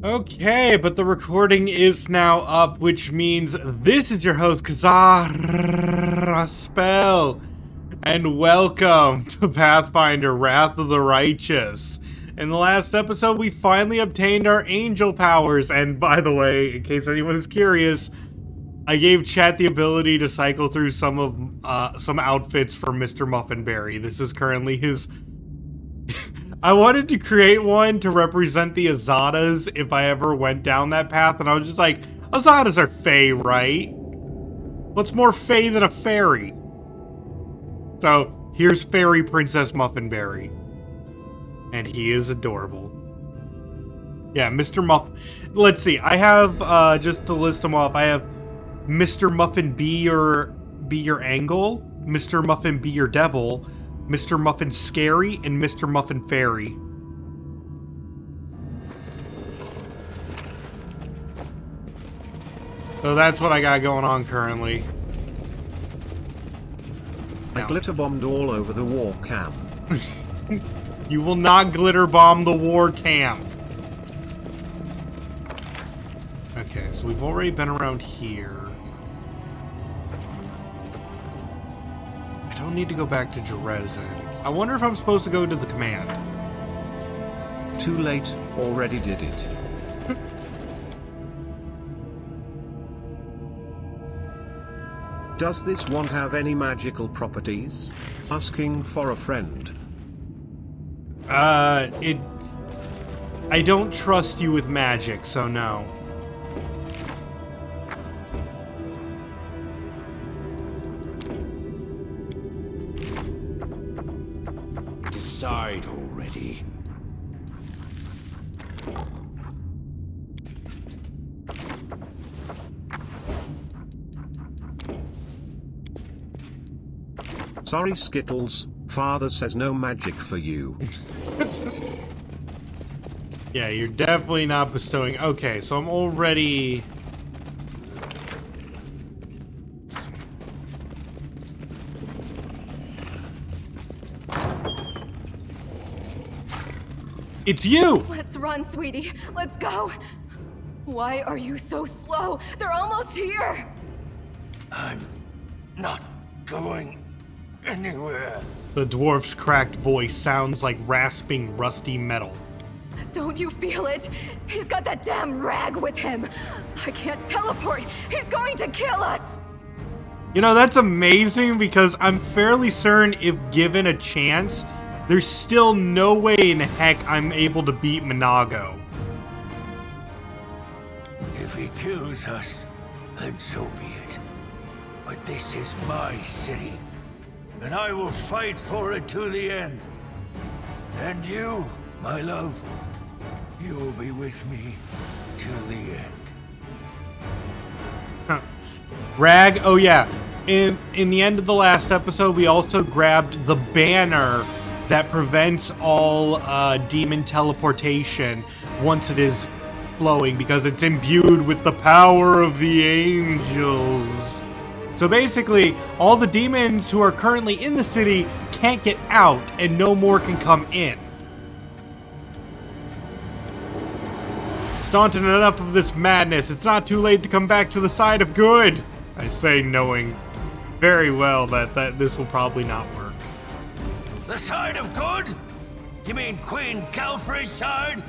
Okay, but the recording is now up, which means this is your host, Kazar Spell, and welcome to Pathfinder, Wrath of the Righteous. In the last episode, we finally obtained our angel powers, and by the way, in case anyone is curious, I gave chat the ability to cycle through some outfits for Mr. Muffinberry. This is currently his... I wanted to create one to represent the Azadas if I ever went down that path, and I was just like, Azadas are fae, right? What's more fae than a fairy? So, here's Fairy Princess Muffinberry. And he is adorable. Yeah, Mr. Let's see, I have, just to list them off, I have Mr. Muffin be your angle, Mr. Muffin be your devil, Mr. Muffin Scary, and Mr. Muffin Fairy. So that's what I got going on currently. I glitter bombed all over the war camp. You will not glitter bomb the war camp. Okay, so we've already been around here. I don't need to go back to Dresden. I wonder if I'm supposed to go to the command. Too late, already did it. Does this wand have any magical properties? Asking for a friend. I don't trust you with magic, so no. Decide already. Sorry Skittles, father says no magic for you. Yeah, you're definitely not bestowing... Okay, so I'm already... It's you! Let's run, sweetie. Let's go. Why are you so slow? They're almost here. I'm not going anywhere. The dwarf's cracked voice sounds like rasping, rusty metal. Don't you feel it? He's got that damn rag with him. I can't teleport. He's going to kill us. You know, that's amazing because I'm fairly certain if given a chance, there's still no way in heck I'm able to beat Minago. If he kills us, then so be it. But this is my city, and I will fight for it to the end. And you, my love, you will be with me till the end. Huh. Rag, oh yeah. In the end of the last episode, we also grabbed the banner that prevents all demon teleportation once it is flowing because it's imbued with the power of the angels. So basically, all the demons who are currently in the city can't get out and no more can come in. Staunton, enough of this madness. It's not too late to come back to the side of good. I say knowing very well that this will probably not work. The side of good? You mean Queen Calfrey's side?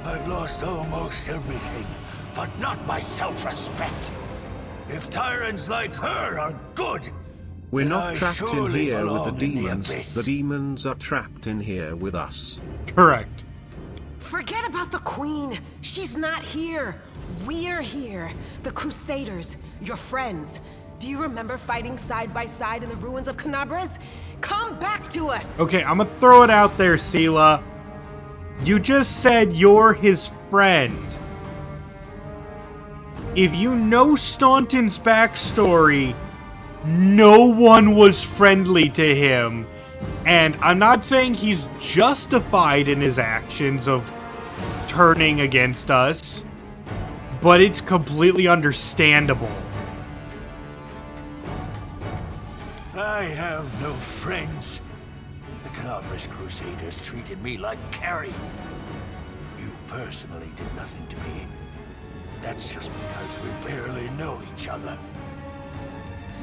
I've lost almost everything, but not my self-respect. If tyrants like her are good, We're then not I trapped in surely here with the belong in demons. abyss. The demons are trapped in here with us. Correct. Forget about the Queen. She's not here. We're here. The Crusaders. Your friends. Do you remember fighting side by side in the ruins of Canabres? Come back to us! Okay, I'm gonna throw it out there, Sela. You just said you're his friend. If you know Staunton's backstory, no one was friendly to him. And I'm not saying he's justified in his actions of turning against us, but it's completely understandable. I have no friends. The Canabres Crusaders treated me like carrion. You personally did nothing to me. That's just because we barely know each other.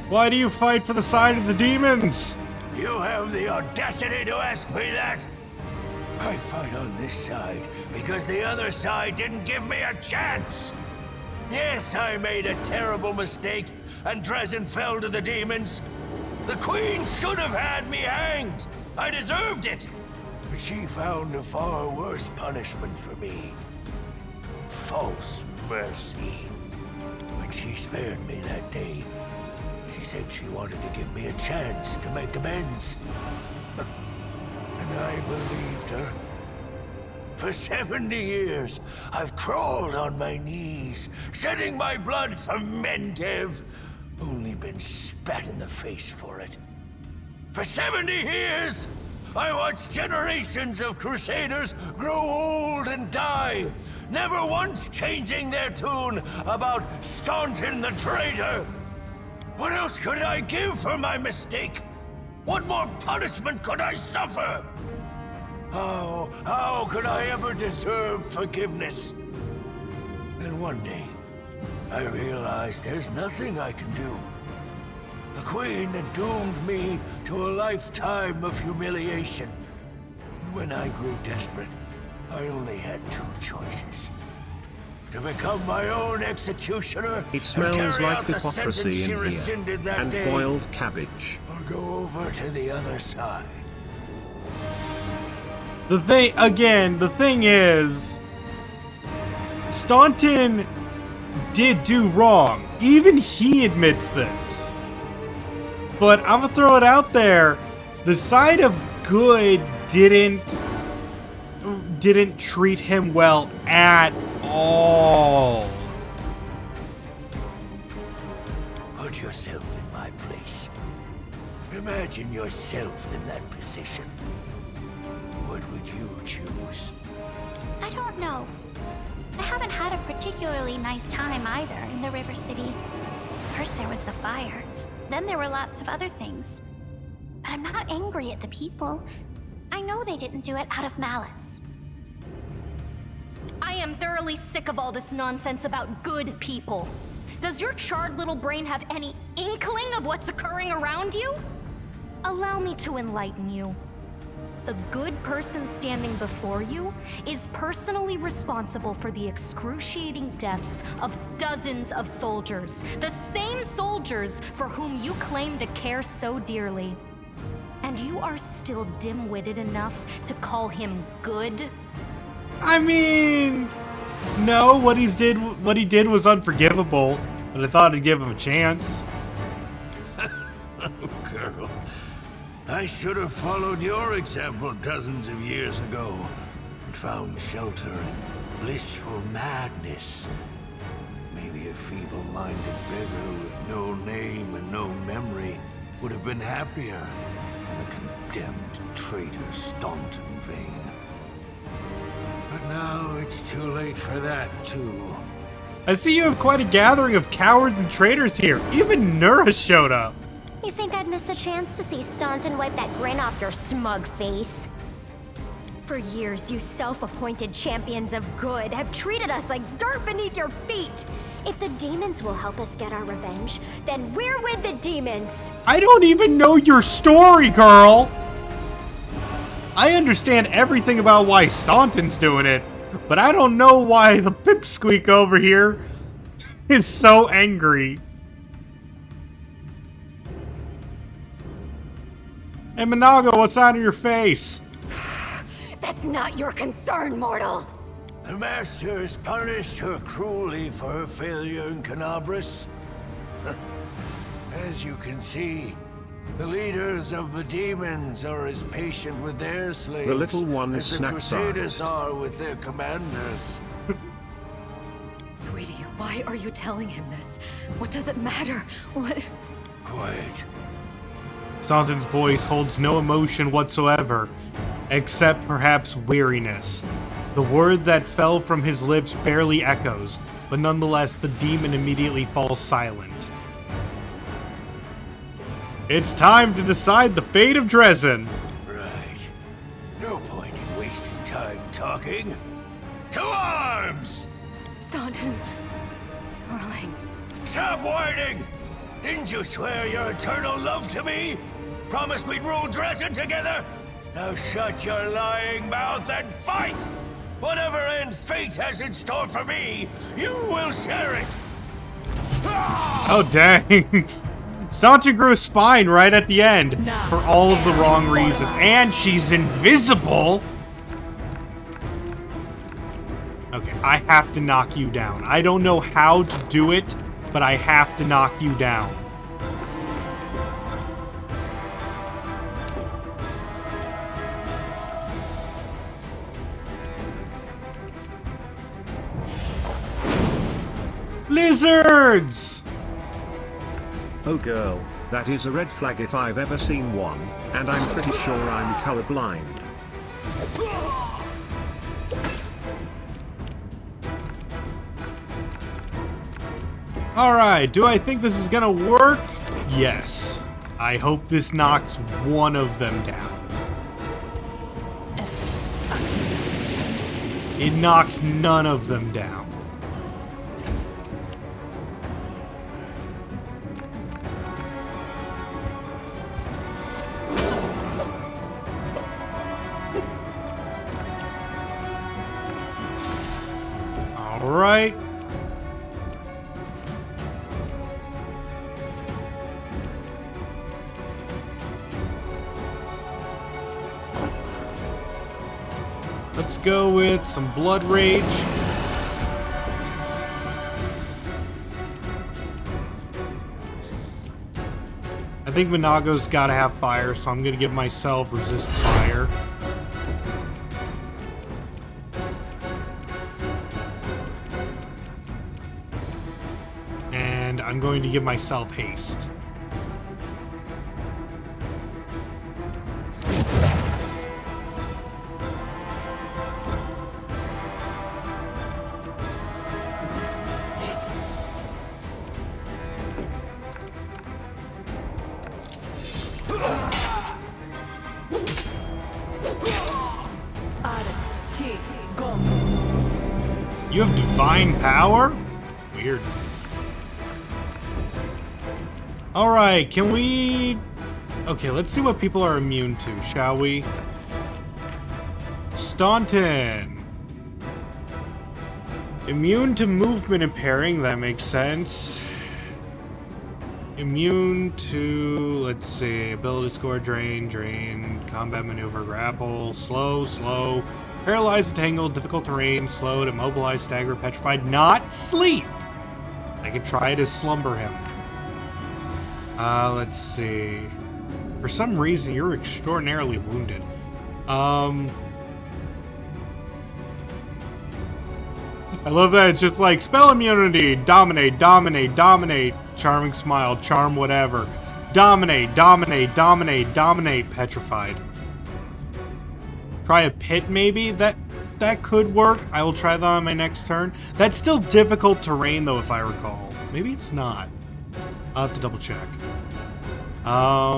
Why do you fight for the side of the demons? You have the audacity to ask me that? I fight on this side because the other side didn't give me a chance. Yes, I made a terrible mistake, and Dresden fell to the demons. The Queen should have had me hanged. I deserved it. But she found a far worse punishment for me. False mercy. When she spared me that day, she said she wanted to give me a chance to make amends. And I believed her. For 70 years, I've crawled on my knees, shedding my blood for Mendev. Only been spat in the face for it. For 70 years, I watched generations of Crusaders grow old and die, never once changing their tune about Staunton the traitor. What else could I give for my mistake? What more punishment could I suffer? How could I ever deserve forgiveness? And one day, I realized there's nothing I can do. The Queen had doomed me to a lifetime of humiliation. When I grew desperate, I only had two choices. To become my own executioner It smells like hypocrisy in here. And day, boiled cabbage. or go over to the other side. The thing is, Staunton did do wrong. Even he admits this. But I'm gonna throw it out there. The side of good didn't treat him well at all. Put yourself in my place. Imagine yourself in that position. What would you choose? I don't know. I haven't had a particularly nice time either in the River City. First there was the fire, then there were lots of other things. But I'm not angry at the people. I know they didn't do it out of malice. I am thoroughly sick of all this nonsense about good people. Does your charred little brain have any inkling of what's occurring around you? Allow me to enlighten you. The good person standing before you is personally responsible for the excruciating deaths of dozens of soldiers. The same soldiers for whom you claim to care so dearly. And you are still dim-witted enough to call him good? I mean, no, what he did was unforgivable, but I thought I'd give him a chance. Girl, I should have followed your example dozens of years ago and found shelter in blissful madness. Maybe a feeble-minded beggar with no name and no memory would have been happier than the condemned traitor Staunton Vane. But now it's too late for that, too. I see you have quite a gathering of cowards and traitors here. Even Nura showed up. You think I'd miss the chance to see Staunton wipe that grin off your smug face? For years, you self-appointed champions of good have treated us like dirt beneath your feet. If the demons will help us get our revenge, then we're with the demons. I don't even know your story, girl. I understand everything about why Staunton's doing it, but I don't know why the pipsqueak over here is so angry. Hey, Minago, what's on your face? That's not your concern, mortal. The Master has punished her cruelly for her failure in Canabras. As you can see, the leaders of the demons are as patient with their slaves The little one as the snaps Crusaders eyes. are with their commanders. Sweetie, why are you telling him this? What does it matter? What? Quiet. Staunton's voice holds no emotion whatsoever, except perhaps weariness. The word that fell from his lips barely echoes, but nonetheless the demon immediately falls silent. It's time to decide the fate of Dresden. Right. No point in wasting time talking. To arms! Staunton, darling. Stop whining! Didn't you swear your eternal love to me? Promised we'd rule Dresden together? Now shut your lying mouth and fight! Whatever end fate has in store for me, you will share it! Oh, dang. Staunton grew a spine right at the end for all of the wrong reasons. And she's invisible! Okay, I have to knock you down. I don't know how to do it, but I have to knock you down. Lizards! Oh girl, that is a red flag if I've ever seen one, and I'm pretty sure I'm colorblind. Alright, do I think this is gonna work? Yes. I hope this knocks one of them down. It knocked none of them down. Alright. Let's go with some Blood Rage. I think Minago's gotta have fire, so I'm gonna give myself resist fire. And I'm going to give myself haste. You have divine power? Weird. Alright, can we... Okay, let's see what people are immune to, shall we? Staunton. Immune to movement impairing, that makes sense. Immune to, let's see, ability score, drain, combat maneuver, grapple, slow, paralyzed, entangled, difficult terrain, slowed, immobilized, stagger, petrified, not sleep. I could try to slumber him. Let's see. For some reason, you're extraordinarily wounded. I love that it's just like, spell immunity, dominate, charming smile, charm whatever. Dominate, petrified. Try a pit, maybe? That could work. I will try that on my next turn. That's still difficult terrain, though, if I recall. Maybe it's not. I'll have to double check. Yeah,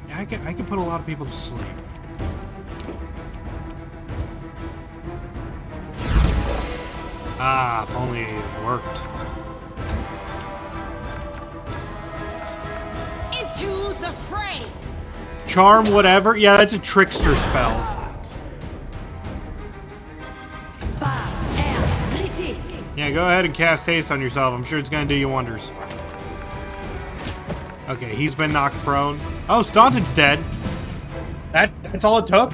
I can put a lot of people to sleep. Ah, if only it worked. Into the fray! Charm whatever? Yeah, that's a trickster spell. Yeah, go ahead and cast haste on yourself. I'm sure it's gonna do you wonders. Okay, he's been knocked prone. Oh, Staunton's dead. That's all it took?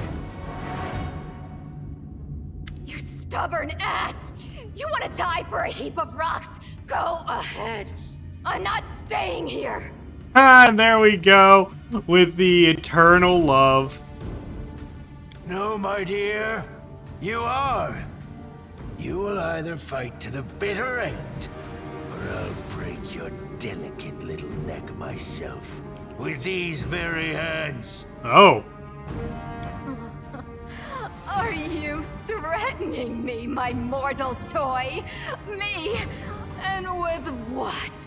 You stubborn ass! You want to die for a heap of rocks? Go ahead. I'm not staying here. Ah, and there we go. With the eternal love. No, my dear. You are. You will either fight to the bitter end, or I'll break your delicate little neck myself with these very hands. Oh. Are you threatening me, my mortal toy? Me? And with what?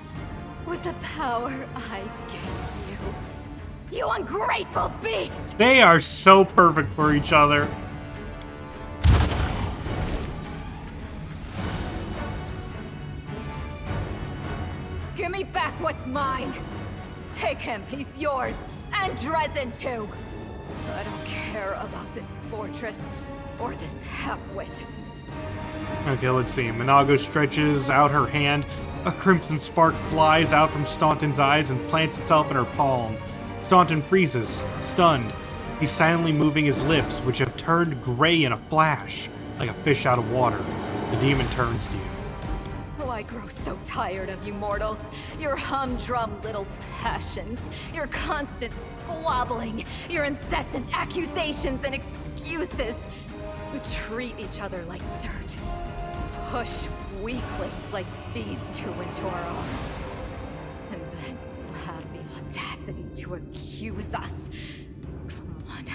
With the power I gave you. You ungrateful beast! They are so perfect for each other. what's mine. Take him, he's yours, and Dresden too. I don't care about this fortress or this half-wit. Okay, let's see. Minago stretches out her hand. A crimson spark flies out from Staunton's eyes and plants itself in her palm. Staunton freezes, stunned. He's silently moving his lips, which have turned gray in a flash, like a fish out of water. The demon turns to you. Oh, I grow so tired of you mortals. Your humdrum little passions, your constant squabbling, your incessant accusations and excuses. You treat each other like dirt. Push weaklings like these two into our arms. And then you have the audacity to accuse us. Come on,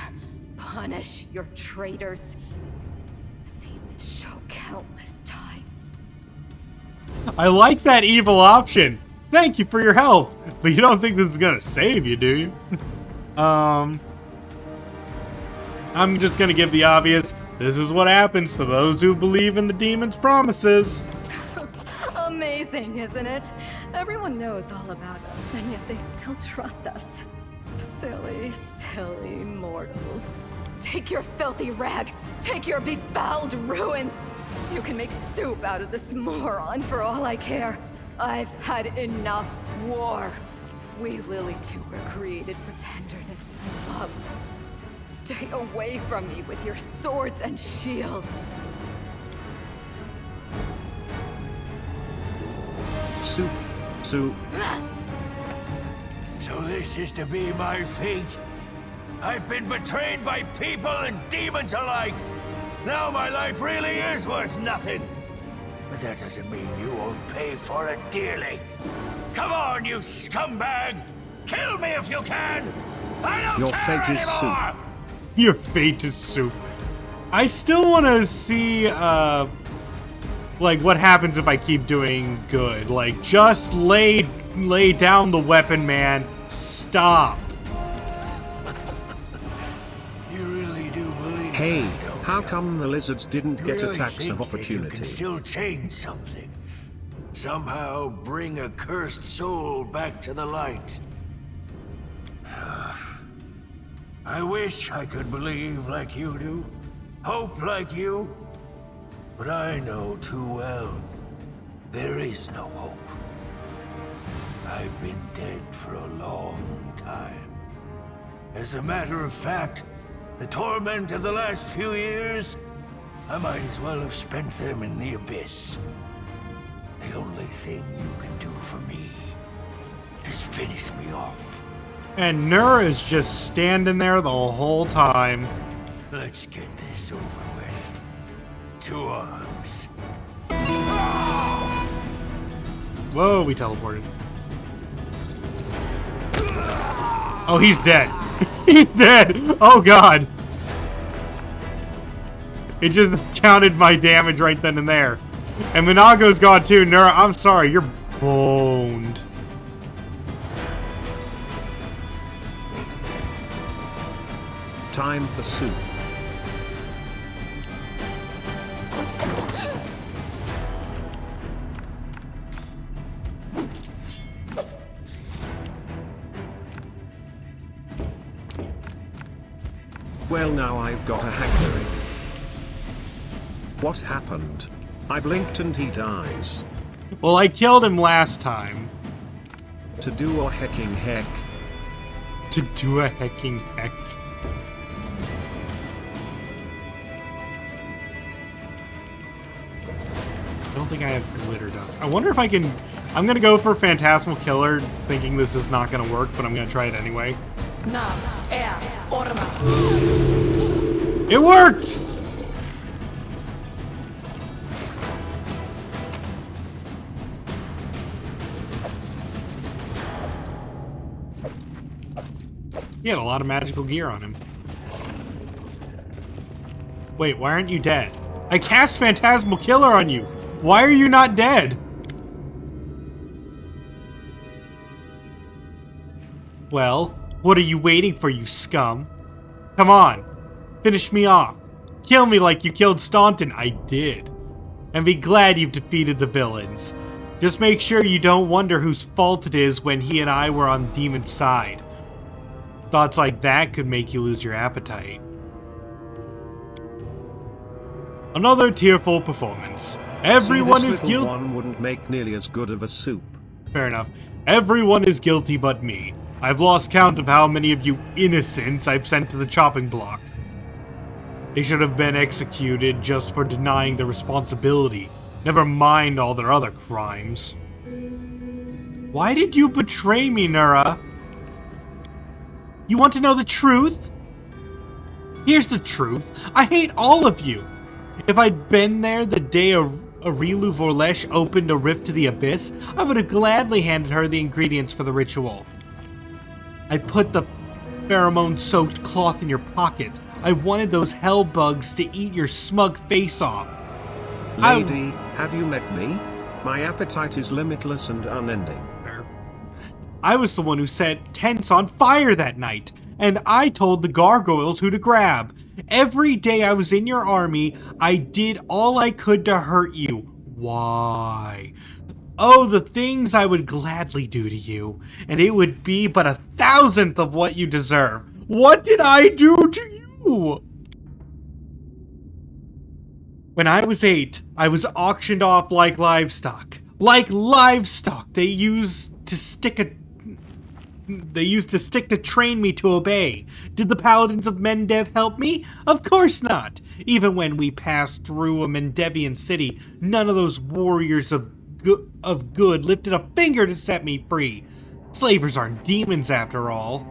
punish your traitors. Seen this show countless times. I like that evil option. Thank you for your help. But you don't think this is gonna save you, do you? I'm just gonna give the obvious. This is what happens to those who believe in the demon's promises. Amazing, isn't it? Everyone knows all about us, and yet they still trust us. Silly, silly mortals. Take your filthy rag! Take your befouled ruins! You can make soup out of this moron for all I care. I've had enough war. We Lily two were created for tenderness and love. Stay away from me with your swords and shields. Soup. Soup. So this is to be my fate? I've been betrayed by people and demons alike. Now my life really is worth nothing. But that doesn't mean you won't pay for it dearly. Come on, you scumbag! Kill me if you can! I don't Your care fate is anymore! soup. Your fate is soup. I still want to see, like, what happens if I keep doing good. Like, just lay down the weapon, man. Stop. You really do believe Hey, that, don't how you? come the lizards didn't You get really a tax think of that you can opportunity? still change something? Somehow bring a cursed soul back to the light? I wish I could believe like you do, hope like you, but I know too well there is no hope. I've been dead for a long time. As a matter of fact, the torment of the last few years, I might as well have spent them in the abyss. The only thing you can do for me is finish me off. And Nura is just standing there the whole time. Let's get this over with. To arms. Whoa, we teleported. Oh, he's dead. He's dead. Oh, God. It just counted my damage right then and there. And Minago's gone too. Nura, I'm sorry. You're boned. Time for soup. Well, now I've got a hankering. What happened? I blinked and he dies. Well, I killed him last time. To do a hecking heck. To do a hecking heck. I don't think I have glitter dust. I wonder if I can... I'm gonna go for Phantasmal Killer, thinking this is not gonna work, but I'm gonna try it anyway. It worked! He had a lot of magical gear on him. Wait, why aren't you dead? I cast Phantasmal Killer on you! Why are you not dead? Well, what are you waiting for, you scum? Come on, finish me off. Kill me like you killed Staunton. I did. And be glad you've defeated the villains. Just make sure you don't wonder whose fault it is when he and I were on Demon's side. Thoughts like that could make you lose your appetite. Another tearful performance. Everyone See, this is little guilty. one wouldn't make nearly as good of a soup. Fair enough. Everyone is guilty but me. I've lost count of how many of you innocents I've sent to the chopping block. They should have been executed just for denying the responsibility. Never mind all their other crimes. Why did you betray me, Nura? You want to know the truth? Here's the truth. I hate all of you. If I'd been there the day Arilu Vorlesh opened a rift to the abyss, I would have gladly handed her the ingredients for the ritual. I put the pheromone-soaked cloth in your pocket. I wanted those hell bugs to eat your smug face off. Lady, have you met me? My appetite is limitless and unending. I was the one who set tents on fire that night, and I told the gargoyles who to grab. Every day I was in your army, I did all I could to hurt you. Why? Oh, the things I would gladly do to you, and it would be but 1,000th of what you deserve. What did I do to you? When I was 8, I was auctioned off like livestock. Like livestock! They used to stick to train me to obey. Did the paladins of Mendev help me? Of course not. Even when we passed through a Mendevian city, none of those warriors of good lifted a finger to set me free. Slavers aren't demons after all.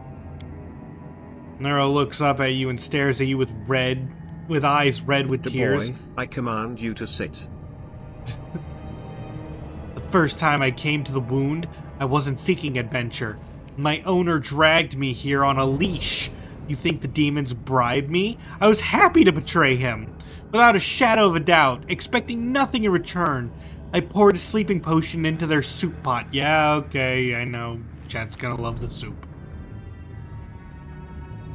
Nero looks up at you and stares at you with eyes red with tears. Boy, I command you to sit. The first time I came to the wound, I wasn't seeking adventure. My owner dragged me here on a leash. You think the demons bribed me? I was happy to betray him. Without a shadow of a doubt, expecting nothing in return, I poured a sleeping potion into their soup pot. Yeah, okay, I know. Chat's gonna love the soup.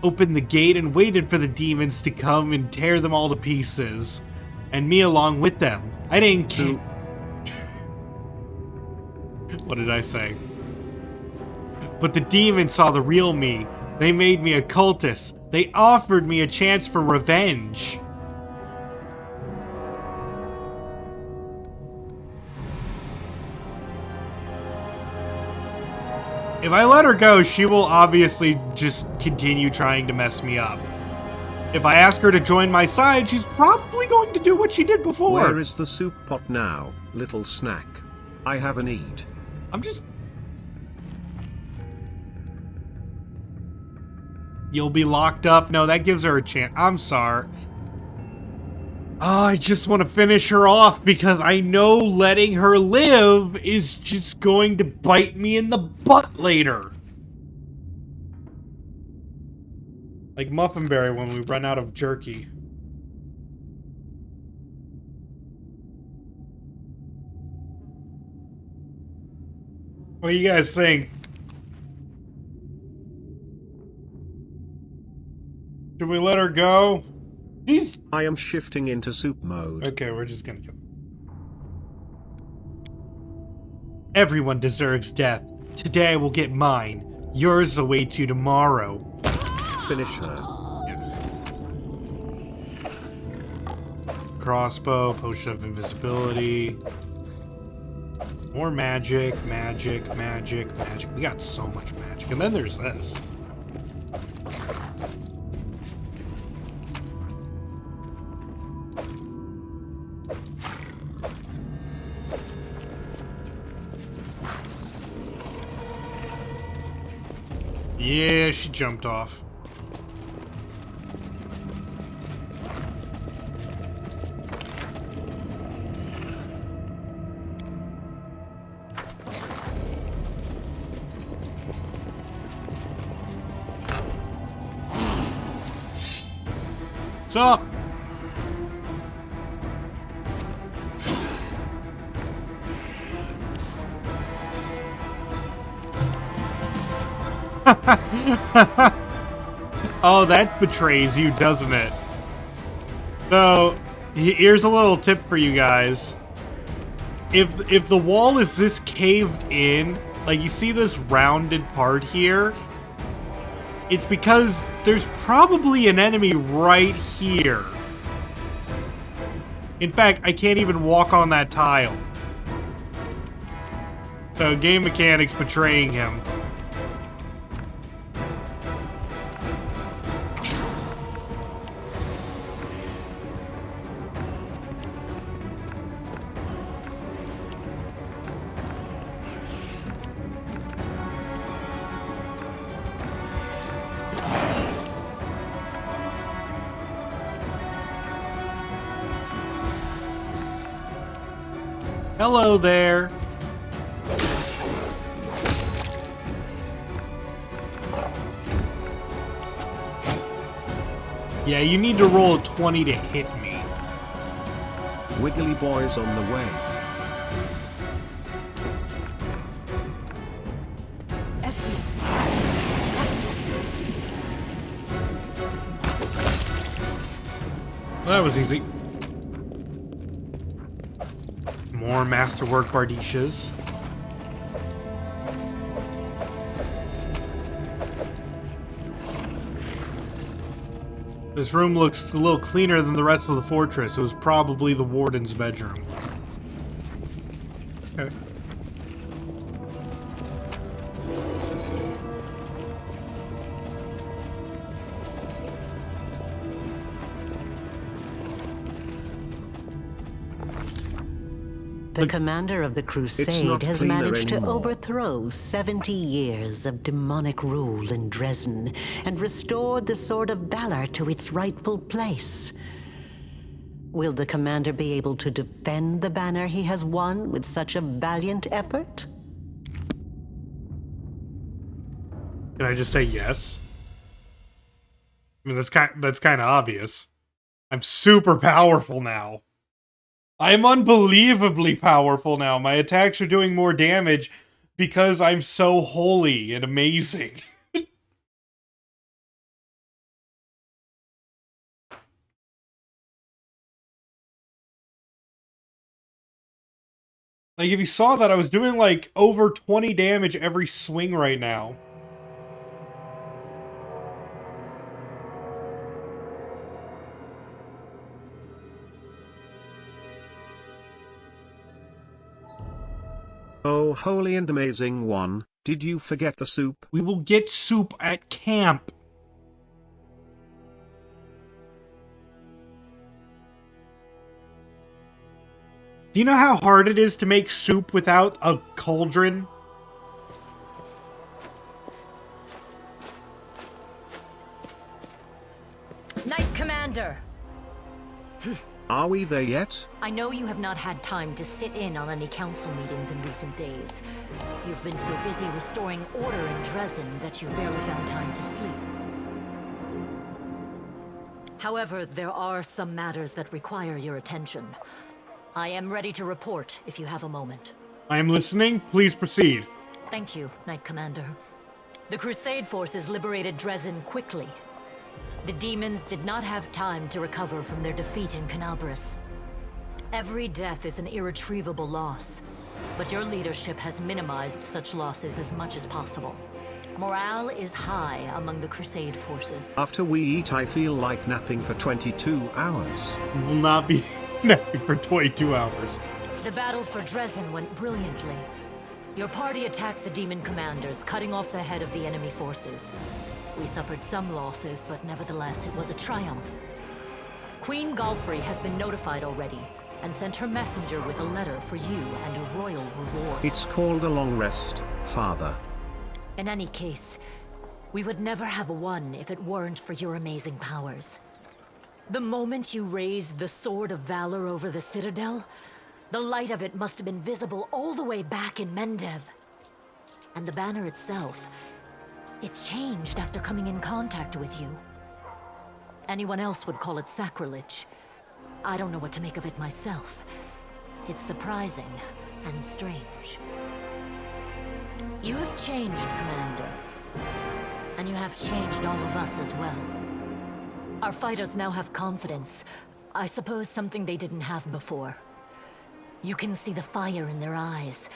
Opened the gate and waited for the demons to come and tear them all to pieces. And me along with them. I didn't care. What did I say? But the demons saw the real me. They made me a cultist. They offered me a chance for revenge. If I let her go, she will obviously just continue trying to mess me up. If I ask her to join my side, she's probably going to do what she did before. Where is the soup pot now, little snack? I haven't eat. I'm just... You'll be locked up. No, that gives her a chance. I'm sorry. Oh, I just want to finish her off because I know letting her live is just going to bite me in the butt later. Like Muffinberry when we run out of jerky. What do you guys think? Should we let her go? I am shifting into soup mode. Okay, we're just gonna kill. Everyone deserves death. Today I will get mine. Yours awaits you tomorrow. Finish her. Yeah. Crossbow, potion of invisibility. More magic, magic, magic, magic. We got so much magic. And then there's this. Yeah, she jumped off. What's up? Oh, that betrays you, doesn't it? So, here's a little tip for you guys. if the wall is this caved in, like you see this rounded part here, it's because there's probably an enemy right here. In fact, I can't even walk on that tile. So game mechanics betraying him. Hello there. Yeah, you need to roll a 20 to hit me. Wiggly boy's on the way. Well, that was easy. More masterwork Bardishas. This room looks a little cleaner than the rest of the fortress. It was probably the warden's bedroom. Okay. The commander of the Crusade has managed to overthrow 70 years of demonic rule in Dresden and restored the Sword of Valor to its rightful place. Will the commander be able to defend the banner he has won with such a valiant effort? Can I just say yes? I mean, that's kind of obvious. I'm super powerful now. I'm unbelievably powerful now. My attacks are doing more damage because I'm so holy and amazing. Like, if you saw that, I was doing like over 20 damage every swing right now. Oh, holy and amazing one, did you forget the soup? We will get soup at camp. Do you know how hard it is to make soup without a cauldron? Knight Commander! Are we there yet? I know you have not had time to sit in on any council meetings in recent days. You've been so busy restoring order in Dresden that you've barely found time to sleep. However, there are some matters that require your attention. I am ready to report if you have a moment. I am listening. Please proceed. Thank you, Knight Commander. The Crusade forces liberated Dresden quickly. The demons did not have time to recover from their defeat in Canabras. Every death is an irretrievable loss, but your leadership has minimized such losses as much as possible. Morale is high among the Crusade forces. After we eat, I feel like napping for 22 hours. We will not be napping for 22 hours. The battle for Dresden went brilliantly. Your party attacked the demon commanders, cutting off the head of the enemy forces. We suffered some losses, but nevertheless, it was a triumph. Queen Galfrey has been notified already, and sent her messenger with a letter for you and a royal reward. It's called a long rest, Father. In any case, we would never have won if it weren't for your amazing powers. The moment you raised the Sword of Valor over the Citadel, the light of it must have been visible all the way back in Mendev. And the banner itself, it changed after coming in contact with you. Anyone else would call it sacrilege. I don't know what to make of it myself. It's surprising and strange. You have changed, Commander. And you have changed all of us as well. Our fighters now have confidence. I suppose something they didn't have before. You can see the fire in their eyes.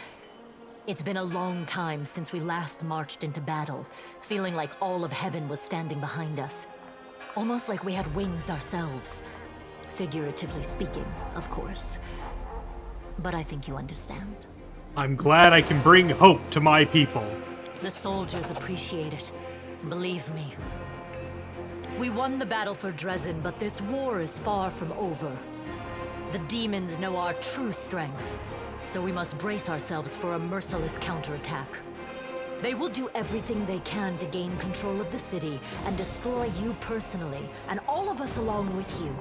It's been a long time since we last marched into battle, feeling like all of heaven was standing behind us. Almost like we had wings ourselves. Figuratively speaking, of course. But I think you understand. I'm glad I can bring hope to my people. The soldiers appreciate it. Believe me. We won the battle for Dresden, but this war is far from over. The demons know our true strength, so we must brace ourselves for a merciless counterattack. They will do everything they can to gain control of the city and destroy you personally, and all of us along with you.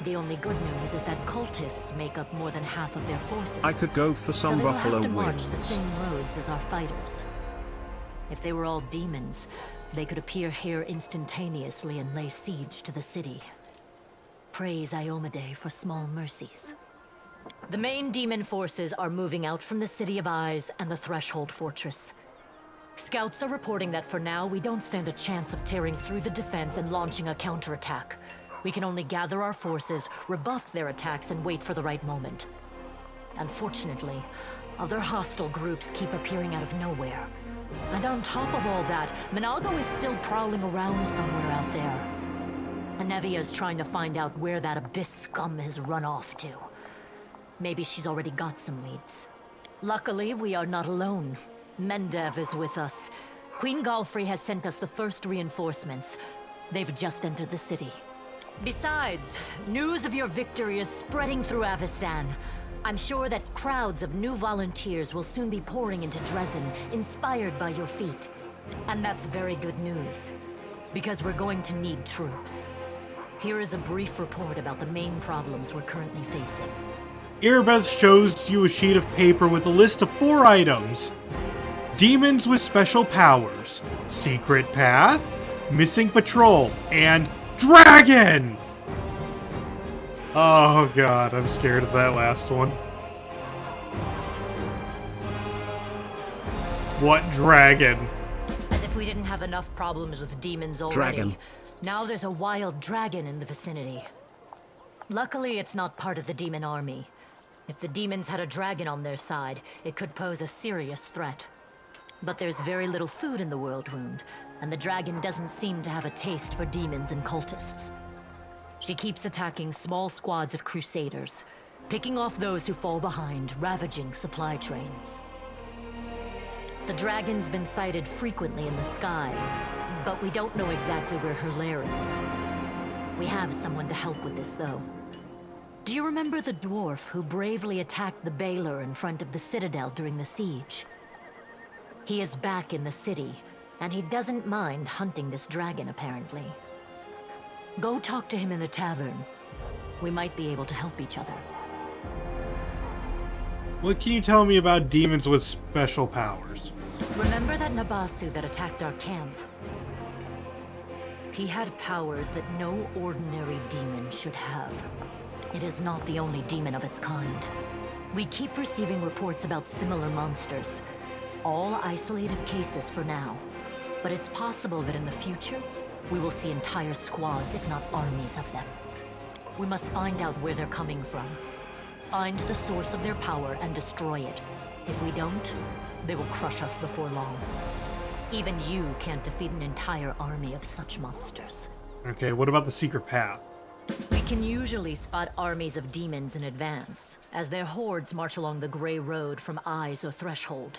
The only good news is that cultists make up more than half of their forces. I could go for some so they buffalo will have to march wings. the same roads as our fighters. If they were all demons, they could appear here instantaneously and lay siege to the city. Praise Iomade for small mercies. The main demon forces are moving out from the City of Eyes and the Threshold Fortress. Scouts are reporting that for now, we don't stand a chance of tearing through the defense and launching a counterattack. We can only gather our forces, rebuff their attacks, and wait for the right moment. Unfortunately, other hostile groups keep appearing out of nowhere. And on top of all that, Minago is still prowling around somewhere out there. Anevia is trying to find out where that Abyss scum has run off to. Maybe she's already got some leads. Luckily, we are not alone. Mendev is with us. Queen Galfrey has sent us the first reinforcements. They've just entered the city. Besides, news of your victory is spreading through Avestan. I'm sure that crowds of new volunteers will soon be pouring into Dresden, inspired by your feat. And that's very good news, because we're going to need troops. Here is a brief report about the main problems we're currently facing. Erebeth shows you a sheet of paper with a list of 4 items. Demons with special powers, secret path, missing patrol, and dragon! Oh god, I'm scared of that last one. What dragon? As if we didn't have enough problems with demons already. Dragon. Now there's a wild dragon in the vicinity. Luckily, it's not part of the demon army. If the demons had a dragon on their side, it could pose a serious threat. But there's very little food in the World Wound, and the dragon doesn't seem to have a taste for demons and cultists. She keeps attacking small squads of crusaders, picking off those who fall behind, ravaging supply trains. The dragon's been sighted frequently in the sky, but we don't know exactly where her lair is. We have someone to help with this, though. Do you remember the dwarf who bravely attacked the Baylor in front of the Citadel during the siege? He is back in the city, and he doesn't mind hunting this dragon, apparently. Go talk to him in the tavern. We might be able to help each other. What can you tell me about demons with special powers? Remember that Nabasu that attacked our camp? He had powers that no ordinary demon should have. It is not the only demon of its kind. We keep receiving reports about similar monsters. All isolated cases for now. But it's possible that in the future, we will see entire squads, if not armies of them. We must find out where they're coming from. Find the source of their power and destroy it. If we don't, they will crush us before long. Even you can't defeat an entire army of such monsters. Okay, what about the secret path? We can usually spot armies of demons in advance, as their hordes march along the Grey Road from Eyes or Threshold.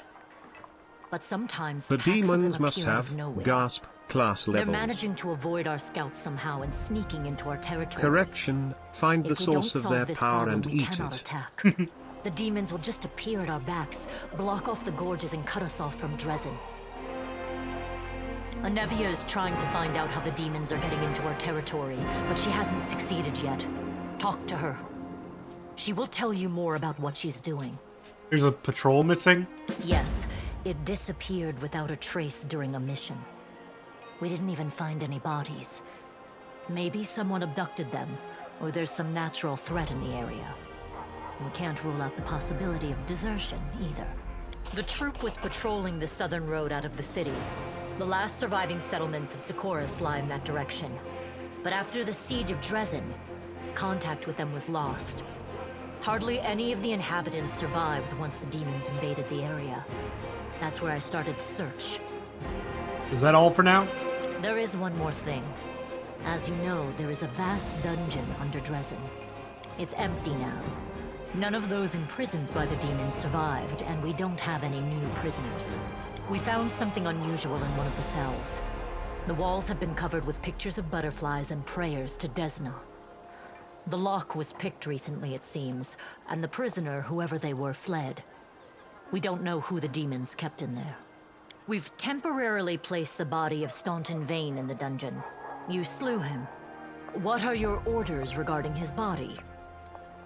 But sometimes The packs of them demons must appear out have, of nowhere. gasp, class They're levels. managing to avoid our scouts somehow and sneaking into our territory. Correction, find the If we don't source of solve their this power problem, and we eat cannot it. attack. The demons will just appear at our backs, block off the gorges and cut us off from Dresden. Anevia is trying to find out how the demons are getting into our territory, but she hasn't succeeded yet. Talk to her. She will tell you more about what she's doing. There's a patrol missing? Yes, it disappeared without a trace during a mission. We didn't even find any bodies. Maybe someone abducted them, or there's some natural threat in the area. We can't rule out the possibility of desertion, either. The troop was patrolling the southern road out of the city. The last surviving settlements of Sikoris lie in that direction. But after the siege of Dresden, contact with them was lost. Hardly any of the inhabitants survived once the demons invaded the area. That's where I started the search. Is that all for now? There is one more thing. As you know, there is a vast dungeon under Dresden. It's empty now. None of those imprisoned by the demons survived, and we don't have any new prisoners. We found something unusual in one of the cells. The walls have been covered with pictures of butterflies and prayers to Desna. The lock was picked recently, it seems, and the prisoner, whoever they were, fled. We don't know who the demons kept in there. We've temporarily placed the body of Staunton Vane in the dungeon. You slew him. What are your orders regarding his body?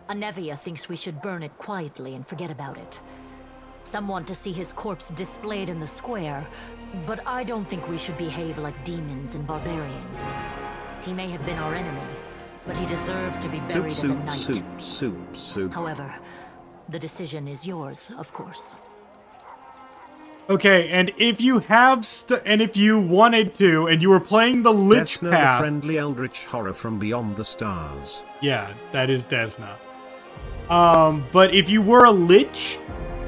Anevia thinks we should burn it quietly and forget about it. Some want to see his corpse displayed in the square, but I don't think we should behave like demons and barbarians. He may have been our enemy, but he deserved to be buried as a knight. Soup. However, the decision is yours, of course. Okay, and if you have and if you wanted to, and you were playing the Lich Desna, Path, the friendly eldritch horror from beyond the stars. yeah, that is Desna. But if you were a Lich,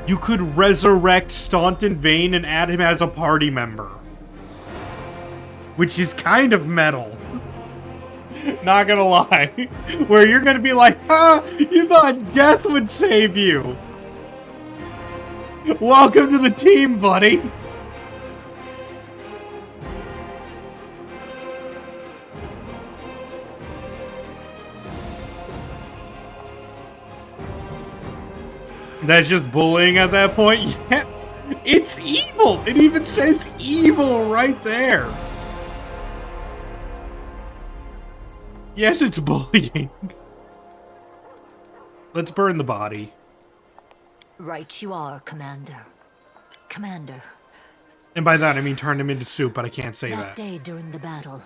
you could resurrect Staunton Vane and add him as a party member, which is kind of metal. Not gonna lie, where you're gonna be like, "Ha! You thought death would save you." Welcome to the team, buddy! That's just bullying at that point? Yeah, it's evil! It even says evil right there! Yes, it's bullying. Let's burn the body. Right you are, Commander. Commander. And by that I mean turn him into soup, but I can't say That that. day during the battle,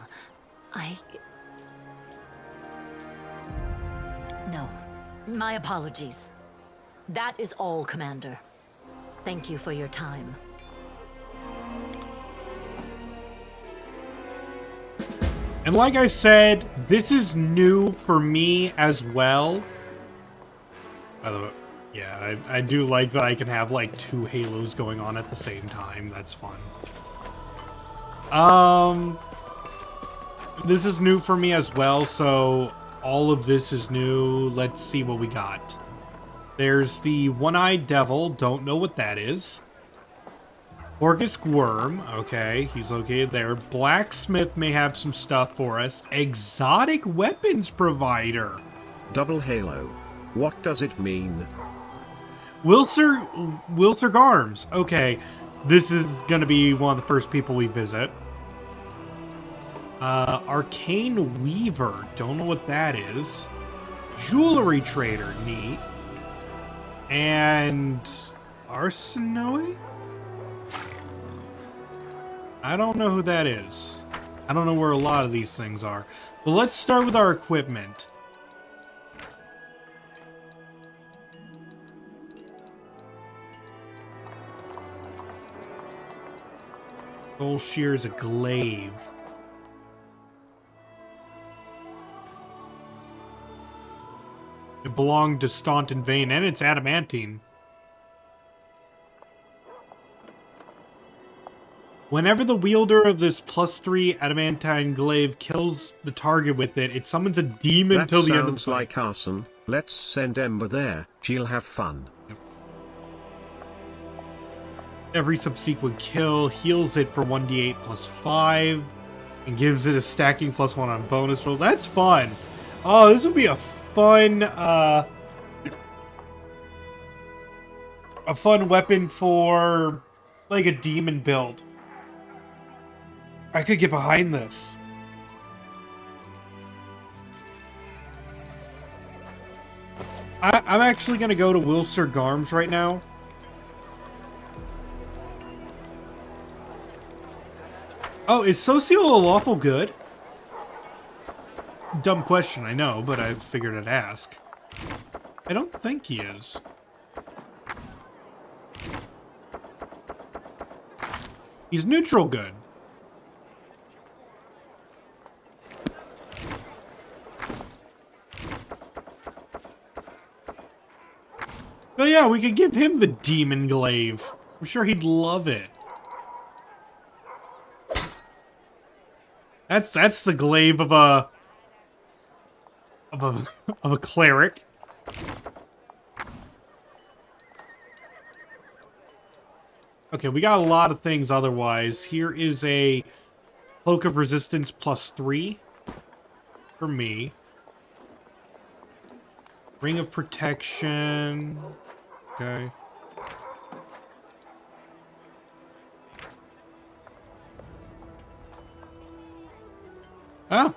No. My apologies. That is all, Commander. Thank you for your time. And like I said, this is new for me as well. By the way, yeah, I do like that I can have like 2 Halos going on at the same time. That's fun. This is new for me as well, so all of this is new. Let's see what we got. There's the One-Eyed Devil. Don't know what that is. Orgisk Worm. Okay, he's located there. Blacksmith may have some stuff for us. Exotic Weapons Provider. Double Halo. What does it mean? Wilser Garms. Okay, this is gonna be one of the first people we visit. Arcane Weaver. Don't know what that is. Jewelry Trader. Neat. And Arsinoe? I don't know who that is. I don't know where a lot of these things are. But let's start with our equipment. Soul Shear's a glaive. It belonged to Staunton Vane, and it's adamantine. Whenever the wielder of this +3 adamantine glaive kills the target with it, it summons a demon That till the end of the sounds fight. like arson. Let's send Ember there. She'll have fun. Every subsequent kill heals it for 1d8 +5 and gives it a stacking +1 on bonus roll. That's fun. Oh, this would be a fun weapon for like a demon build. I could get behind this. I'm actually gonna go to Wilser Garms right now. Oh, is Socio a lawful good? Dumb question, I know, but I figured I'd ask. I don't think he is. He's neutral good. But yeah, we could give him the demon glaive. I'm sure he'd love it. That's the glaive of a of a cleric. Okay, we got a lot of things otherwise. Here is a Cloak of Resistance +3 for me. Ring of Protection. Okay. Oh.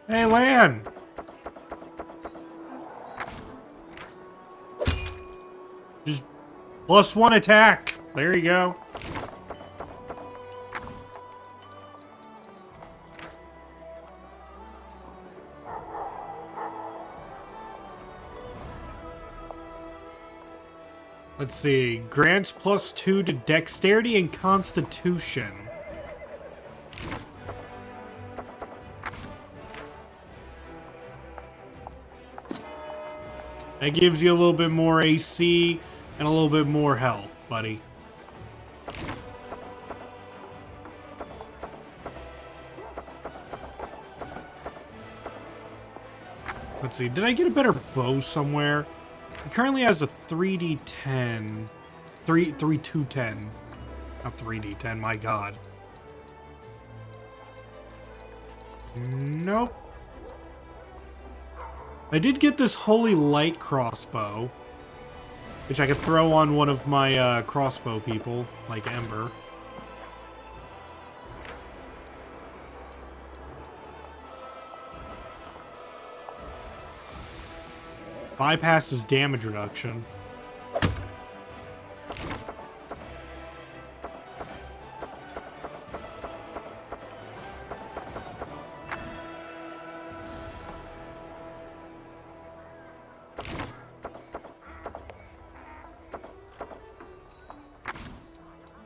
Hey, Lan. Just +1 attack. There you go. Let's see. Grants +2 to Dexterity and Constitution. That gives you a little bit more AC and a little bit more health, buddy. Let's see. Did I get a better bow somewhere? He currently has a 3d10. 210. Not 3d10, my god. Nope. I did get this Holy Light crossbow, which I could throw on one of my crossbow people, like Ember. Bypasses damage reduction.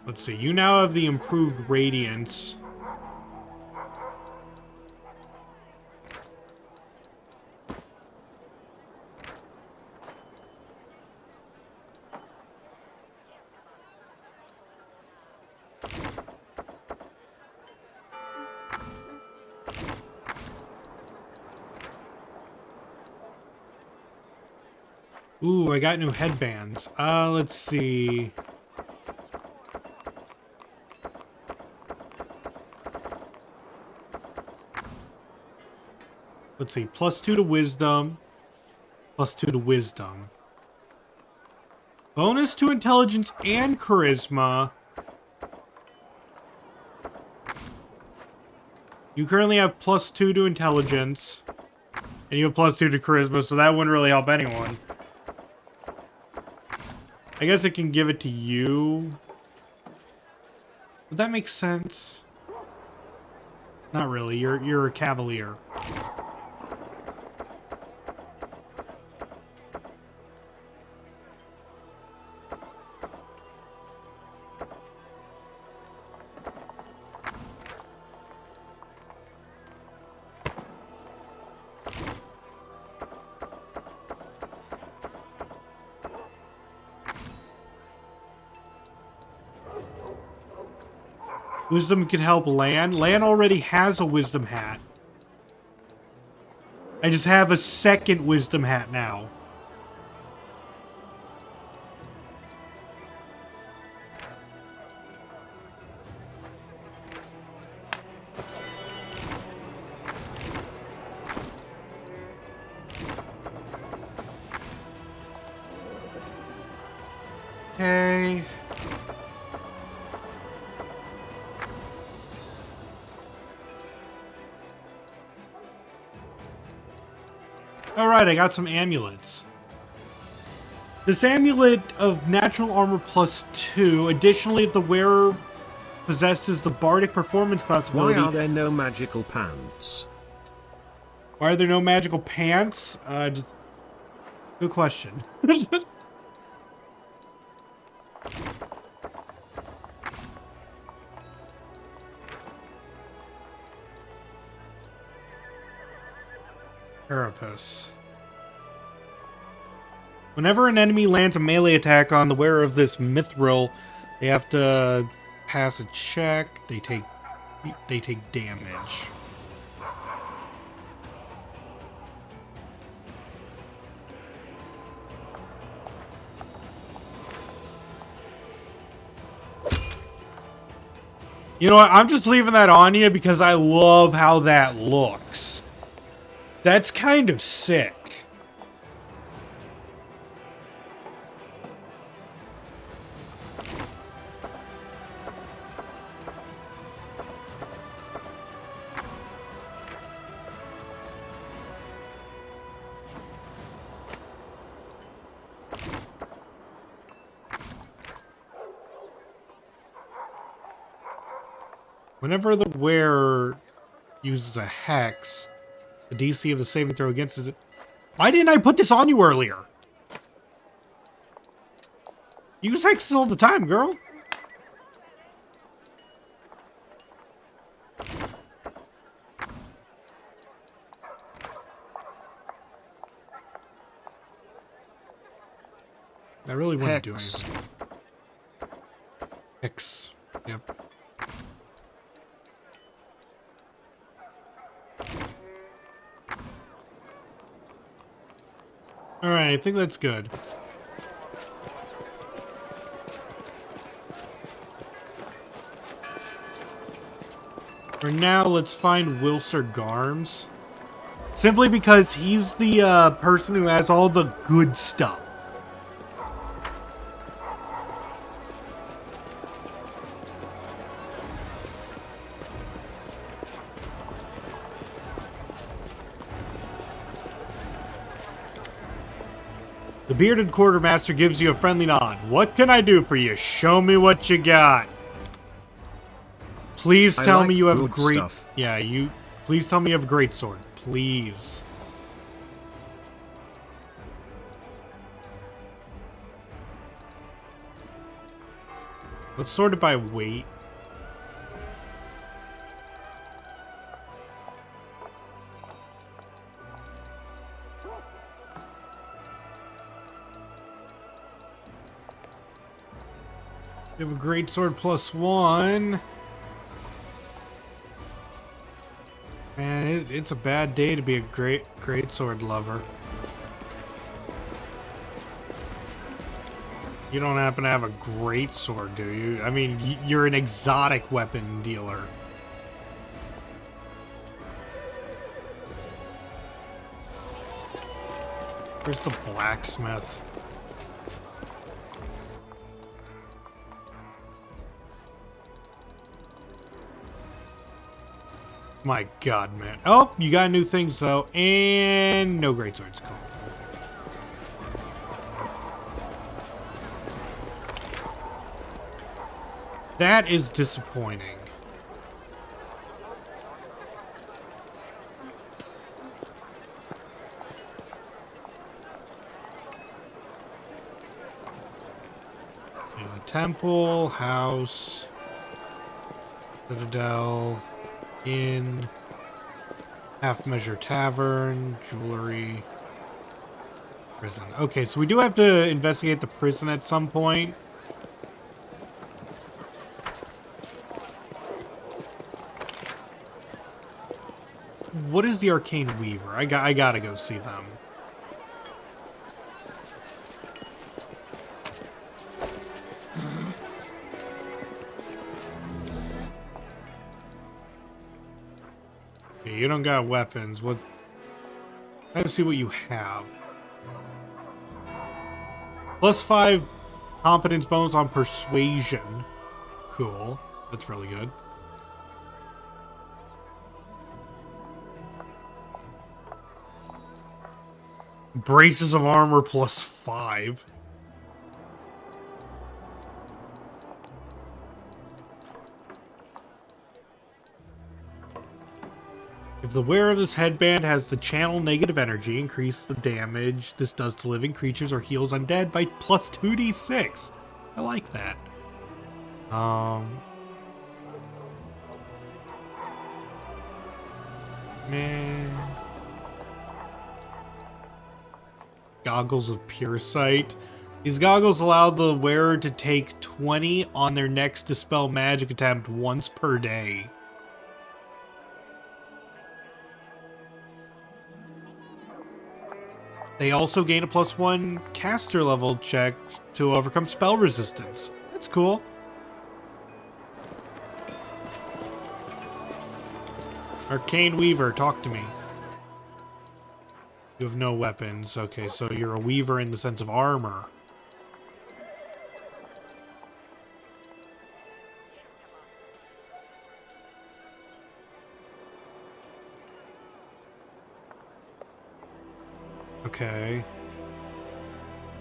Let's see, you now have the improved Radiance. Ooh, I got new headbands. Let's see. Let's see, +2 to Wisdom. +2 to Wisdom. Bonus to Intelligence and Charisma. You currently have +2 to Intelligence. And you have +2 to Charisma, so that wouldn't really help anyone. I guess it can give it to you. Would that make sense? Not really. You're a Cavalier. Wisdom could help Lan. Lan already has a Wisdom hat. I just have a second Wisdom hat now. Okay. Alright, I got some amulets. This amulet of natural armor +2. Additionally, if the wearer possesses the bardic performance class ability. Why are there no magical pants? Why are there no magical pants? Just good question. Carapace. Whenever an enemy lands a melee attack on the wearer of this mithril, they have to pass a check. They take damage. You know what? I'm just leaving that on you because I love how that looks. That's kind of sick. Whenever the wearer uses a hex, the DC of the saving throw against it. Why didn't I put this on you earlier? You use hexes all the time, girl. I really wouldn't do anything. Hex. Yep. Alright, I think that's good. For now, let's find Wilser Garms. Simply because he's the person who has all the good stuff. The bearded quartermaster gives you a friendly nod. What can I do for you? Show me what you got. Please tell me you have a great... Stuff. Yeah, you... Please tell me you have a great sword. Please. Let's sort it by weight. You have a great sword +1. Man, it's a bad day to be a great sword lover. You don't happen to have a great sword, do you? I mean, you're an exotic weapon dealer. Where's the blacksmith? My god, man. Oh, you got new things, though. And no great swords. Cool. That is disappointing. And the temple, house, citadel, inn, half measure tavern, jewelry, prison. Okay, so we do have to investigate the prison at some point. What is the Arcane Weaver? I gotta go see them. Okay, you don't got weapons. What? Let's see what you have. +5 competence bonus on persuasion. Cool. That's really good. Braces of armor +5. If the wearer of this headband has the channel negative energy, increase the damage this does to living creatures or heals undead by +2d6. I like that. Man. Goggles of Pure Sight. These goggles allow the wearer to take 20 on their next Dispel Magic attempt once per day. They also gain a +1 caster level check to overcome spell resistance. That's cool. Arcane Weaver, talk to me. You have no weapons. Okay, so you're a weaver in the sense of armor. Okay.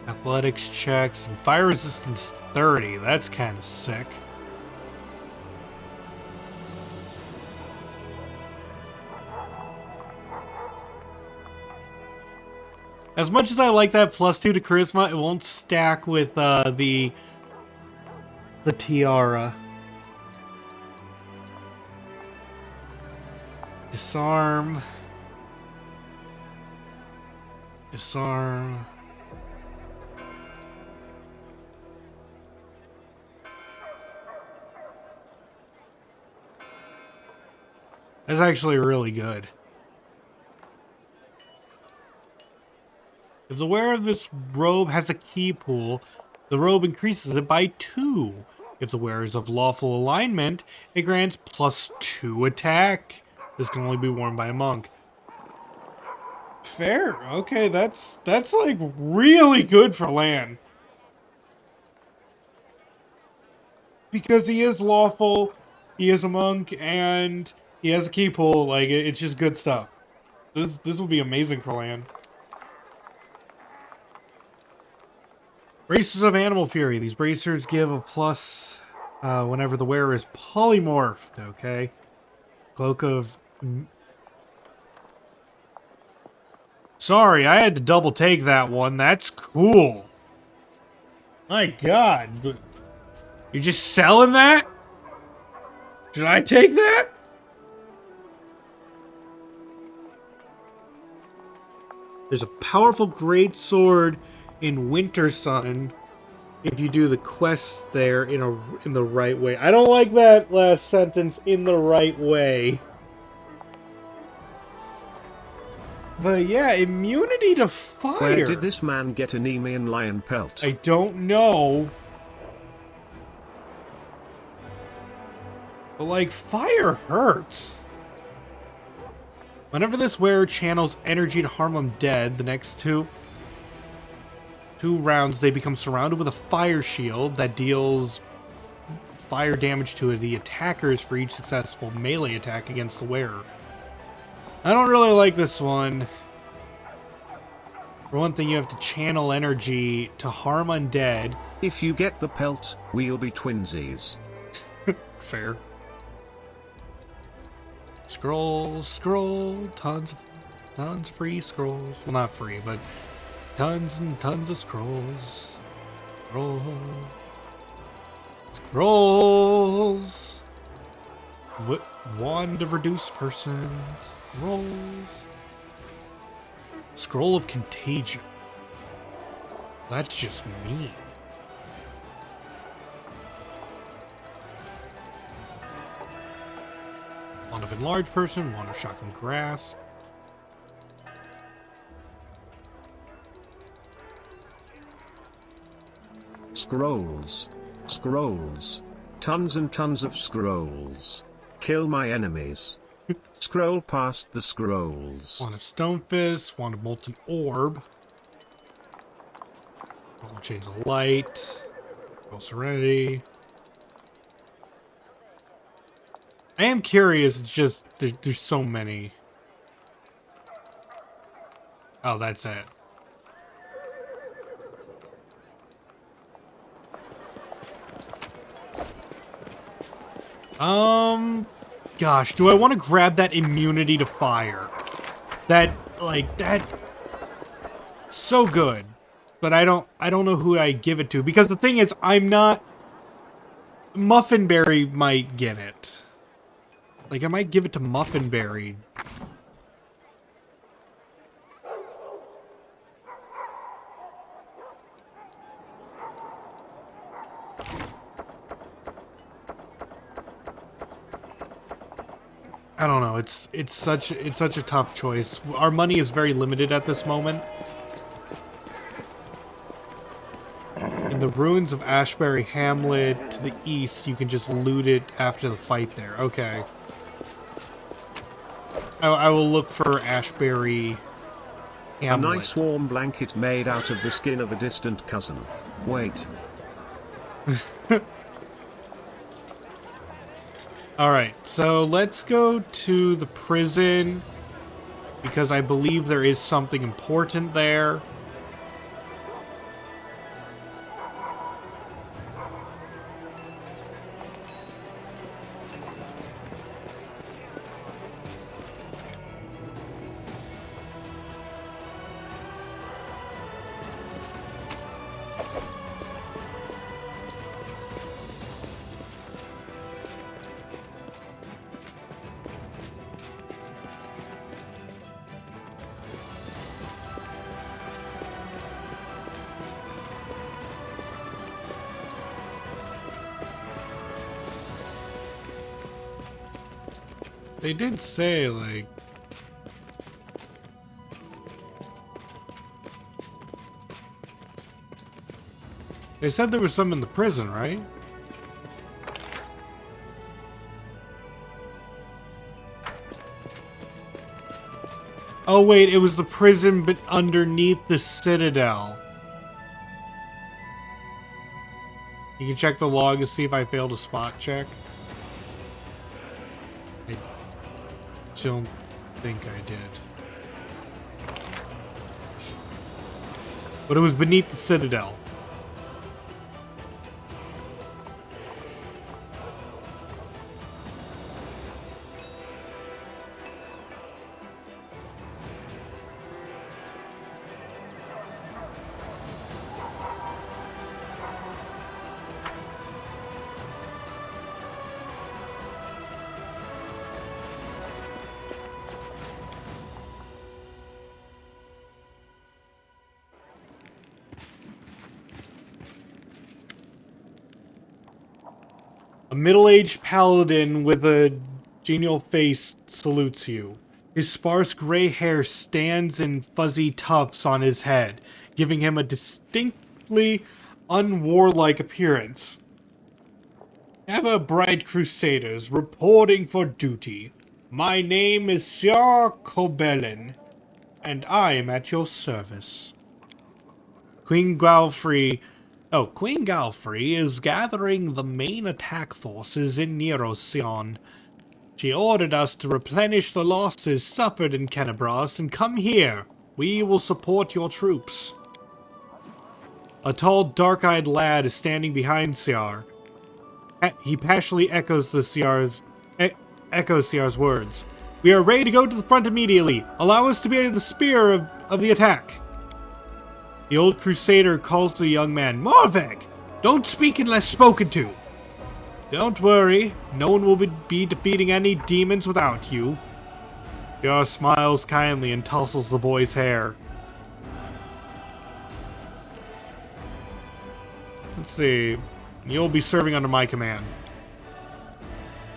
Athletics checks and fire resistance 30. That's kind of sick. As much as I like that +2 to charisma, it won't stack with the tiara. Disarm. Disarm. That's actually really good. If the wearer of this robe has a key pool, the robe increases it by 2. If the wearer is of lawful alignment, it grants +2 attack. This can only be worn by a monk. Fair. Okay, that's like really good for Lan. Because he is lawful, he is a monk, and he has a key pool. Like, it's just good stuff. This will be amazing for Lan. Bracers of Animal Fury. These bracers give a plus whenever the wearer is polymorphed, okay? Cloak of... Sorry, I had to double take that one. That's cool. My god. You're just selling that? Should I take that? There's a powerful great sword in Winter Sun if you do the quest there in the right way. I don't like that last sentence, in the right way. But yeah, immunity to fire. Where did this man get a Nemean lion pelt? I don't know. But like, fire hurts. Whenever this wearer channels energy to harm undead, the next two rounds they become surrounded with a fire shield that deals fire damage to the attackers for each successful melee attack against the wearer. I don't really like this one. For one thing, you have to channel energy to harm undead. If you get the pelt, we'll be twinsies. Fair. Scrolls, tons of free scrolls. Well, not free, but tons and tons of scrolls. Scrolls. Wand of reduced persons. Scrolls. Scroll of contagion. That's just mean. Wand of enlarged person. Wand of shocking grasp. Scrolls. Scrolls. Tons and tons of scrolls. Kill my enemies. Scroll past the scrolls. Wand of Stonefist. Wand of Molten Orb. Wand of Chains of Light. Scroll Serenity. I am curious, it's just, there's so many. Oh, that's it. Gosh, do I want to grab that immunity to fire? That, like, that... So good. But I don't know who I give it to. Because the thing is, I'm not... Muffinberry might get it. Like, I might give it to Muffinberry. I don't know. It's such a tough choice. Our money is very limited at this moment. In the ruins of Ashbury Hamlet to the east, you can just loot it after the fight there. Okay. I will look for Ashbury Hamlet. A nice warm blanket made out of the skin of a distant cousin. Wait. Alright, so let's go to the prison, because I believe there is something important there. They did say, like... They said there was some in the prison, right? Oh wait, it was the prison but underneath the Citadel. You can check the log to see if I failed a spot check. I don't think I did. But it was beneath the Citadel. A middle-aged paladin with a genial face salutes you. His sparse gray hair stands in fuzzy tufts on his head, giving him a distinctly unwarlike appearance. Ever bright crusaders reporting for duty. My name is Siar Kobelin, and I am at your service. Queen Galfrey is gathering the main attack forces in Nerosion. She ordered us to replenish the losses suffered in Kenabras and come here. We will support your troops. A tall, dark-eyed lad is standing behind Siar. He passionately echoes Siar's words. We are ready to go to the front immediately. Allow us to be the spear of the attack. The old crusader calls the young man, Morvek! Don't speak unless spoken to. Don't worry, no one will be defeating any demons without you. Siar smiles kindly and tousles the boy's hair. Let's see. You'll be serving under my command.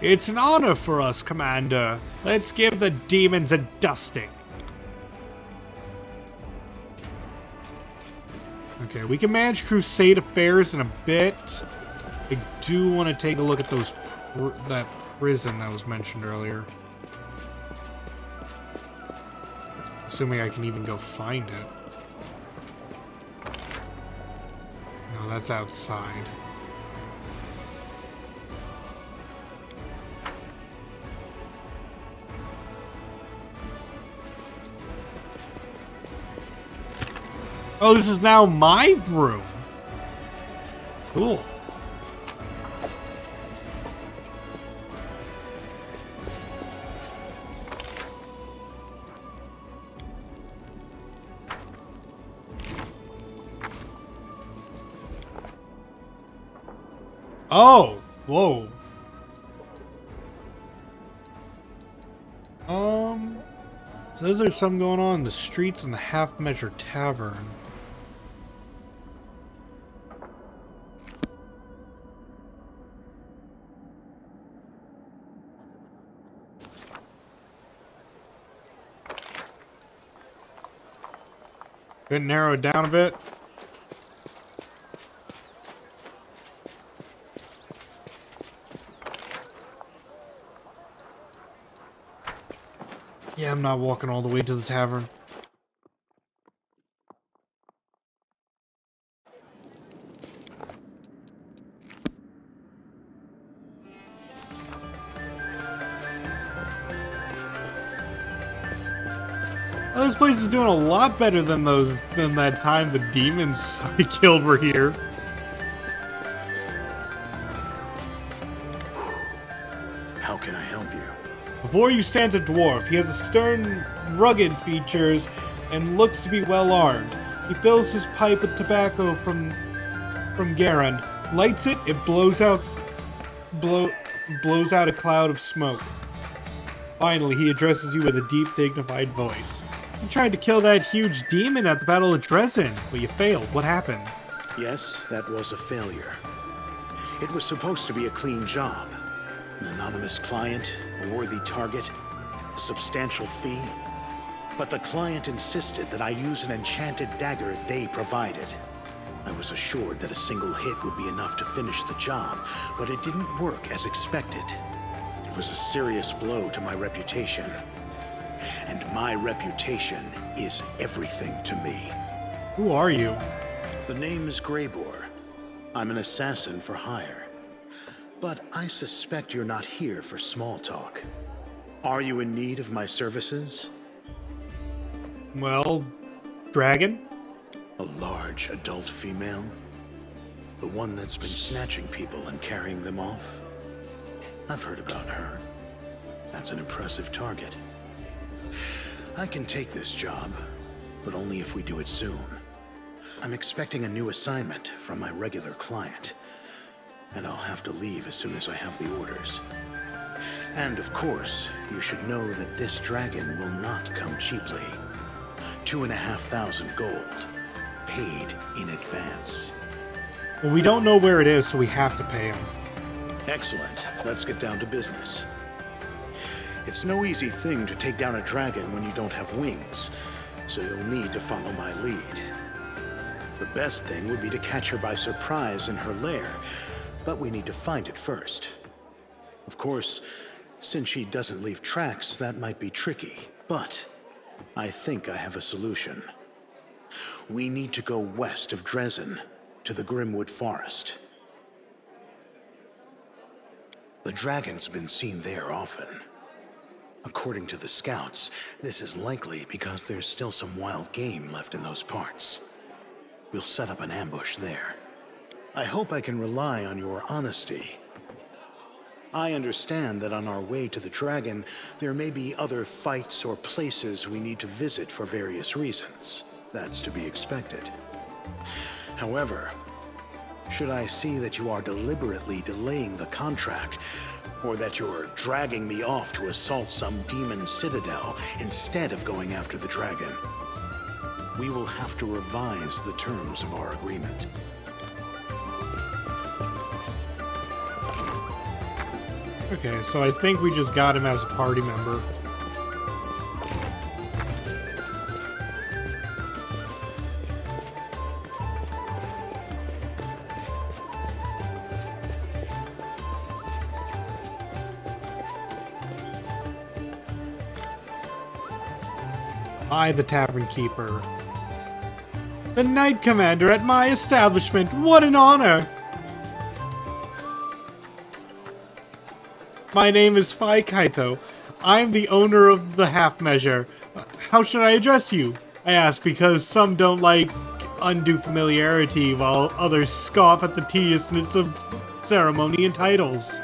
It's an honor for us, Commander. Let's give the demons a dusting. Okay, we can manage crusade affairs in a bit. I do want to take a look at that prison that was mentioned earlier. Assuming I can even go find it. No, that's outside. Oh, this is now my room. Cool. Oh, whoa. Says there's something going on in the streets in the Half Measure Tavern. Couldn't narrow it down a bit. Yeah, I'm not walking all the way to the tavern. Oh, this place is doing a lot better than that time the demons I killed were here. How can I help you? Before you stands a dwarf. He has a stern, rugged features and looks to be well armed. He fills his pipe with tobacco from Garand, lights it, it blows out a cloud of smoke. Finally, he addresses you with a deep, dignified voice. You tried to kill that huge demon at the Battle of Dresden, but you failed. What happened? Yes, that was a failure. It was supposed to be a clean job. An anonymous client, a worthy target, a substantial fee. But the client insisted that I use an enchanted dagger they provided. I was assured that a single hit would be enough to finish the job, but it didn't work as expected. It was a serious blow to my reputation. And my reputation is everything to me. Who are you? The name is Greybor. I'm an assassin for hire. But I suspect you're not here for small talk. Are you in need of my services? Well, dragon? A large adult female? The one that's been snatching people and carrying them off? I've heard about her. That's an impressive target. I can take this job, but only if we do it soon. I'm expecting a new assignment from my regular client, and I'll have to leave as soon as I have the orders. And of course, you should know that this dragon will not come cheaply. 2,500 gold, paid in advance. Well, we don't know where it is, so we have to pay him. Excellent. Let's get down to business. It's no easy thing to take down a dragon when you don't have wings, so you'll need to follow my lead. The best thing would be to catch her by surprise in her lair, but we need to find it first. Of course, since she doesn't leave tracks, that might be tricky, but I think I have a solution. We need to go west of Dresden, to the Grimwood Forest. The dragon's been seen there often. According to the scouts, this is likely because there's still some wild game left in those parts. We'll set up an ambush there. I hope I can rely on your honesty. I understand that on our way to the dragon, there may be other fights or places we need to visit for various reasons. That's to be expected. However, should I see that you are deliberately delaying the contract, or that you're dragging me off to assault some demon citadel instead of going after the dragon, we will have to revise the terms of our agreement. Okay, so I think we just got him as a party member. I, the tavern keeper. The Knight Commander at my establishment. What an honor! My name is Fai Kaito. I'm the owner of the Half Measure. How should I address you? I ask because some don't like undue familiarity while others scoff at the tediousness of ceremony and titles.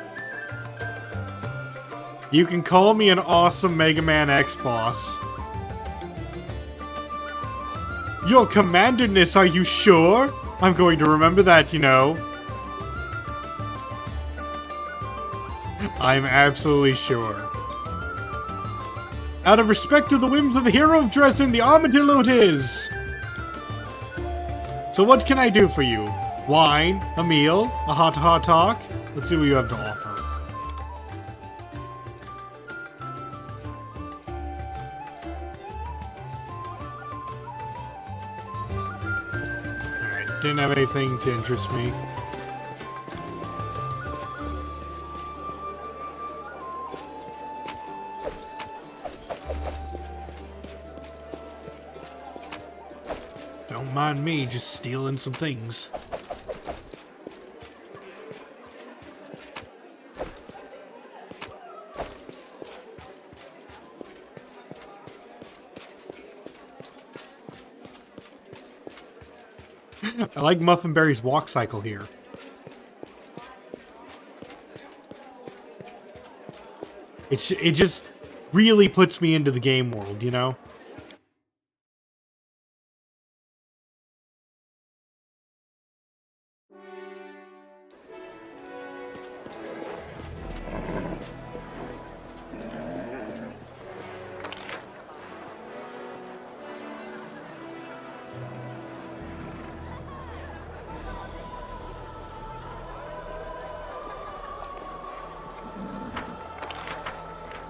You can call me an awesome Mega Man X boss. Your Commanderness, are you sure? I'm going to remember that, you know. I'm absolutely sure. Out of respect to the whims of the hero of Dresden, the armadillo it is! So what can I do for you? Wine? A meal? A hot talk? Let's see what you have to offer. didn't have anything to interest me. Don't mind me just stealing some things. I like Muffinberry's walk cycle here. It just really puts me into the game world, you know?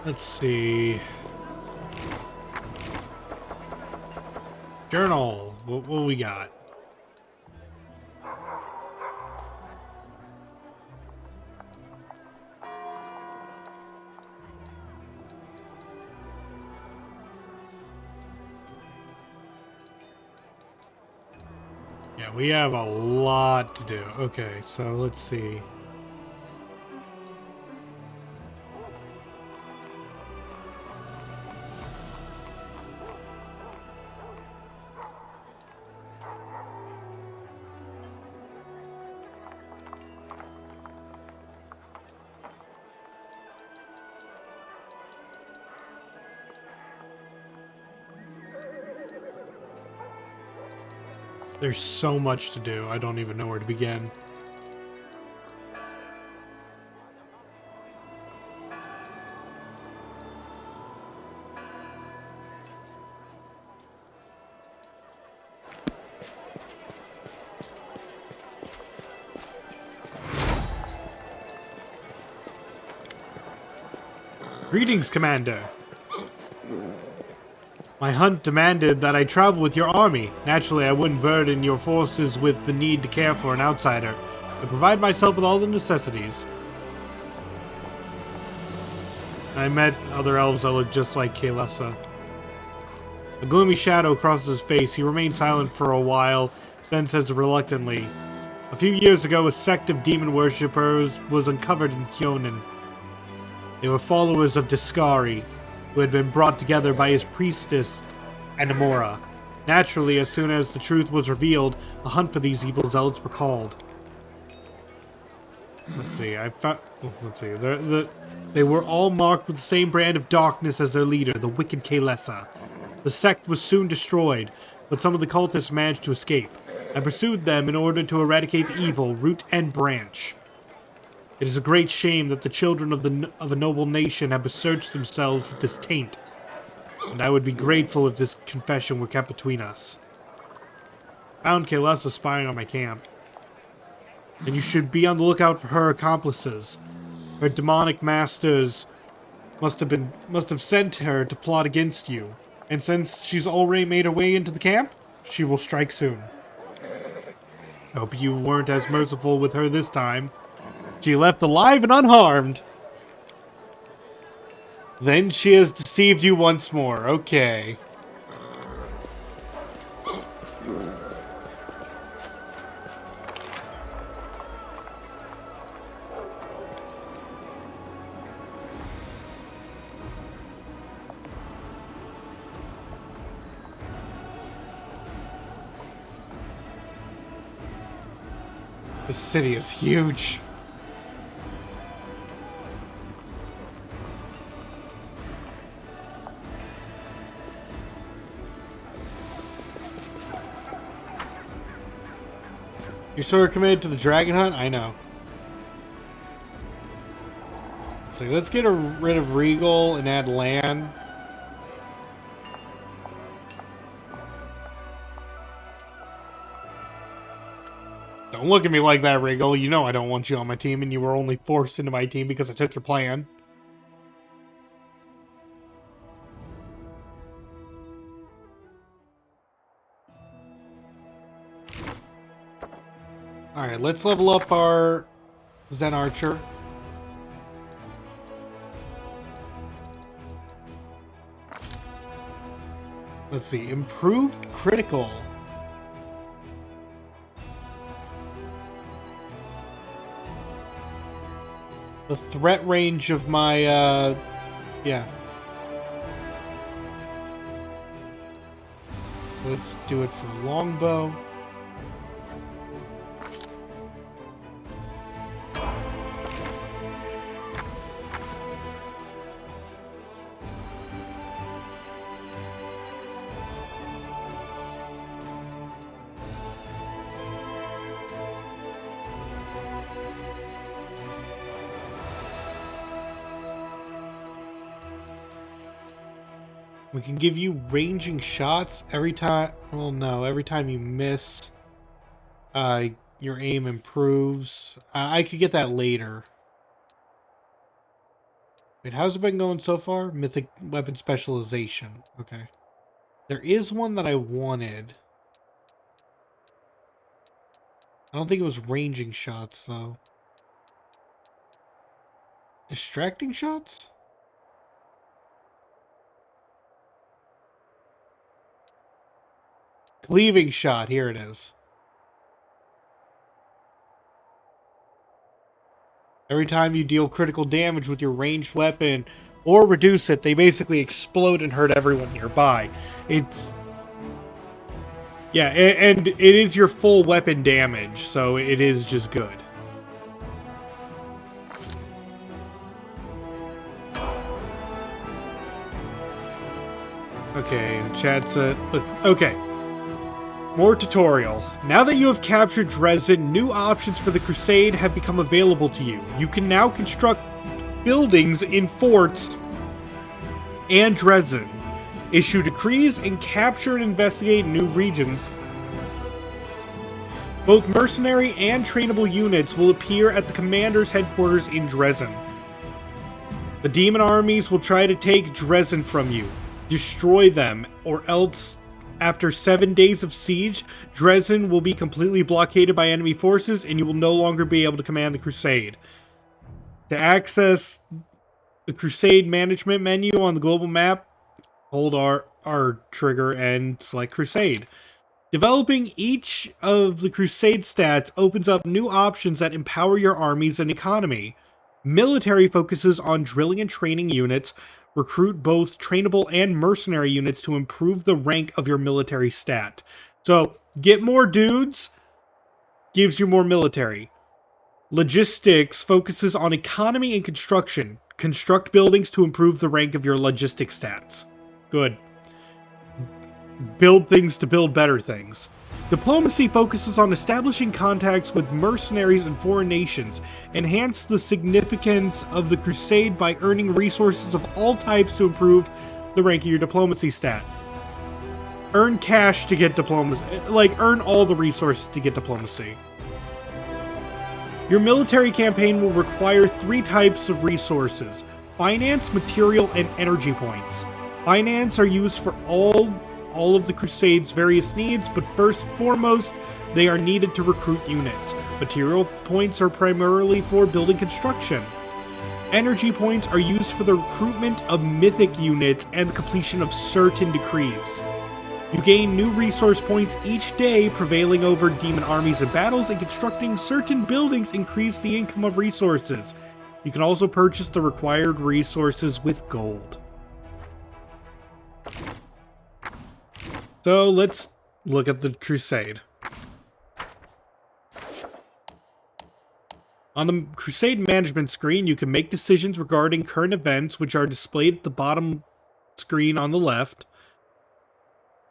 Let's see. Journal. What we got? Yeah, we have a lot to do. Okay, so let's see. There's so much to do, I don't even know where to begin. Greetings, Commander. My hunt demanded that I travel with your army. Naturally, I wouldn't burden your forces with the need to care for an outsider. I provide myself with all the necessities. I met other elves that look just like Kaelessa. A gloomy shadow crosses his face. He remains silent for a while, then says reluctantly, "A few years ago, a sect of demon worshippers was uncovered in Kyonin. They were followers of Discari, who had been brought together by his priestess, Anamora. Naturally, as soon as the truth was revealed, a hunt for these evil zealots were called." Let's see, they were all marked with the same brand of darkness as their leader, the wicked Kaelessa. The sect was soon destroyed, but some of the cultists managed to escape. I pursued them in order to eradicate the evil, root and branch. It is a great shame that the children of a noble nation have besmirched themselves with this taint, and I would be grateful if this confession were kept between us. Found Kaelessa spying on my camp, and you should be on the lookout for her accomplices. Her demonic masters must have sent her to plot against you, and since she's already made her way into the camp, she will strike soon. I hope you weren't as merciful with her this time. She left alive and unharmed. Then she has deceived you once more. Okay. This city is huge. You're sort of committed to the dragon hunt? I know. So let's get rid of Regal and add Lan. Don't look at me like that, Regal. You know I don't want you on my team, and you were only forced into my team because I took your plan. Alright, let's level up our Zen Archer. Let's see, improved critical. The threat range of my, yeah. Let's do it for longbow. We can give you ranging shots every time. Well, no, every time you miss, your aim improves. I could get that later. Wait, how's it been going so far? Mythic weapon specialization. Okay. There is one that I wanted. I don't think it was ranging shots, though. Distracting shots? Cleaving shot, here it is. Every time you deal critical damage with your ranged weapon or reduce it, they basically explode and hurt everyone nearby. It's... yeah, and it is your full weapon damage, so it is just good. Okay, and chat's okay. More tutorial. Now that you have captured Dresden, new options for the Crusade have become available to you. You can now construct buildings in forts and Dresden, issue decrees, and capture and investigate new regions. Both mercenary and trainable units will appear at the commander's headquarters in Dresden. The demon armies will try to take Dresden from you. Destroy them, or else after 7 days of siege, Dresden will be completely blockaded by enemy forces and you will no longer be able to command the Crusade. To access the Crusade management menu on the global map, hold R trigger and select Crusade. Developing each of the Crusade stats opens up new options that empower your armies and economy. Military focuses on drilling and training units. Recruit both trainable and mercenary units to improve the rank of your military stat. So, get more dudes, gives you more military. Logistics focuses on economy and construction. Construct buildings to improve the rank of your logistics stats. Good. Build things to build better things. Diplomacy focuses on establishing contacts with mercenaries in foreign nations. Enhance the significance of the Crusade by earning resources of all types to improve the rank of your diplomacy stat. Earn cash to get diplomacy. Like, earn all the resources to get diplomacy. Your military campaign will require 3 types of resources: finance, material, and energy points. Finance are used for all of the Crusade's various needs, but first and foremost, they are needed to recruit units. Material points are primarily for building construction. Energy points are used for the recruitment of mythic units and the completion of certain decrees. You gain new resource points each day, prevailing over demon armies in battles, and constructing certain buildings increase the income of resources. You can also purchase the required resources with gold. So let's look at the Crusade. On the Crusade management screen, you can make decisions regarding current events, which are displayed at the bottom screen on the left.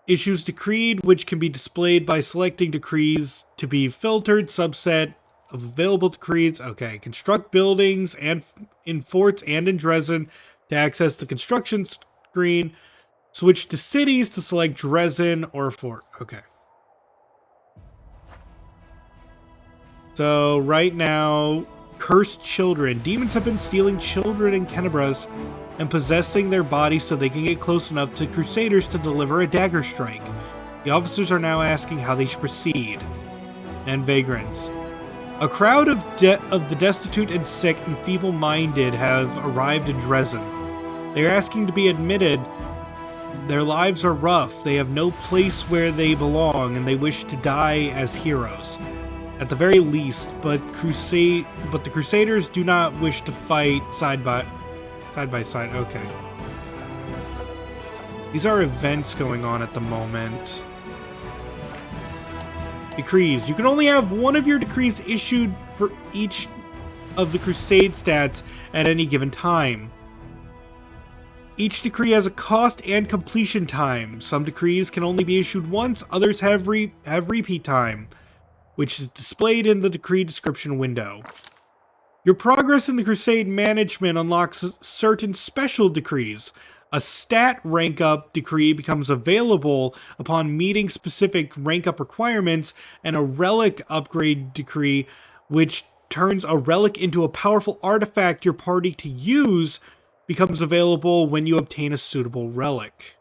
Issues decreed, which can be displayed by selecting decrees to be filtered, subset of available decrees. Okay, construct buildings and in forts and in Dresden to access the construction screen. Switch to cities to select Dresden or fort. Okay. So right now, cursed children. Demons have been stealing children in Kenabras and possessing their bodies so they can get close enough to Crusaders to deliver a dagger strike. The officers are now asking how they should proceed. And vagrants. A crowd of the destitute and sick and feeble-minded have arrived in Dresden. They are asking to be admitted. Their lives are rough, they have no place where they belong, and they wish to die as heroes. At the very least, but the Crusaders do not wish to fight side by side. Okay. These are events going on at the moment. Decrees. You can only have one of your decrees issued for each of the Crusade stats at any given time. Each decree has a cost and completion time. Some decrees can only be issued once, others have repeat time, which is displayed in the decree description window. Your progress in the Crusade management unlocks certain special decrees. A stat rank up decree becomes available upon meeting specific rank up requirements, and a relic upgrade decree, which turns a relic into a powerful artifact your party to use, becomes available when you obtain a suitable relic.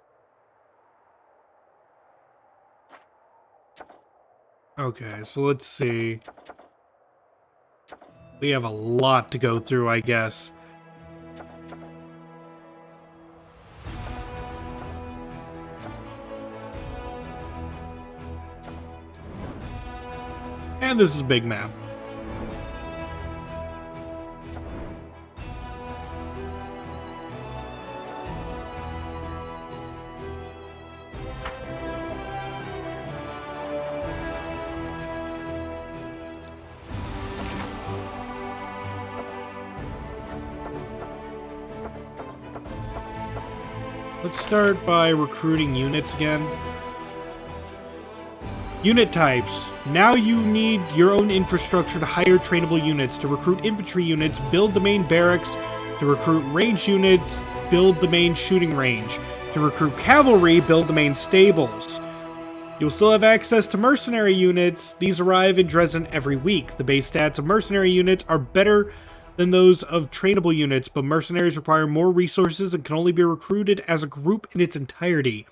Okay, so let's see. We have a lot to go through, I guess. And this is a big map. Let's start by recruiting units again. Unit types. Now you need your own infrastructure to hire trainable units. To recruit infantry units, build the main barracks. To recruit range units, build the main shooting range. To recruit cavalry, build the main stables. You'll still have access to mercenary units. These arrive in Dresden every week. The base stats of mercenary units are better than those of trainable units, but mercenaries require more resources and can only be recruited as a group in its entirety.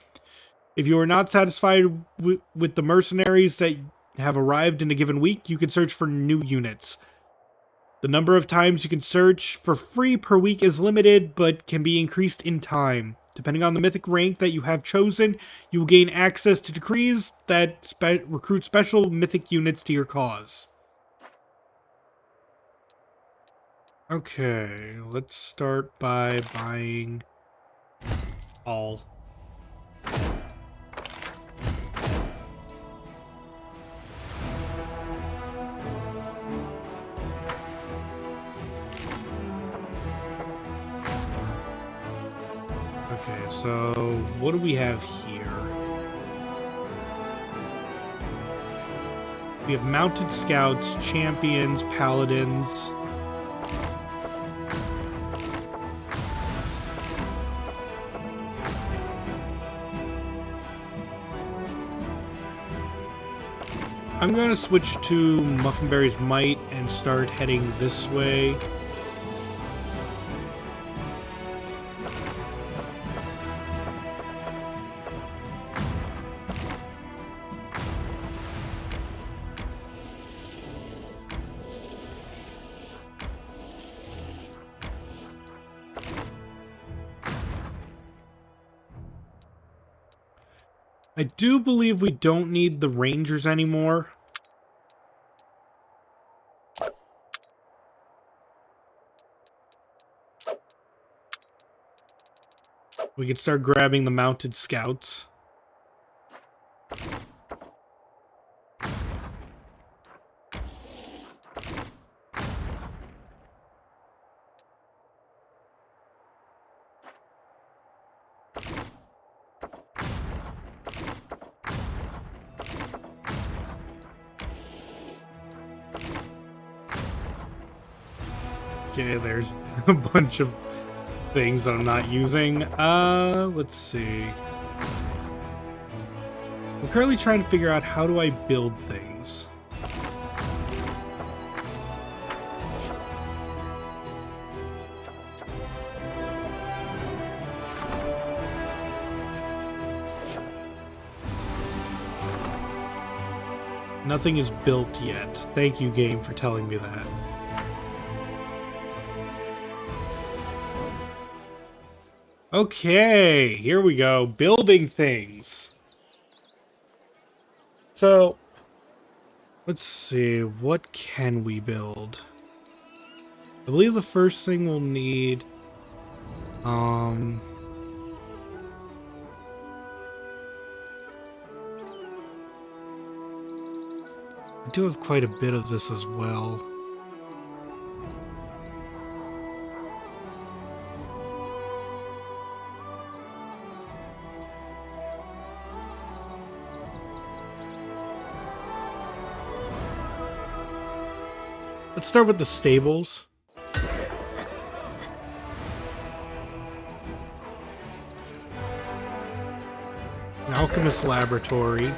If you are not satisfied with the mercenaries that have arrived in a given week, you can search for new units. The number of times you can search for free per week is limited, but can be increased in time. Depending on the mythic rank that you have chosen, you will gain access to decrees that recruit special mythic units to your cause. Okay, let's start by buying all. Okay, so what do we have here? We have mounted scouts, champions, paladins. I'm going to switch to Muffinberry's Might and start heading this way. I do believe we don't need the Rangers anymore. We can start grabbing the mounted scouts. Okay, there's a bunch of things that I'm not using. Let's see. I'm currently trying to figure out how do I build things. Nothing is built yet. Thank you, game, for telling me that. Okay, here we go. Building things. So, let's see. What can we build? I believe the first thing we'll need... I do have quite a bit of this as well. Let's start with the stables. An alchemist laboratory.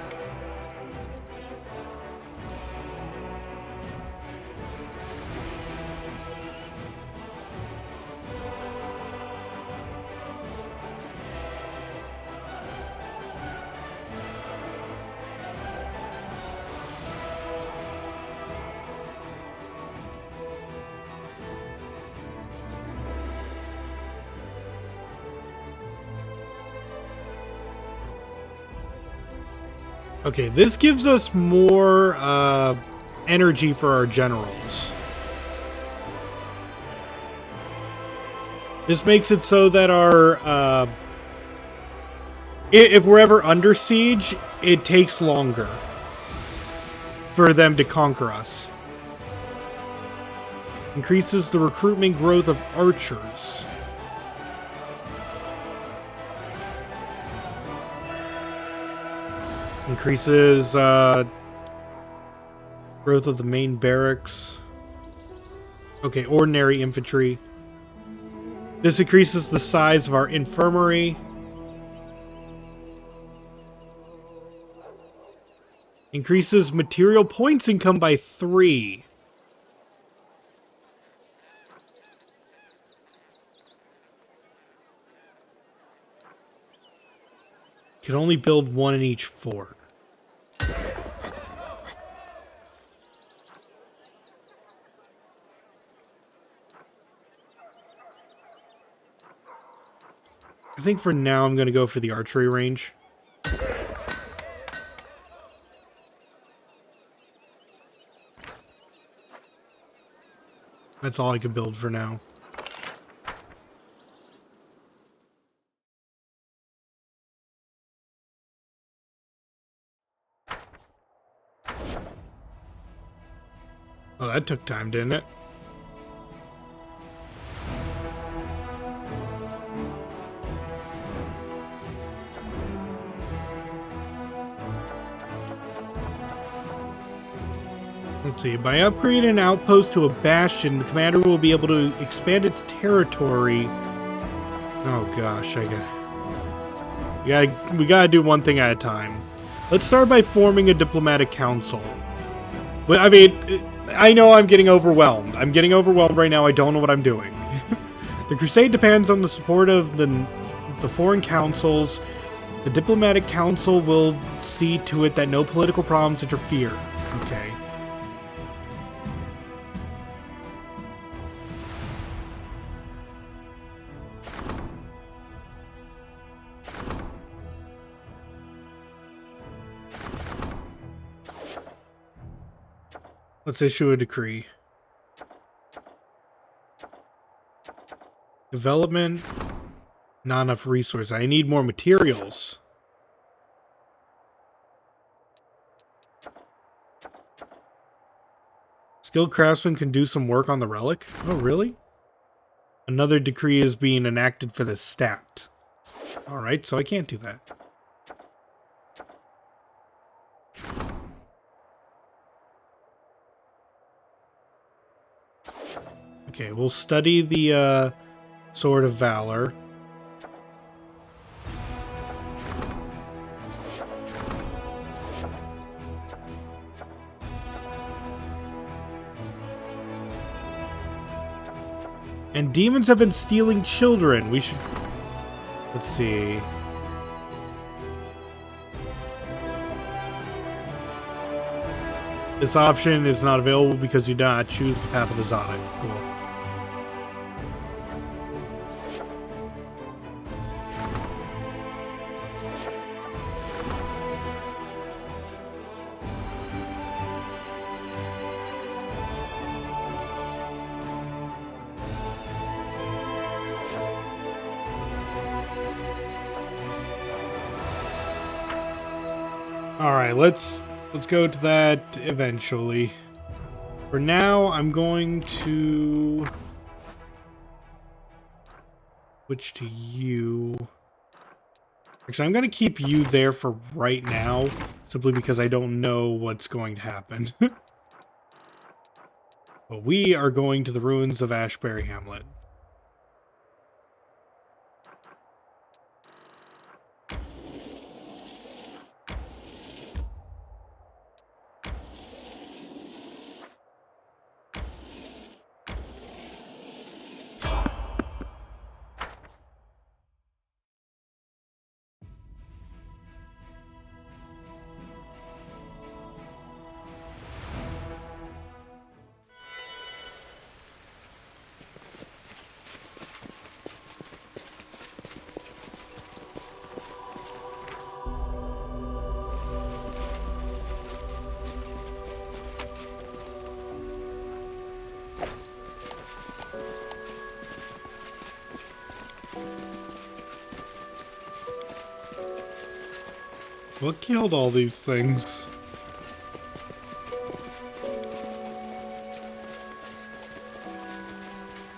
Okay, this gives us more energy for our generals. This makes it so that our if we're ever under siege, it takes longer for them to conquer us. Increases the recruitment growth of archers. Increases growth of the main barracks. Okay, ordinary infantry. This increases the size of our infirmary. Increases material points income by 3. Can only build 1 in each fort. I think for now I'm going to go for the archery range. That's all I can build for now. Oh, that took time, didn't it? Let's see. By upgrading an outpost to a bastion, the commander will be able to expand its territory. Oh gosh, we gotta do one thing at a time. Let's start by forming a diplomatic council. But I mean, I know I'm getting overwhelmed. I'm getting overwhelmed right now. I don't know what I'm doing. The crusade depends on the support of the foreign councils. The diplomatic council will see to it that no political problems interfere. Okay. Let's issue a decree. Development. Not enough resources. I need more materials. Skilled craftsman can do some work on the relic. Oh, really? Another decree is being enacted for the stat. Alright, so I can't do that. Okay, we'll study the Sword of Valor. And demons have been stealing children. We should... Let's see. This option is not available because you do not choose the path of exotic. Cool. Alright, let's go to that eventually. For now, I'm going to switch to you. Actually, I'm going to keep you there for right now, simply because I don't know what's going to happen. But we are going to the ruins of Ashbury Hamlet. What killed all these things?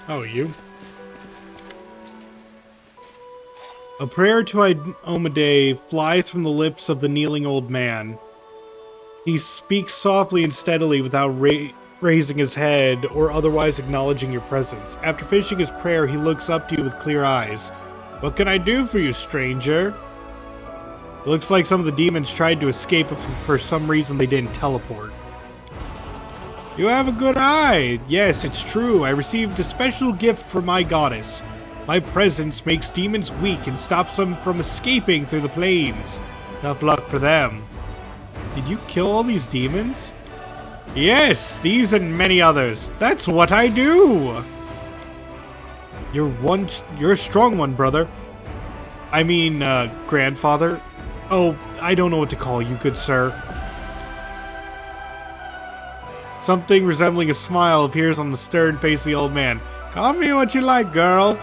Oh, you? A prayer to Iomade flies from the lips of the kneeling old man. He speaks softly and steadily without raising his head or otherwise acknowledging your presence. After finishing his prayer, he looks up to you with clear eyes. What can I do for you, stranger? It looks like some of the demons tried to escape, but for some reason they didn't teleport. You have a good eye. Yes, it's true. I received a special gift from my goddess. My presence makes demons weak and stops them from escaping through the plains. Tough luck for them. Did you kill all these demons? Yes, these and many others. That's what I do. You're a strong one, brother. I mean, grandfather. Oh, I don't know what to call you, good sir. Something resembling a smile appears on the stern face of the old man. Call me what you like, girl.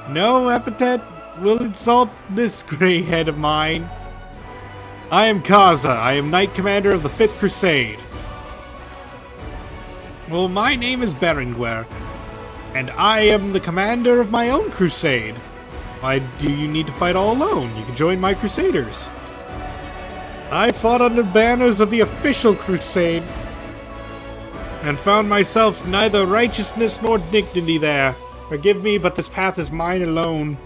No epithet will insult this gray head of mine. I am Kaza. I am Knight Commander of the 5th Crusade. Well, my name is Berenguer, and I am the commander of my own crusade. Why do you need to fight all alone? You can join my crusaders. I fought under banners of the official crusade, and found myself neither righteousness nor dignity there. Forgive me, but this path is mine alone.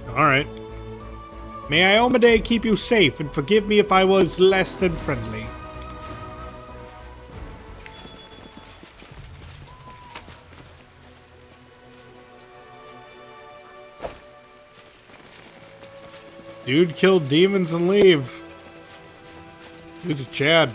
Alright. May Iomade keep you safe, and forgive me if I was less than friendly. Dude killed demons and leave. Dude's a Chad.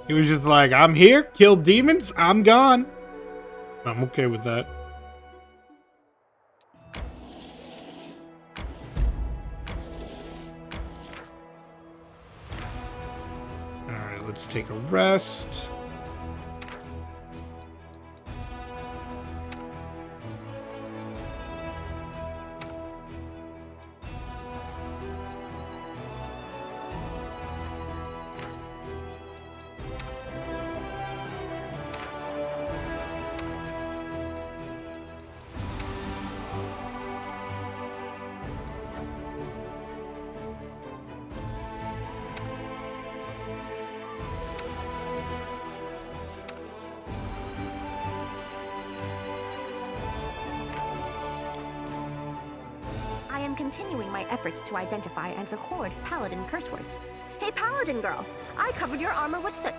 He was just like, I'm here, kill demons, I'm gone. I'm okay with that. Alright, let's take a rest. I'm continuing my efforts to identify and record Paladin curse words. Hey, Paladin girl, I covered your armor with soot.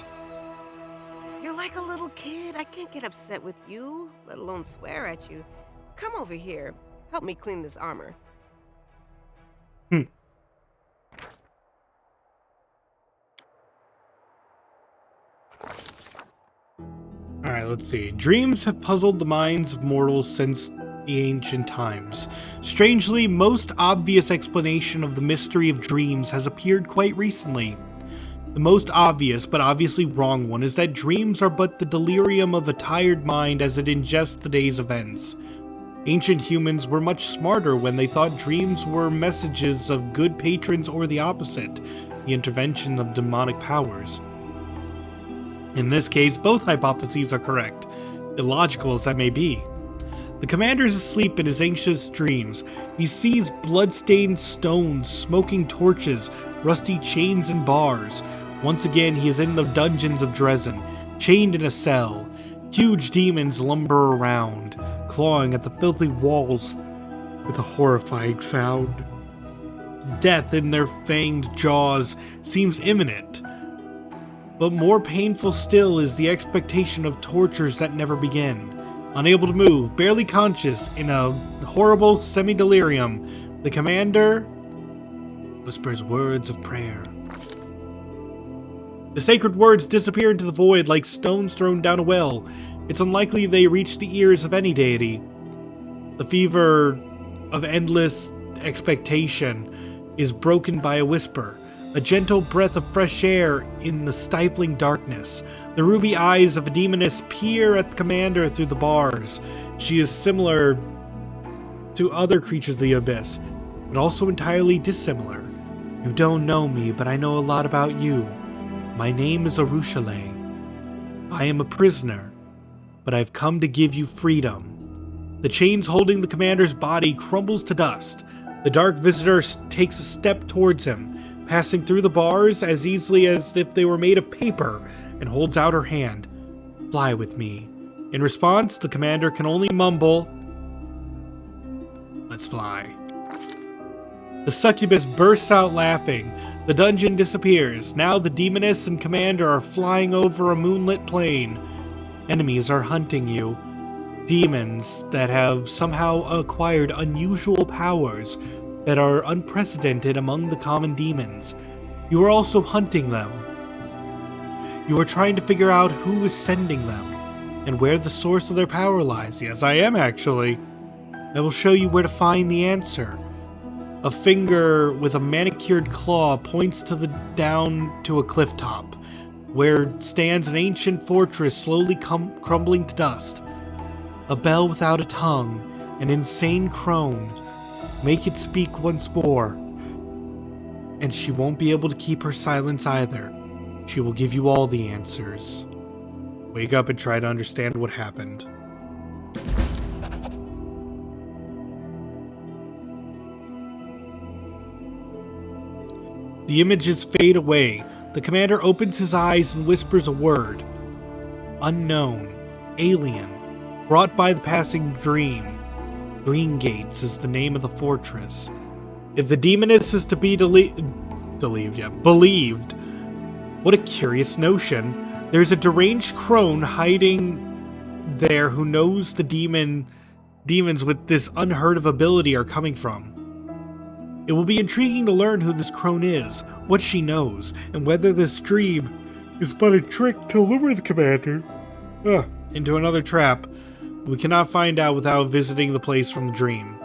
You're like a little kid. I can't get upset with you, let alone swear at you. Come over here. Help me clean this armor. Alright, let's see. Dreams have puzzled the minds of mortals since the ancient times. Strangely, most obvious explanation of the mystery of dreams has appeared quite recently. The most obvious, but obviously wrong one, is that dreams are but the delirium of a tired mind as it ingests the day's events. Ancient humans were much smarter when they thought dreams were messages of good patrons or the opposite, the intervention of demonic powers. In this case, both hypotheses are correct, illogical as that may be. The commander is asleep in his anxious dreams. He sees blood-stained stones, smoking torches, rusty chains and bars. Once again, he is in the dungeons of Dresden, chained in a cell. Huge demons lumber around, clawing at the filthy walls with a horrifying sound. Death in their fanged jaws seems imminent. But more painful still is the expectation of tortures that never begin. Unable to move, barely conscious, in a horrible semi-delirium, the commander whispers words of prayer. The sacred words disappear into the void like stones thrown down a well. It's unlikely they reach the ears of any deity. The fever of endless expectation is broken by a whisper. A gentle breath of fresh air in the stifling darkness. The ruby eyes of a demoness peer at the commander through the bars. She is similar to other creatures of the abyss, but also entirely dissimilar. You don't know me, but I know a lot about you. My name is Arushale. I am a prisoner, but I've come to give you freedom. The chains holding the commander's body crumbles to dust. The dark visitor takes a step towards him, passing through the bars as easily as if they were made of paper, and holds out her hand. Fly with me. In response, the commander can only mumble, "Let's fly." The succubus bursts out laughing. The dungeon disappears. Now the demoness and commander are flying over a moonlit plain. Enemies are hunting you. Demons that have somehow acquired unusual powers that are unprecedented among the common demons. You are also hunting them. You are trying to figure out who is sending them, and where the source of their power lies. Yes, I am actually. I will show you where to find the answer. A finger with a manicured claw points down to a cliff top, where stands an ancient fortress slowly crumbling to dust. A bell without a tongue, an insane crone. Make it speak once more. And she won't be able to keep her silence either. She will give you all the answers. Wake up and try to understand what happened. The images fade away. The commander opens his eyes and whispers a word. Unknown. Alien. Brought by the passing dream. Green Gates is the name of the fortress. If the demoness is to be believed, what a curious notion. There's a deranged crone hiding there who knows the demons with this unheard of ability are coming from. It will be intriguing to learn who this crone is, what she knows, and whether this dream is but a trick to lure the commander into another trap. We cannot find out without visiting the place from the dream.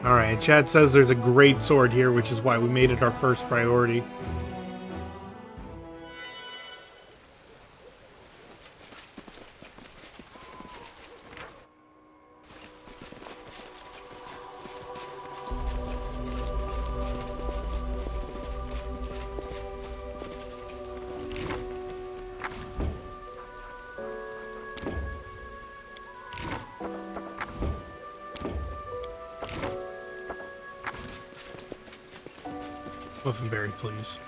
Alright, chat says there's a great sword here, which is why we made it our first priority. Muffin berry, please.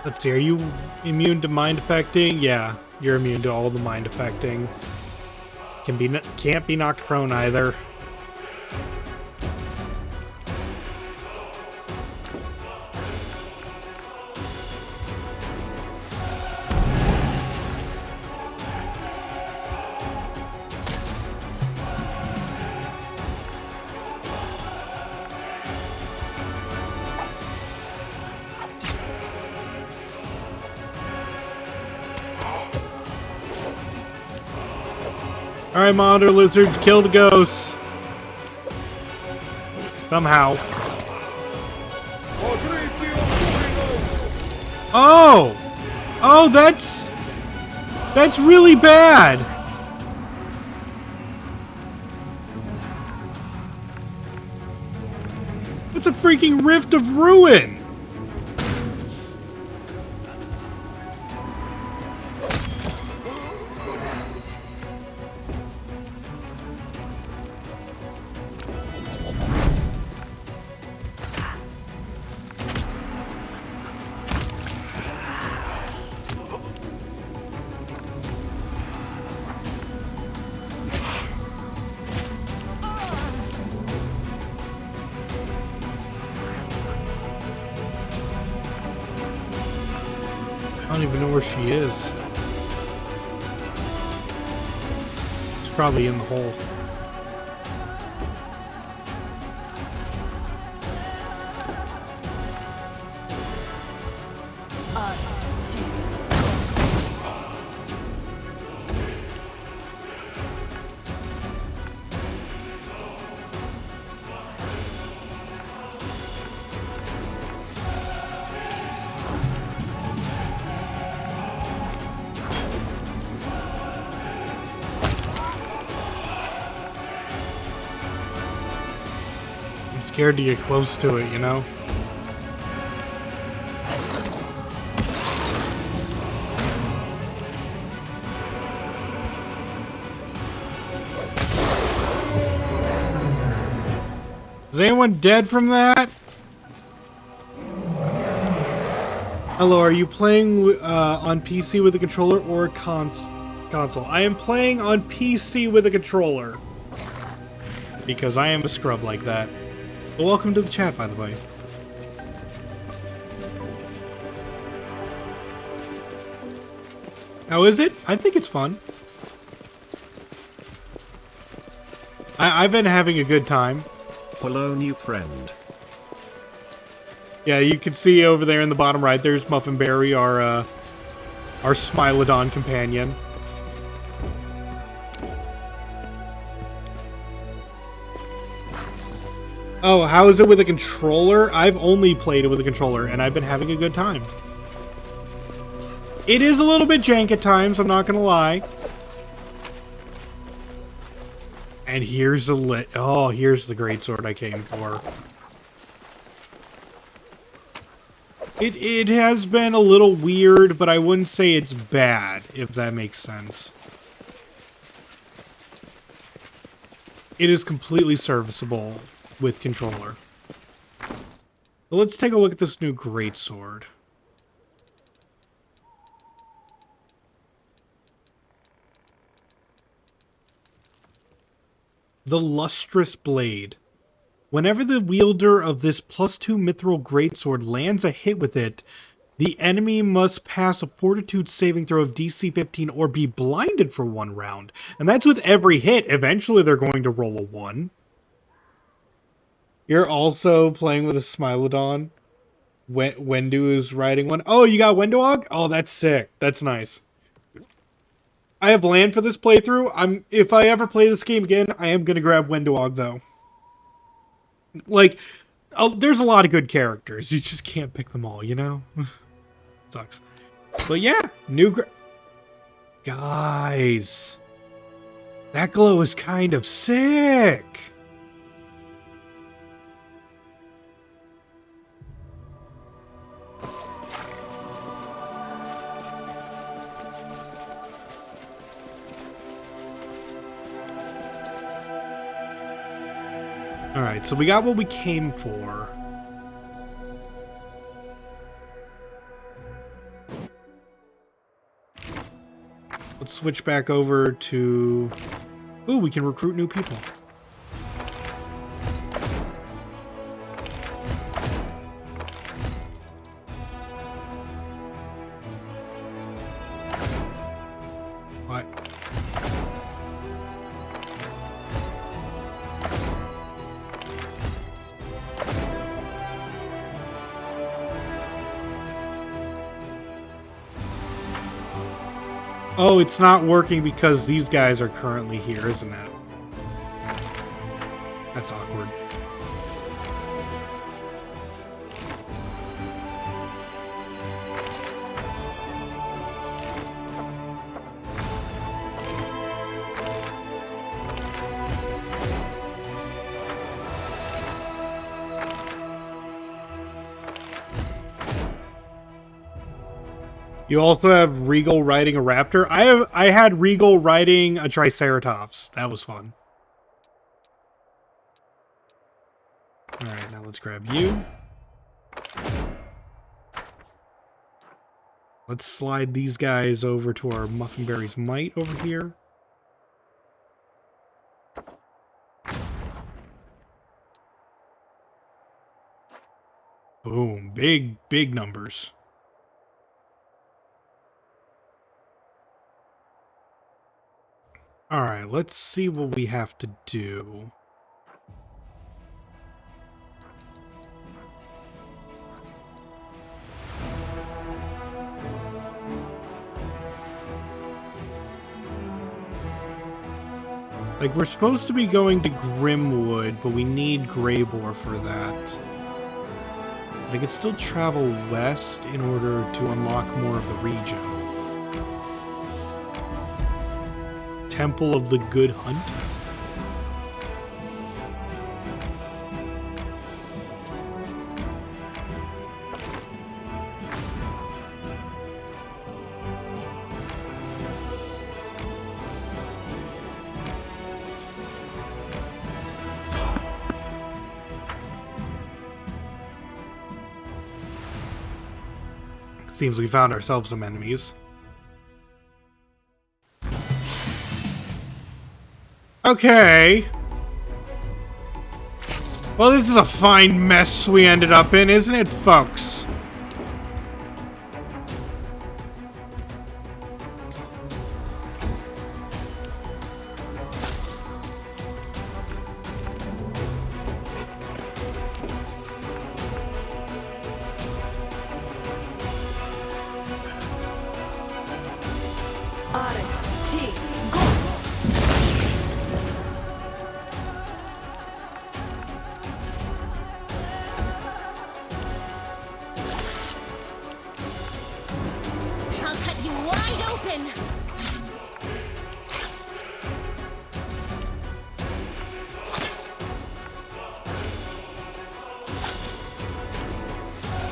Let's see, are you immune to mind affecting? Yeah, you're immune to all the mind affecting. Can't be knocked prone either. Alright, monitor lizards, kill the ghosts. Somehow. Oh! Oh, that's really bad! It's a freaking Rift of Ruin! I don't even know where she is. She's probably in the hole. Scared to get close to it, you know? Is anyone dead from that? Hello, are you playing on PC with a controller or a console? I am playing on PC with a controller. Because I am a scrub like that. Well, welcome to the chat, by the way. How is it? I think it's fun. I've been having a good time. Hello, new friend. Yeah, you can see over there in the bottom right, there's Muffinberry, our Smilodon companion. Oh, how is it with a controller? I've only played it with a controller, and I've been having a good time. It is a little bit jank at times, I'm not gonna lie. And here's the here's the greatsword I came for. It has been a little weird, but I wouldn't say it's bad, if that makes sense. It is completely serviceable with controller. So let's take a look at this new greatsword. The Lustrous Blade. Whenever the wielder of this +2 mithril greatsword lands a hit with it, the enemy must pass a fortitude saving throw of DC 15 or be blinded for 1 round. And that's with every hit. Eventually they're going to roll a 1. You're also playing with a Smilodon. Wendu is riding one. Oh, you got Wendog? Oh, that's sick. That's nice. I have land for this playthrough. If I ever play this game again, I am going to grab Wendog, though. Like, there's a lot of good characters. You just can't pick them all, you know? Sucks. But yeah, Guys. That glow is kind of sick. Alright, so we got what we came for. Let's switch back over to... Ooh, we can recruit new people. What? Oh, it's not working because these guys are currently here, isn't it? That's awkward. You also have Regal riding a raptor. I had Regal riding a Triceratops. That was fun. Alright, now let's grab you. Let's slide these guys over to our Muffinberry's Might over here. Boom. Big numbers. Alright, let's see what we have to do. Like, we're supposed to be going to Grimwood, but we need Greybore for that. But I could still travel west in order to unlock more of the region. Temple of the Good Hunt. Seems we found ourselves some enemies. Okay. Well, this is a fine mess we ended up in, isn't it, folks? I'll cut you wide open!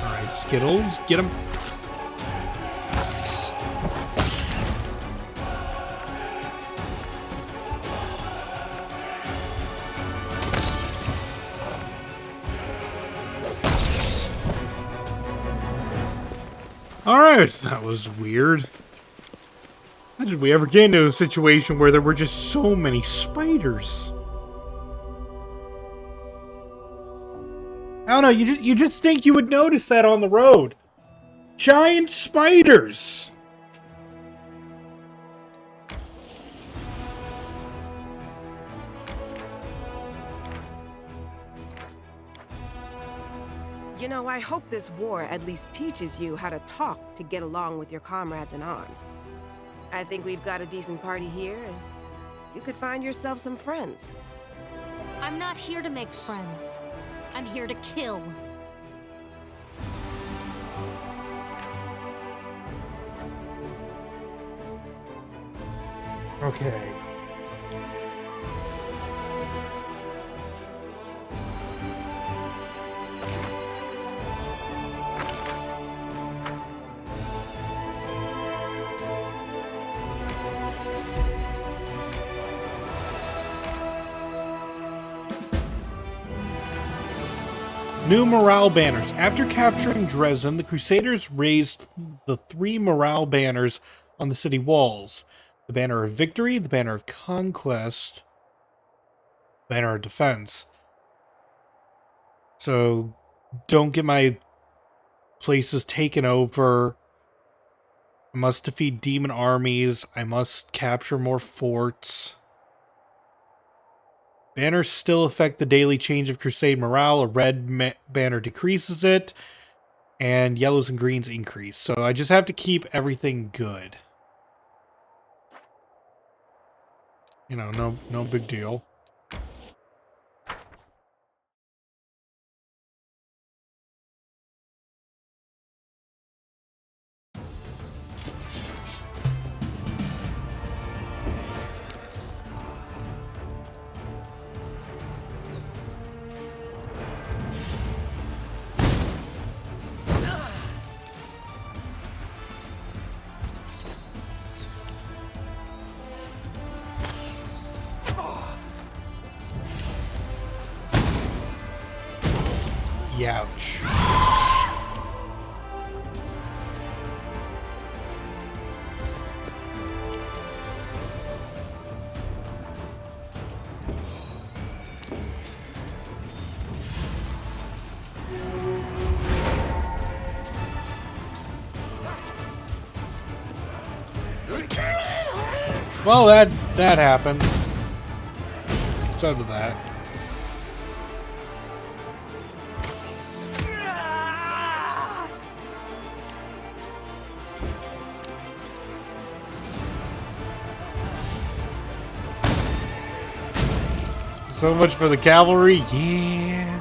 Alright, Skittles, get him. Alright, that was weird. How did we ever get into a situation where there were just so many spiders? I don't know, you just think you would notice that on the road. Giant spiders! You know, I hope this war at least teaches you how to talk to get along with your comrades in arms. I think we've got a decent party here, and you could find yourself some friends. I'm not here to make friends. I'm here to kill. Okay. New morale banners. After capturing Dresden, the Crusaders raised the 3 morale banners on the city walls. the banner of victory, the banner of conquest, banner of defense. So don't get my places taken over. I must defeat demon armies. I must capture more forts. Banners still affect the daily change of Crusade morale. A red banner decreases it, and yellows and greens increase. So I just have to keep everything good. You know, no big deal. Youch. Well, that happened. So did that. So much for the cavalry, yeah.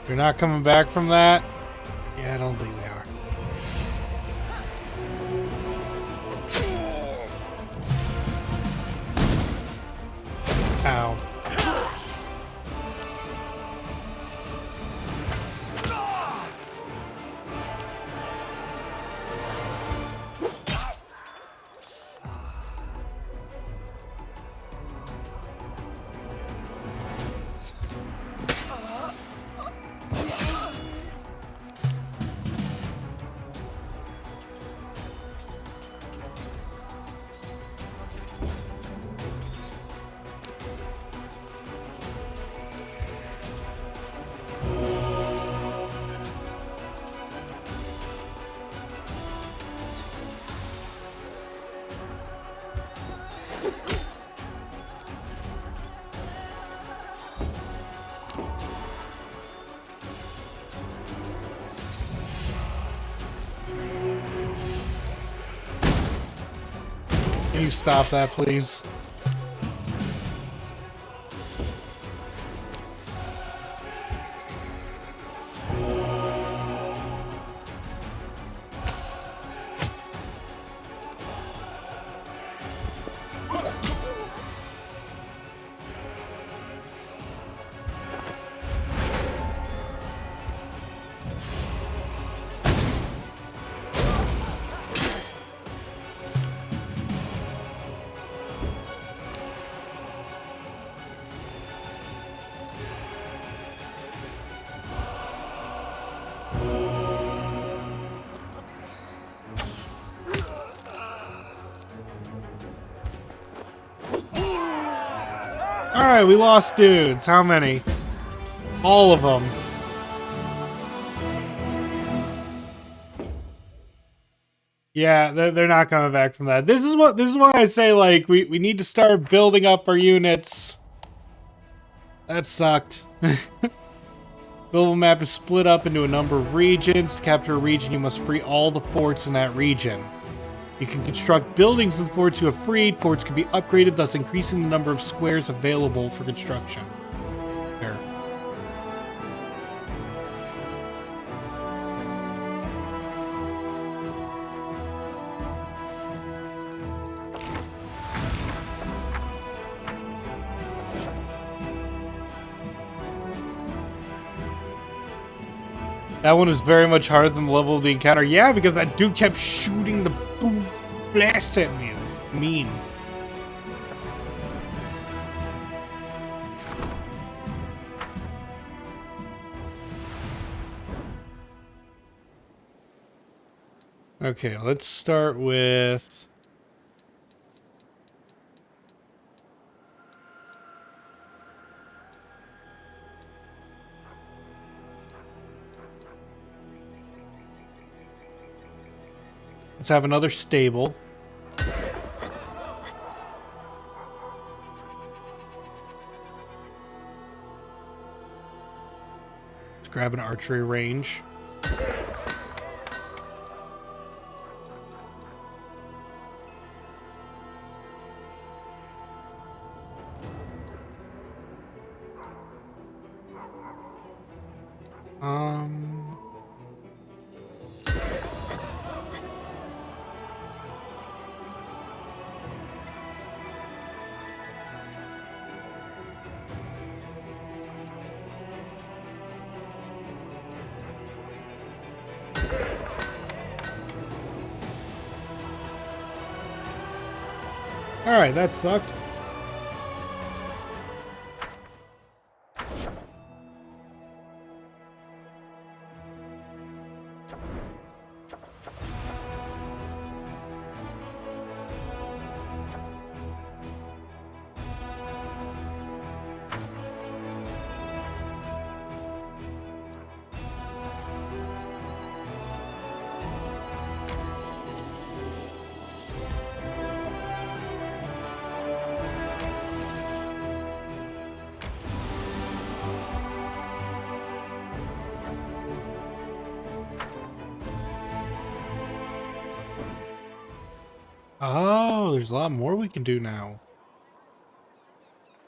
You're not coming back from that? Yeah, I don't think they are. Ow. Can you stop that, please? Alright, we lost dudes. How many? All of them. Yeah, they're not coming back from that. This is why I say, like, we need to start building up our units. That sucked. Global map is split up into a number of regions. To capture a region, you must free all the forts in that region. You can construct buildings in the forts you have freed. Forts can be upgraded, thus increasing the number of squares available for construction. There. That one is very much harder than the level of the encounter. Yeah, because that dude kept shooting the boom blast at me. It was mean. Okay, let's start with... Let's have another stable. Let's grab an archery range. Alright, that sucked. Oh, there's a lot more we can do now.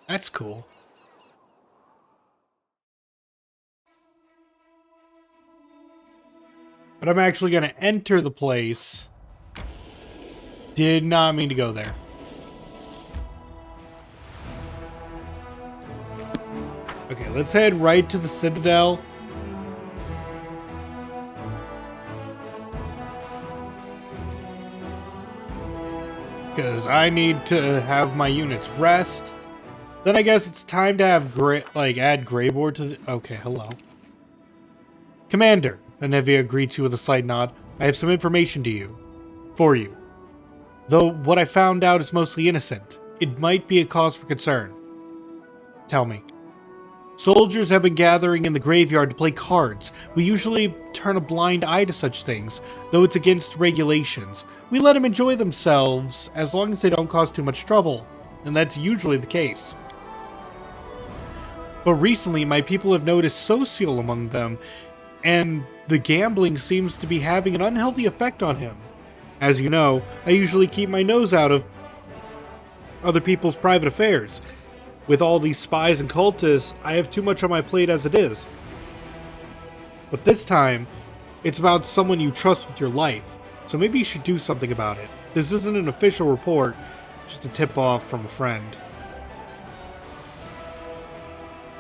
That's cool. But I'm actually going to enter the place. Did not mean to go there. Okay, let's head right to the Citadel. Because I need to have my units rest. Then I guess it's time to have add Greybord to the... Okay, hello. Commander, Anevia agreed to with a slight nod. I have some information for you. Though what I found out is mostly innocent, it might be a cause for concern. Tell me. Soldiers have been gathering in the graveyard to play cards. We usually turn a blind eye to such things, though it's against regulations. We let them enjoy themselves as long as they don't cause too much trouble, and that's usually the case. But recently, my people have noticed social among them, and the gambling seems to be having an unhealthy effect on him. As you know, I usually keep my nose out of other people's private affairs. With all these spies and cultists, I have too much on my plate as it is. But this time, it's about someone you trust with your life, so maybe you should do something about it. This isn't an official report, just a tip-off from a friend.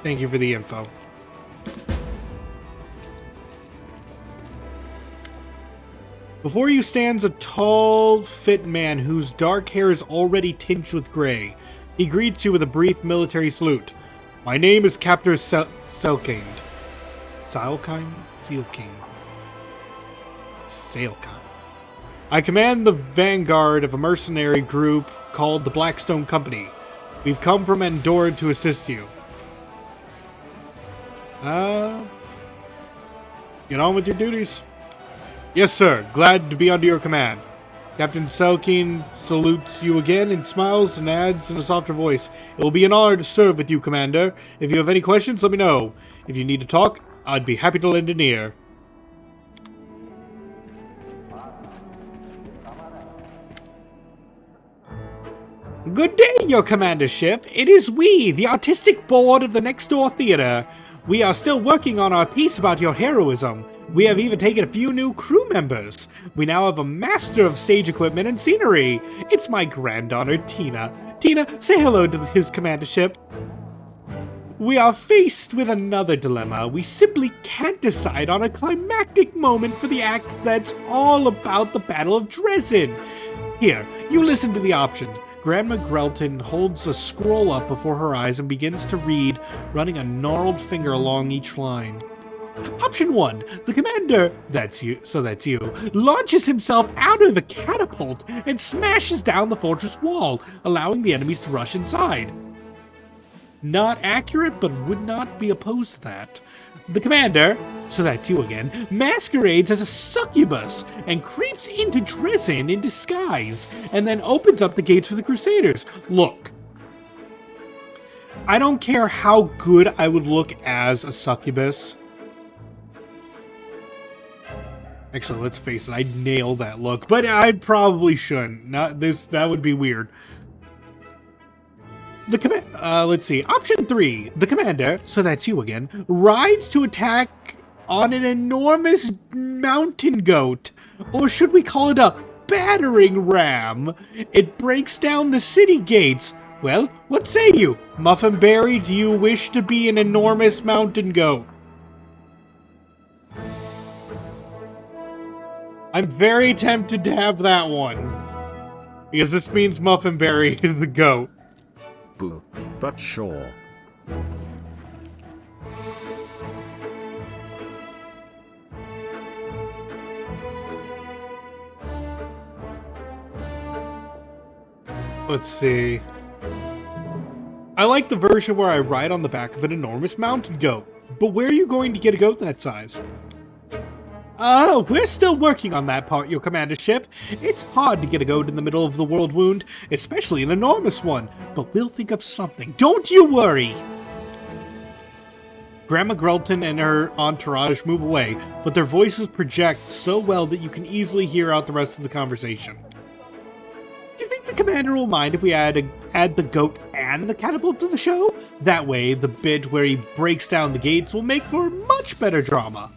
Thank you for the info. Before you stands a tall, fit man whose dark hair is already tinged with gray. He greets you with a brief military salute. My name is Captain Selkind. Sealkind? Sealkind. I command the vanguard of a mercenary group called the Blackstone Company. We've come from Andorra to assist you. Get on with your duties. Yes, sir. Glad to be under your command. Captain Selkind salutes you again and smiles and adds in a softer voice, It will be an honor to serve with you, Commander. If you have any questions, let me know. If you need to talk, I'd be happy to lend an ear. Good day, your commandership. It is we, the artistic board of the Next Door Theater. We are still working on our piece about your heroism. We have even taken a few new crew members. We now have a master of stage equipment and scenery. It's my granddaughter, Tina. Tina, say hello to his commandership. We are faced with another dilemma. We simply can't decide on a climactic moment for the act that's all about the Battle of Dresden. Here, You listen to the options. Grandma Grelton holds a scroll up before her eyes and begins to read, running a gnarled finger along each line. Option 1. The commander, that's you, launches himself out of a catapult and smashes down the fortress wall, allowing the enemies to rush inside. Not accurate, but would not be opposed to that. The commander, so that's you again, masquerades as a succubus and creeps into Dresden in disguise, and then opens up the gates for the Crusaders. Look, I don't care how good I would look as a succubus. Actually, let's face it, I'd nail that look, but I probably shouldn't. That would be weird. Let's see. Option 3. The commander, so that's you again, rides to attack on an enormous mountain goat. Or should we call it a battering ram? It breaks down the city gates. Well, what say you? Muffinberry, do you wish to be an enormous mountain goat? I'm very tempted to have that one. Because this means Muffinberry is the goat. Boo. But sure. Let's see. I like the version where I ride on the back of an enormous mountain goat. But where are you going to get a goat that size? We're still working on that part, your commandership. It's hard to get a goat in the middle of the world wound, especially an enormous one, but we'll think of something. Don't you worry! Grandma Grelton and her entourage move away, but their voices project so well that you can easily hear out the rest of the conversation. Do you think the commander will mind if we add the goat and the catapult to the show? That way, the bit where he breaks down the gates will make for much better drama.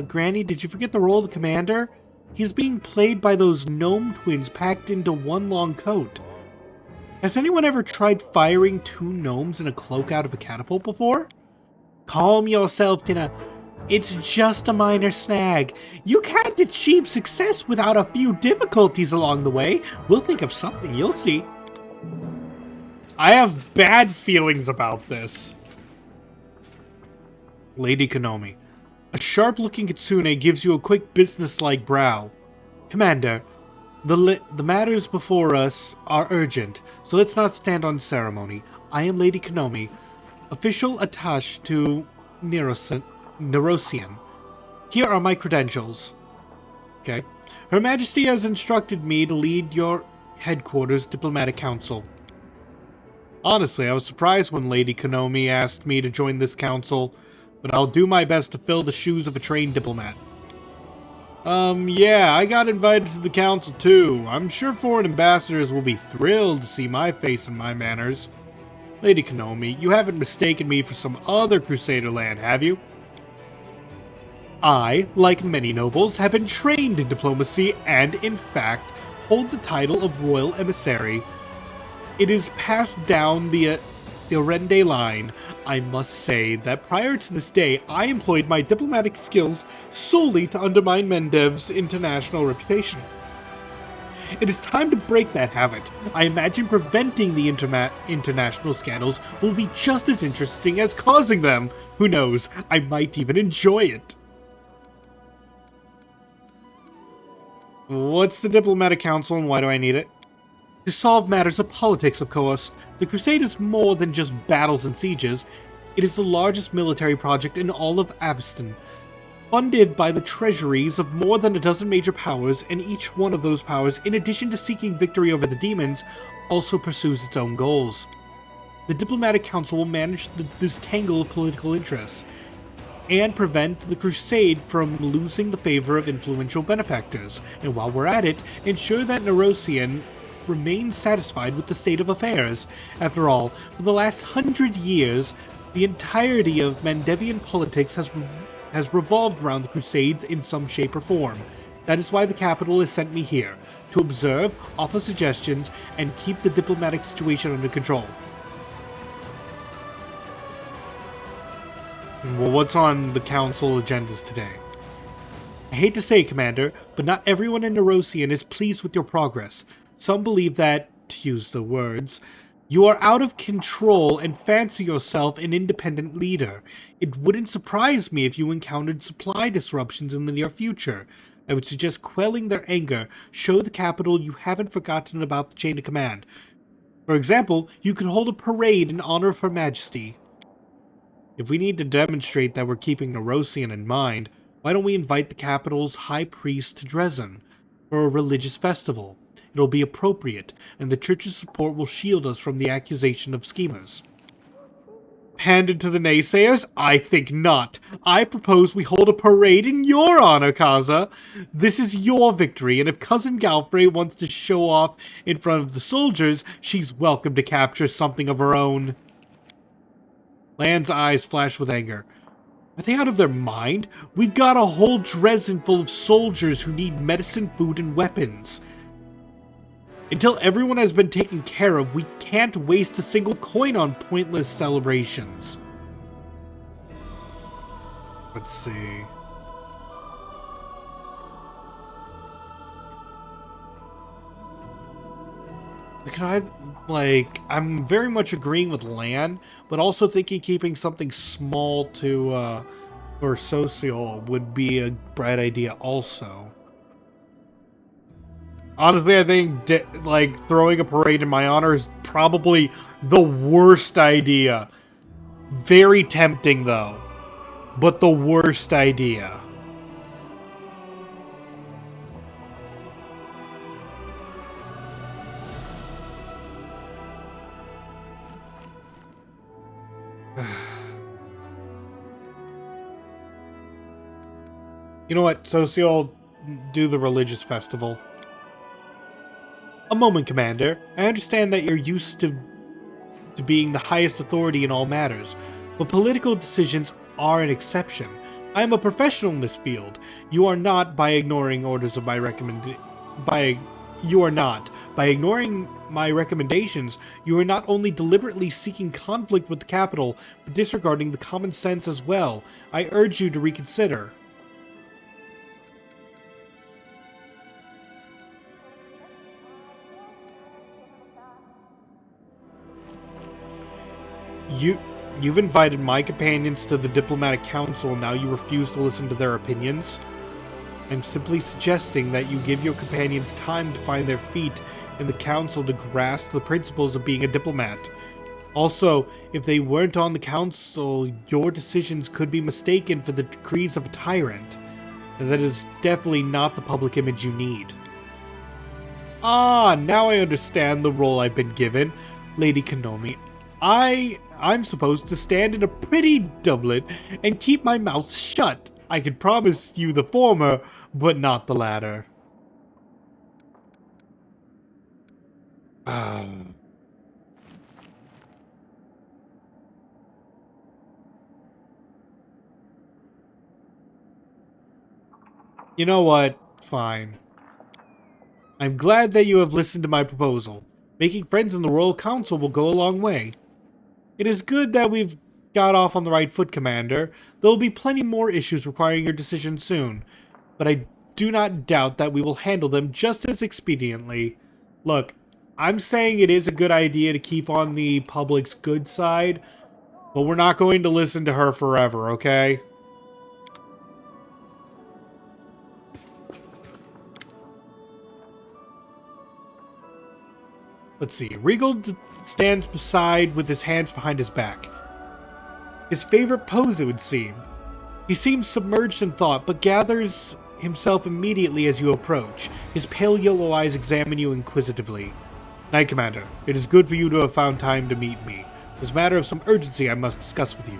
Granny, did you forget the role of the commander? He's being played by those gnome twins packed into one long coat. Has anyone ever tried firing 2 gnomes in a cloak out of a catapult before? Calm yourself, Tina. It's just a minor snag. You can't achieve success without a few difficulties along the way. We'll think of something, you'll see. I have bad feelings about this. Lady Konomi. A sharp-looking kitsune gives you a quick business-like brow. Commander, the matters before us are urgent, so let's not stand on ceremony. I am Lady Konomi, official attaché to Nerosian. Here are my credentials. Okay. Her Majesty has instructed me to lead your headquarters diplomatic council. Honestly, I was surprised when Lady Konomi asked me to join this council, but I'll do my best to fill the shoes of a trained diplomat. Yeah, I got invited to the council too. I'm sure foreign ambassadors will be thrilled to see my face and my manners. Lady Konomi, you haven't mistaken me for some other Crusader land, have you? I, like many nobles, have been trained in diplomacy and, in fact, hold the title of Royal Emissary. It is passed down the Orende line. I must say that prior to this day, I employed my diplomatic skills solely to undermine Mendev's international reputation. It is time to break that habit. I imagine preventing the international scandals will be just as interesting as causing them. Who knows, I might even enjoy it. What's the diplomatic council and why do I need it? To solve matters of politics, of course. The Crusade is more than just battles and sieges. It is the largest military project in all of Aveston, funded by the treasuries of more than a dozen major powers, and each one of those powers, in addition to seeking victory over the demons, also pursues its own goals. The Diplomatic Council will manage this tangle of political interests, and prevent the Crusade from losing the favor of influential benefactors, and while we're at it, ensure that Nerosian remains satisfied with the state of affairs. After all, for the last 100 years, the entirety of Mandevian politics has revolved around the Crusades in some shape or form. That is why the capital has sent me here, to observe, offer suggestions, and keep the diplomatic situation under control. Well, what's on the council agendas today? I hate to say it, Commander, but not everyone in Nerosian is pleased with your progress. Some believe that, to use the words, you are out of control and fancy yourself an independent leader. It wouldn't surprise me if you encountered supply disruptions in the near future. I would suggest quelling their anger. Show the capital you haven't forgotten about the chain of command. For example, you could hold a parade in honor of Her Majesty. If we need to demonstrate that we're keeping Nerosian in mind, why don't we invite the capital's high priest to Dresden for a religious festival? It'll be appropriate, and the church's support will shield us from the accusation of schemers. Handed to the naysayers? I think not. I propose we hold a parade in your honor, Kaza. This is your victory, and if Cousin Galfrey wants to show off in front of the soldiers, she's welcome to capture something of her own. Lan's eyes flash with anger. Are they out of their mind? We've got a whole Dresden full of soldiers who need medicine, food, and weapons. Until everyone has been taken care of, we can't waste a single coin on pointless celebrations. Let's see. I'm very much agreeing with Lan, but also thinking keeping something small to, for social would be a bright idea also. Honestly, I think, throwing a parade in my honor is probably the worst idea. Very tempting, though. But the worst idea. You know what? Social, do the religious festival. A moment, Commander. I understand that you're used to being the highest authority in all matters, but political decisions are an exception. I am a professional in this field. You are not, by ignoring orders of my By ignoring my recommendations, you are not only deliberately seeking conflict with the capital, but disregarding the common sense as well. I urge you to reconsider. You've invited my companions to the diplomatic council, and now you refuse to listen to their opinions? I'm simply suggesting that you give your companions time to find their feet in the council to grasp the principles of being a diplomat. Also, if they weren't on the council, your decisions could be mistaken for the decrees of a tyrant, and that is definitely not the public image you need. Ah, now I understand the role I've been given, Lady Konomi. I'm supposed to stand in a pretty doublet and keep my mouth shut. I can promise you the former, but not the latter. You know what? Fine. I'm glad that you have listened to my proposal. Making friends in the Royal Council will go a long way. It is good that we've got off on the right foot, Commander. There will be plenty more issues requiring your decision soon, but I do not doubt that we will handle them just as expediently. Look, I'm saying it is a good idea to keep on the public's good side, but we're not going to listen to her forever, okay? Let's see. Regal stands beside with his hands behind his back. His favorite pose, it would seem. He seems submerged in thought, but gathers himself immediately as you approach. His pale yellow eyes examine you inquisitively. Knight Commander, it is good for you to have found time to meet me. There's a matter of some urgency I must discuss with you.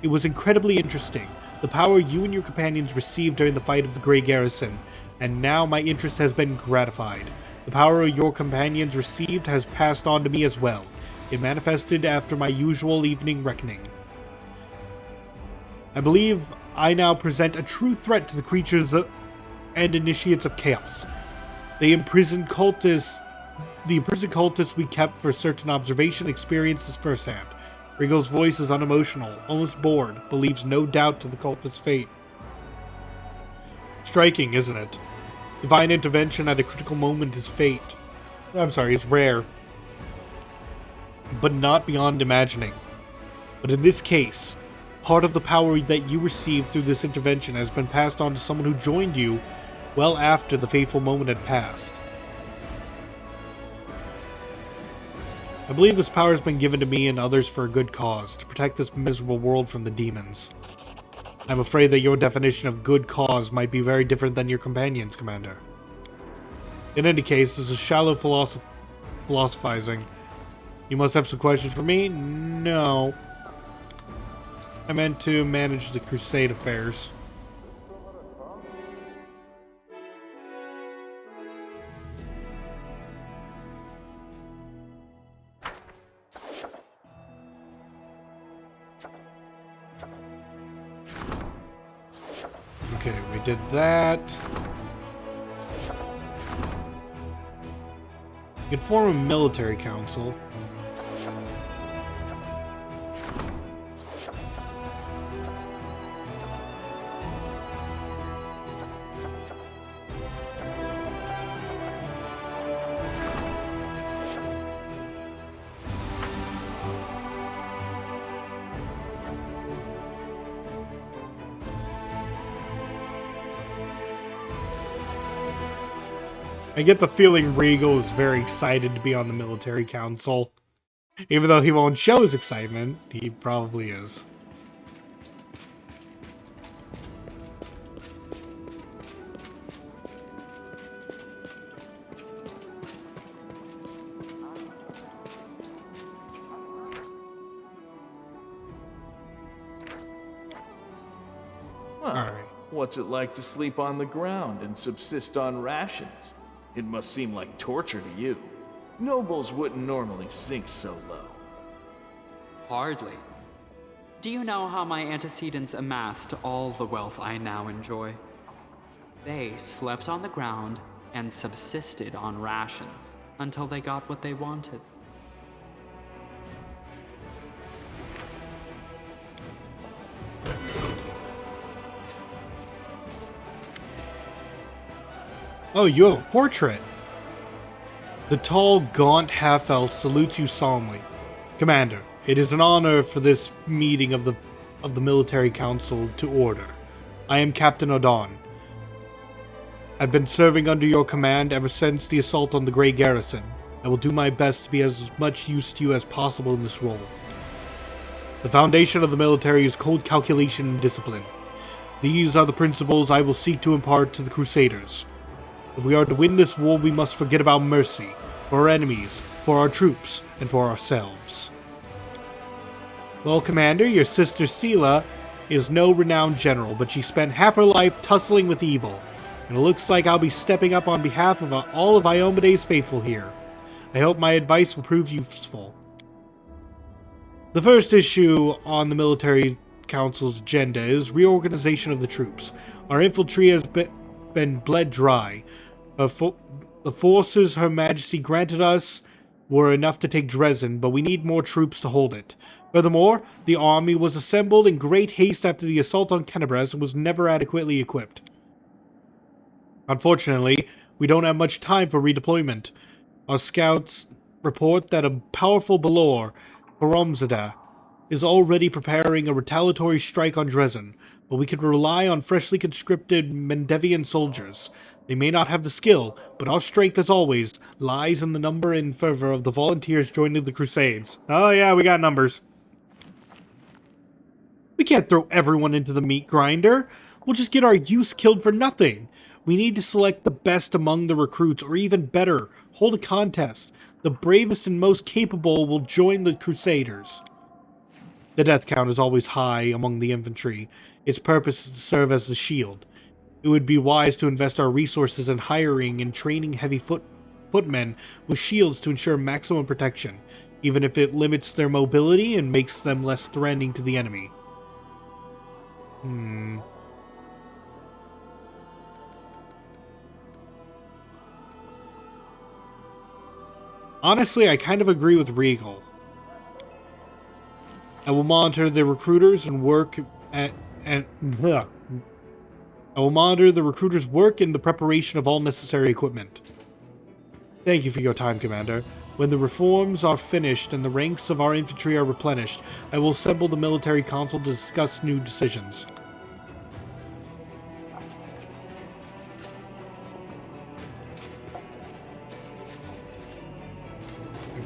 It was incredibly interesting, the power you and your companions received during the fight of the Grey Garrison, and now my interest has been gratified. The power your companions received has passed on to me as well. It manifested after my usual evening reckoning. I believe I now present a true threat to the creatures and initiates of chaos. The imprisoned cultists we kept for certain observation experienced this firsthand. Regal's voice is unemotional, almost bored, believes no doubt to the cultist's fate. Striking, isn't it? Divine intervention at a critical moment is fate. I'm sorry, it's rare. But not beyond imagining. But in this case, part of the power that you received through this intervention has been passed on to someone who joined you well after the fateful moment had passed. I believe this power has been given to me and others for a good cause, to protect this miserable world from the demons. I'm afraid that your definition of good cause might be very different than your companion's, Commander. In any case, this is shallow philosophizing. You must have some questions for me? No. I meant to manage the Crusade affairs. Okay, we did that. You can form a military council. I get the feeling Regal is very excited to be on the military council. Even though he won't show his excitement, he probably is. Well, what's it like to sleep on the ground and subsist on rations? It must seem like torture to you. Nobles wouldn't normally sink so low. Hardly. Do you know how my antecedents amassed all the wealth I now enjoy? They slept on the ground and subsisted on rations until they got what they wanted. Oh, you have a portrait. The tall, gaunt half-elf salutes you solemnly. Commander, it is an honor for this meeting of the military council to order. I am Captain Odon. I've been serving under your command ever since the assault on the Grey Garrison. I will do my best to be as much use to you as possible in this role. The foundation of the military is cold calculation and discipline. These are the principles I will seek to impart to the Crusaders. If we are to win this war, we must forget about mercy, for our enemies, for our troops, and for ourselves. Well, Commander, your sister Sela is no renowned general, but she spent half her life tussling with evil, and it looks like I'll be stepping up on behalf of all of Iomede's faithful here. I hope my advice will prove useful. The first issue on the military council's agenda is reorganization of the troops. Our infantry has been bled dry. The forces Her Majesty granted us were enough to take Dresden, but we need more troops to hold it. Furthermore, the army was assembled in great haste after the assault on Canabres and was never adequately equipped. Unfortunately, we don't have much time for redeployment. Our scouts report that a powerful Balor, Horomzada, is already preparing a retaliatory strike on Dresden, but we could rely on freshly conscripted Mendevian soldiers. They may not have the skill, but our strength, as always, lies in the number and fervor of the volunteers joining the Crusades. Oh yeah, we got numbers. We can't throw everyone into the meat grinder. We'll just get our youths killed for nothing. We need to select the best among the recruits, or even better, hold a contest. The bravest and most capable will join the Crusaders. The death count is always high among the infantry. Its purpose is to serve as the shield. It would be wise to invest our resources in hiring and training heavy footmen with shields to ensure maximum protection, even if it limits their mobility and makes them less threatening to the enemy. Honestly, I kind of agree with Regal. I will monitor the recruiters and work I will monitor the recruiter's work and the preparation of all necessary equipment. Thank you for your time, Commander. When the reforms are finished and the ranks of our infantry are replenished, I will assemble the military council to discuss new decisions.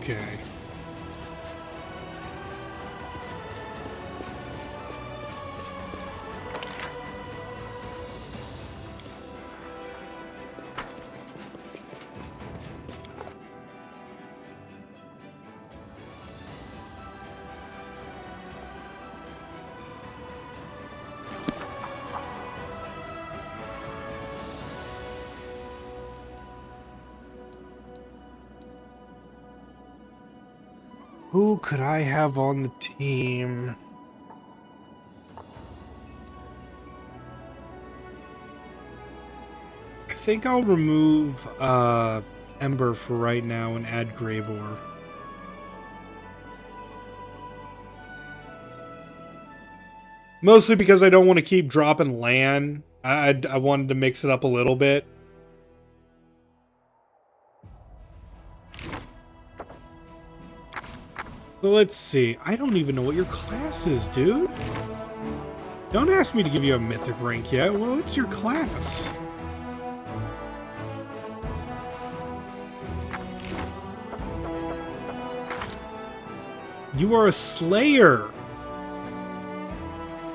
Okay. Who could I have on the team? I think I'll remove Ember for right now and add Greybore. Mostly because I don't want to keep dropping Lan. I wanted to mix it up a little bit. So let's see. I don't even know what your class is, dude. Don't ask me to give you a mythic rank yet. Well, it's your class. You are a Slayer.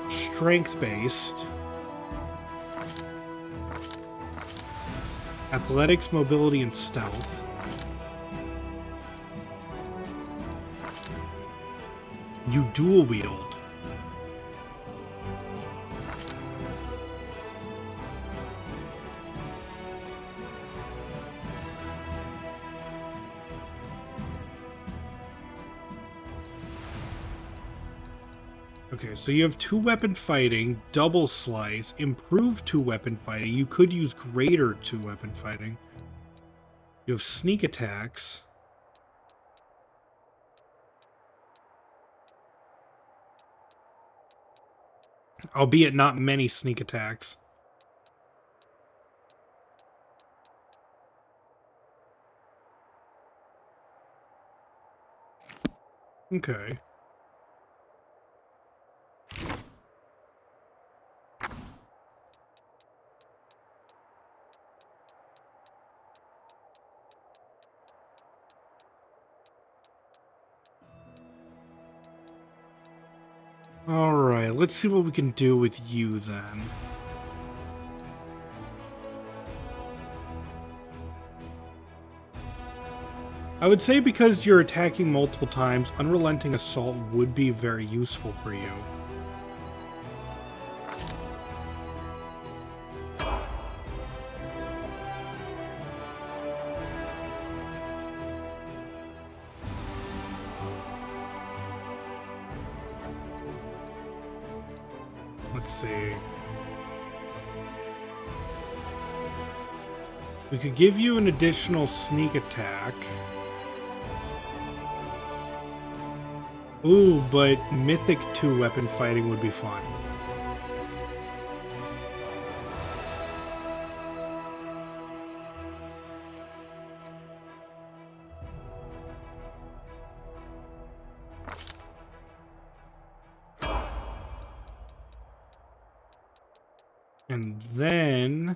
Strength-based. Athletics, mobility, and stealth. You dual wield. Okay, so you have 2-weapon fighting, double slice, improved 2-weapon fighting. You could use greater 2-weapon fighting. You have sneak attacks. Albeit not many sneak attacks. Okay. Alright, let's see what we can do with you then. I would say because you're attacking multiple times, Unrelenting Assault would be very useful for you. Let's see. We could give you an additional sneak attack. Ooh, but Mythic 2-weapon fighting would be fun. And then...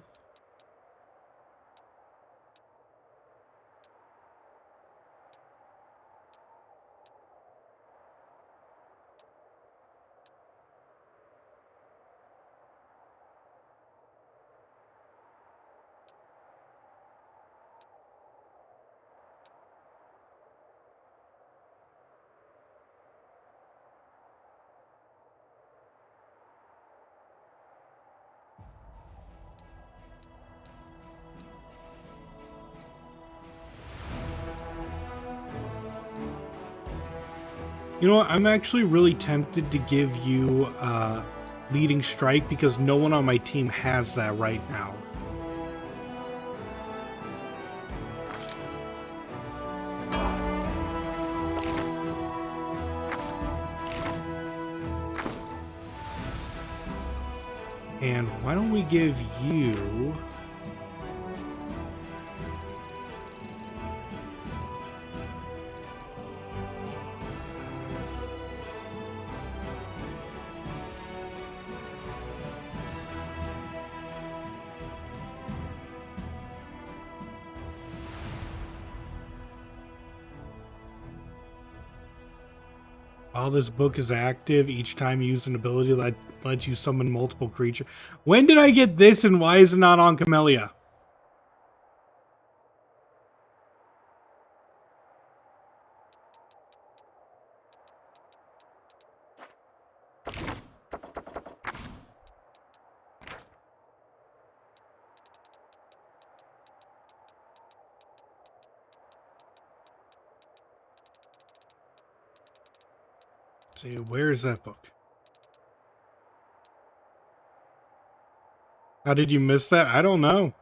You know what? I'm actually really tempted to give you Leading Strike because no one on my team has that right now. And why don't we give you... While this book is active, each time you use an ability that lets you summon multiple creatures. When did I get this and why is it not on Camellia? See, where's that book? How did you miss that? I don't know.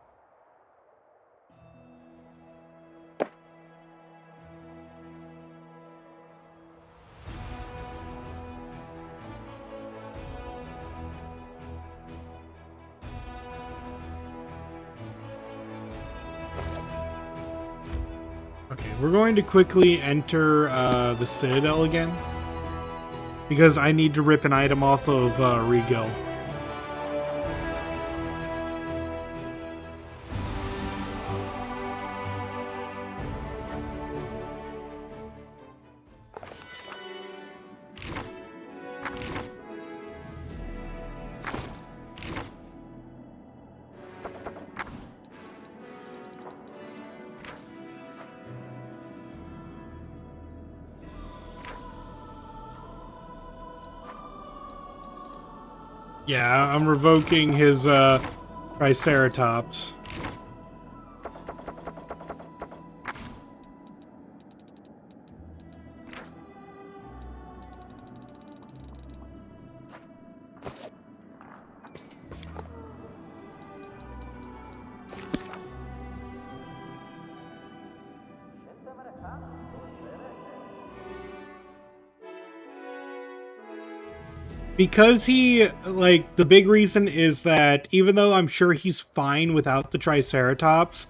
Okay, we're going to quickly enter the Citadel again. Because I need to rip an item off of Regal. Yeah, I'm revoking his Triceratops. Because he, like, the big reason is that even though I'm sure he's fine without the Triceratops,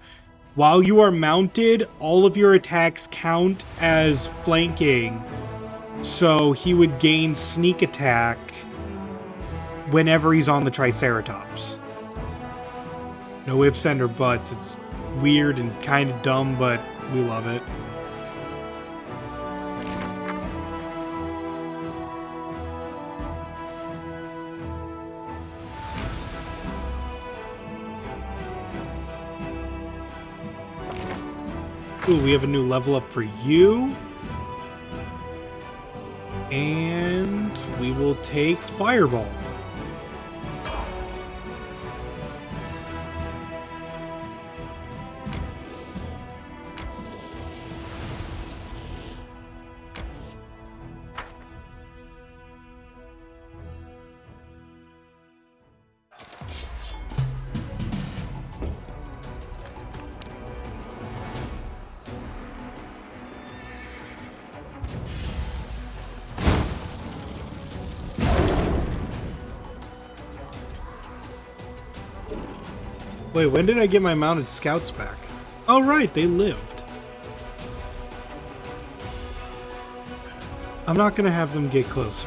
while you are mounted, all of your attacks count as flanking. So he would gain sneak attack whenever he's on the Triceratops. No ifs, and or buts. It's weird and kind of dumb, but we love it. Ooh, we have a new level up for you. And we will take Fireball. Wait, when did I get my mounted scouts back? Oh, right, they lived. I'm not gonna have them get closer.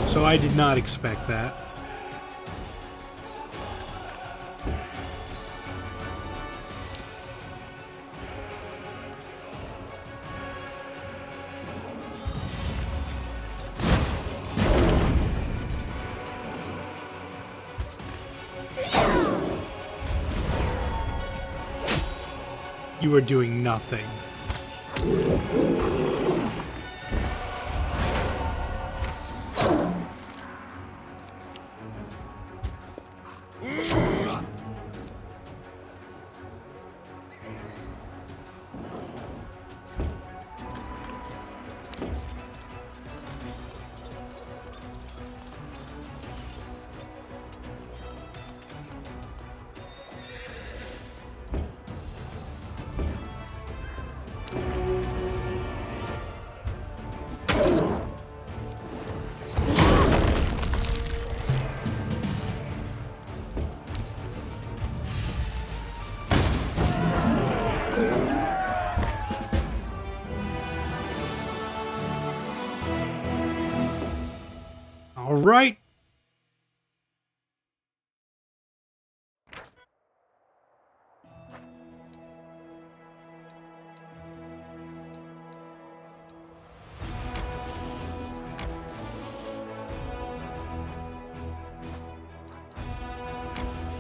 So I did not expect that. You are doing nothing. right.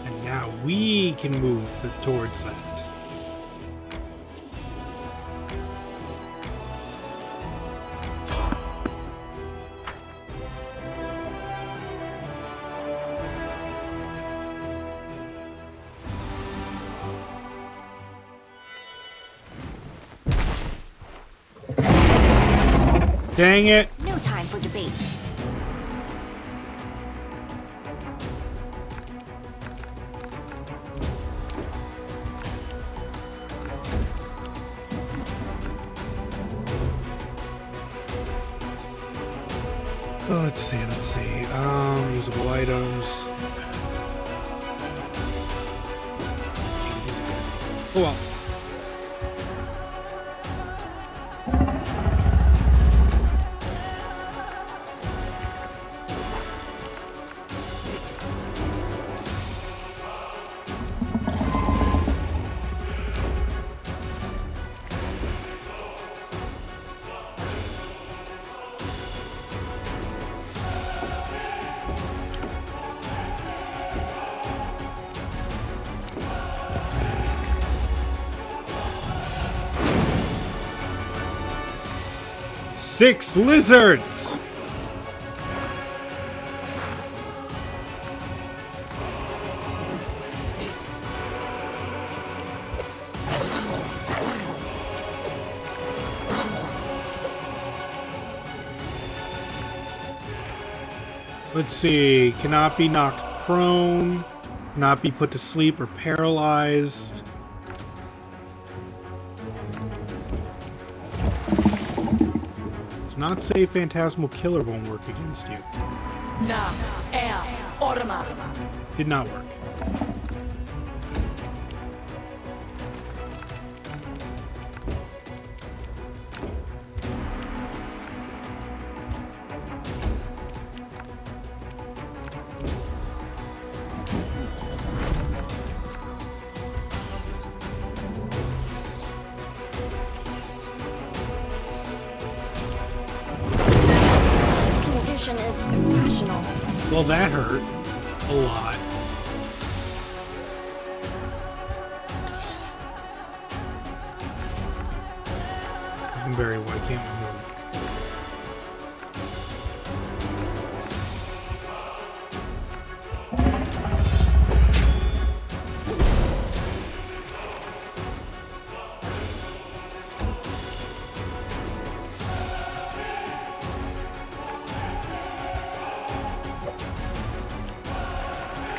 And now we can move towards that. Dang it. No time for debates. Oh, let's see. Usable items. Oh well. Six lizards! Let's see. Cannot be knocked prone. Not be put to sleep or paralyzed. Does not say Phantasmal Killer won't work against you. Did not work. Is irrational. Well, that hurt a lot. I'm very white, can't move.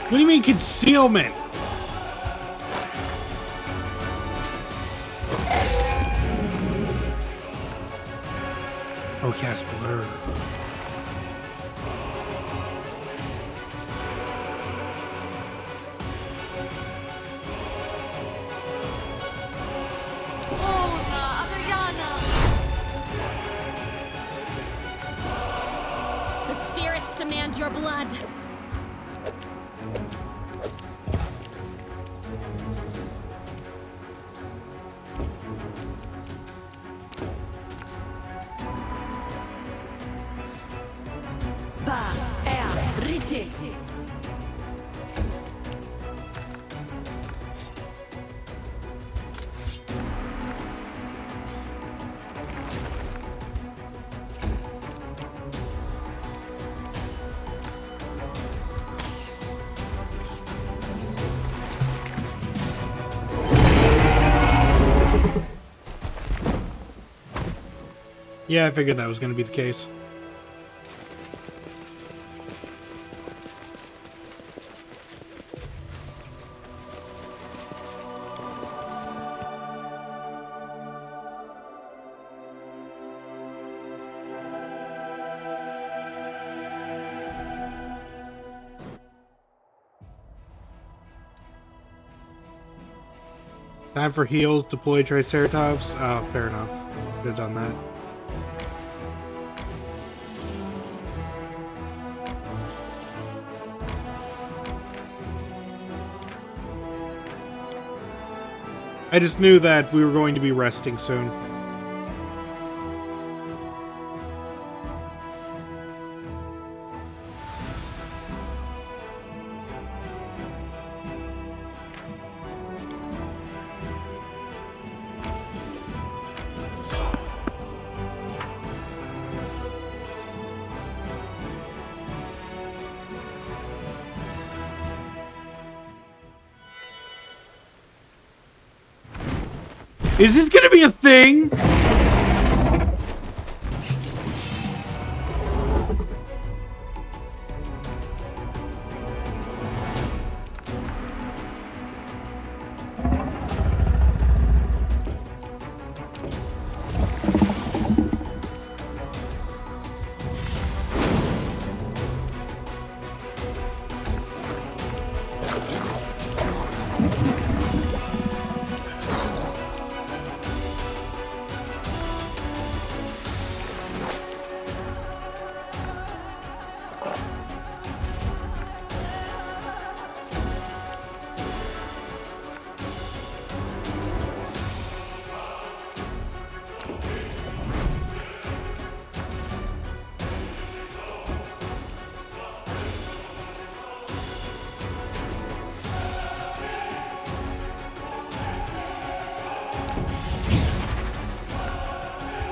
What do you mean concealment? Oh, cast blur. The spirits demand your blood. Yeah, I figured that was going to be the case. Time for heals, deploy Triceratops. Oh, fair enough. Could have done that. I just knew that we were going to be resting soon. Is this gonna be a thing?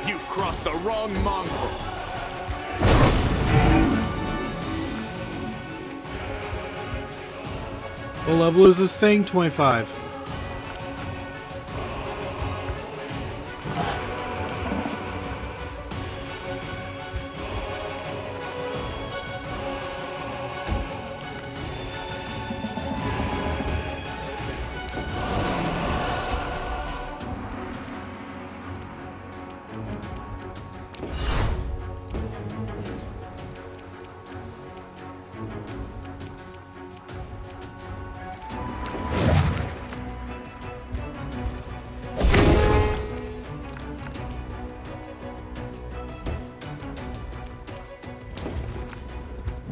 You've crossed the wrong mongrel. What level is this thing? 25.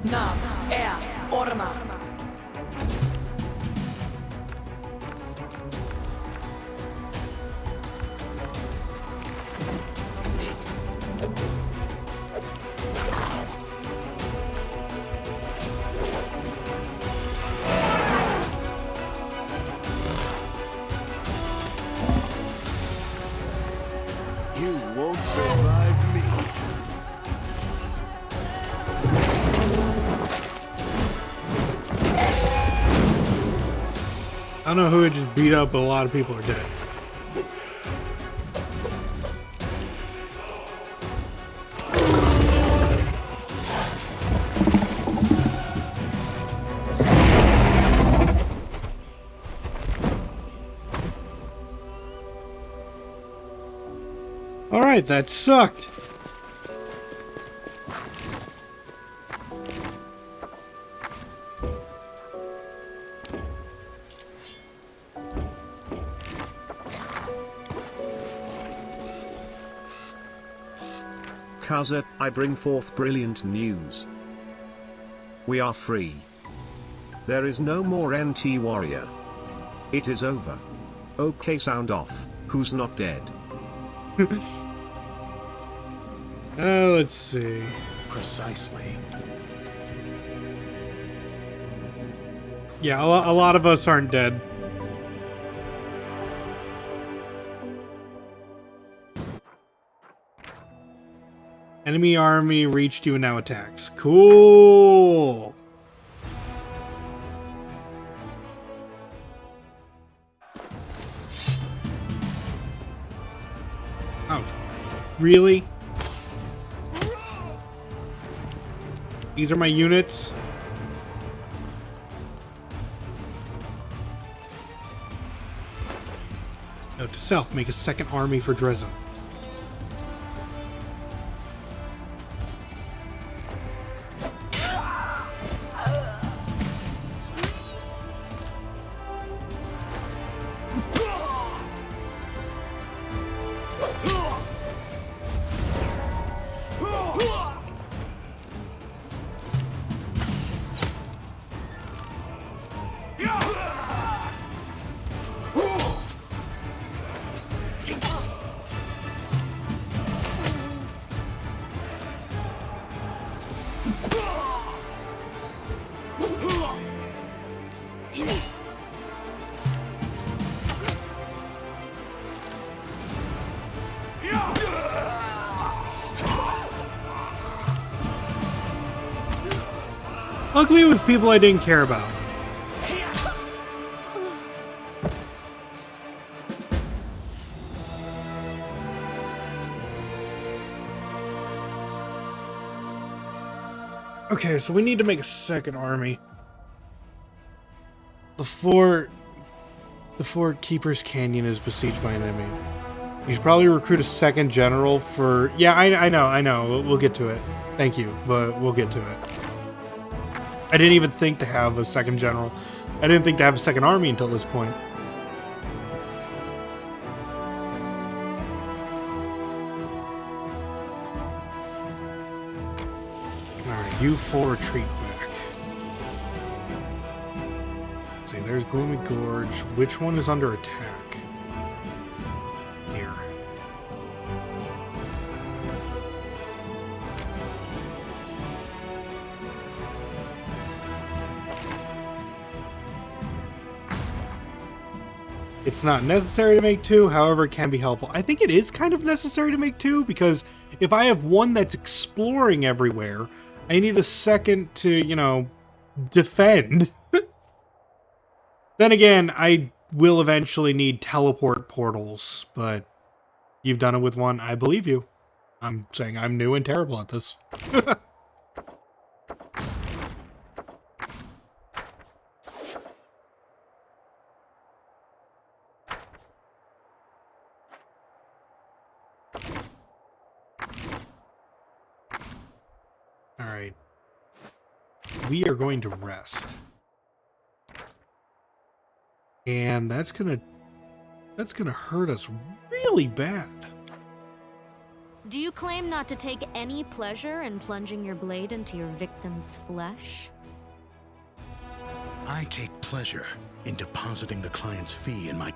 Na, Orma. You won't survive me. I don't know who it just beat up, but a lot of people are dead. Alright, that sucked. Kaza, I bring forth brilliant news. We are free. There is no more NT warrior. It is over. Okay, sound off. Who's not dead? Let's see. Precisely. Yeah, a lot of us aren't dead. Enemy army reached you and now attacks. Cool. Oh, really? These are my units. Note to self, make a second army for Dresden. Luckily, it was people I didn't care about. Okay, so we need to make a second army. The fort Keeper's Canyon is besieged by an enemy. You should probably recruit a second general for... Yeah, I know. We'll get to it. Thank you, but we'll get to it. I didn't even think to have a second general. I didn't think to have a second army until this point. Alright, you full retreat back. Let's see, there's Gloomy Gorge. Which one is under attack? Here. It's not necessary to make two, however, it can be helpful. I think it is kind of necessary to make two, because if I have one that's exploring everywhere, I need a second to, you know, defend. Then again, I will eventually need teleport portals, but you've done it with one. I believe you. I'm saying I'm new and terrible at this. Alright. We are going to rest. And that's gonna hurt us really bad. Do you claim not to take any pleasure in plunging your blade into your victim's flesh? I take pleasure in depositing the client's fee in my...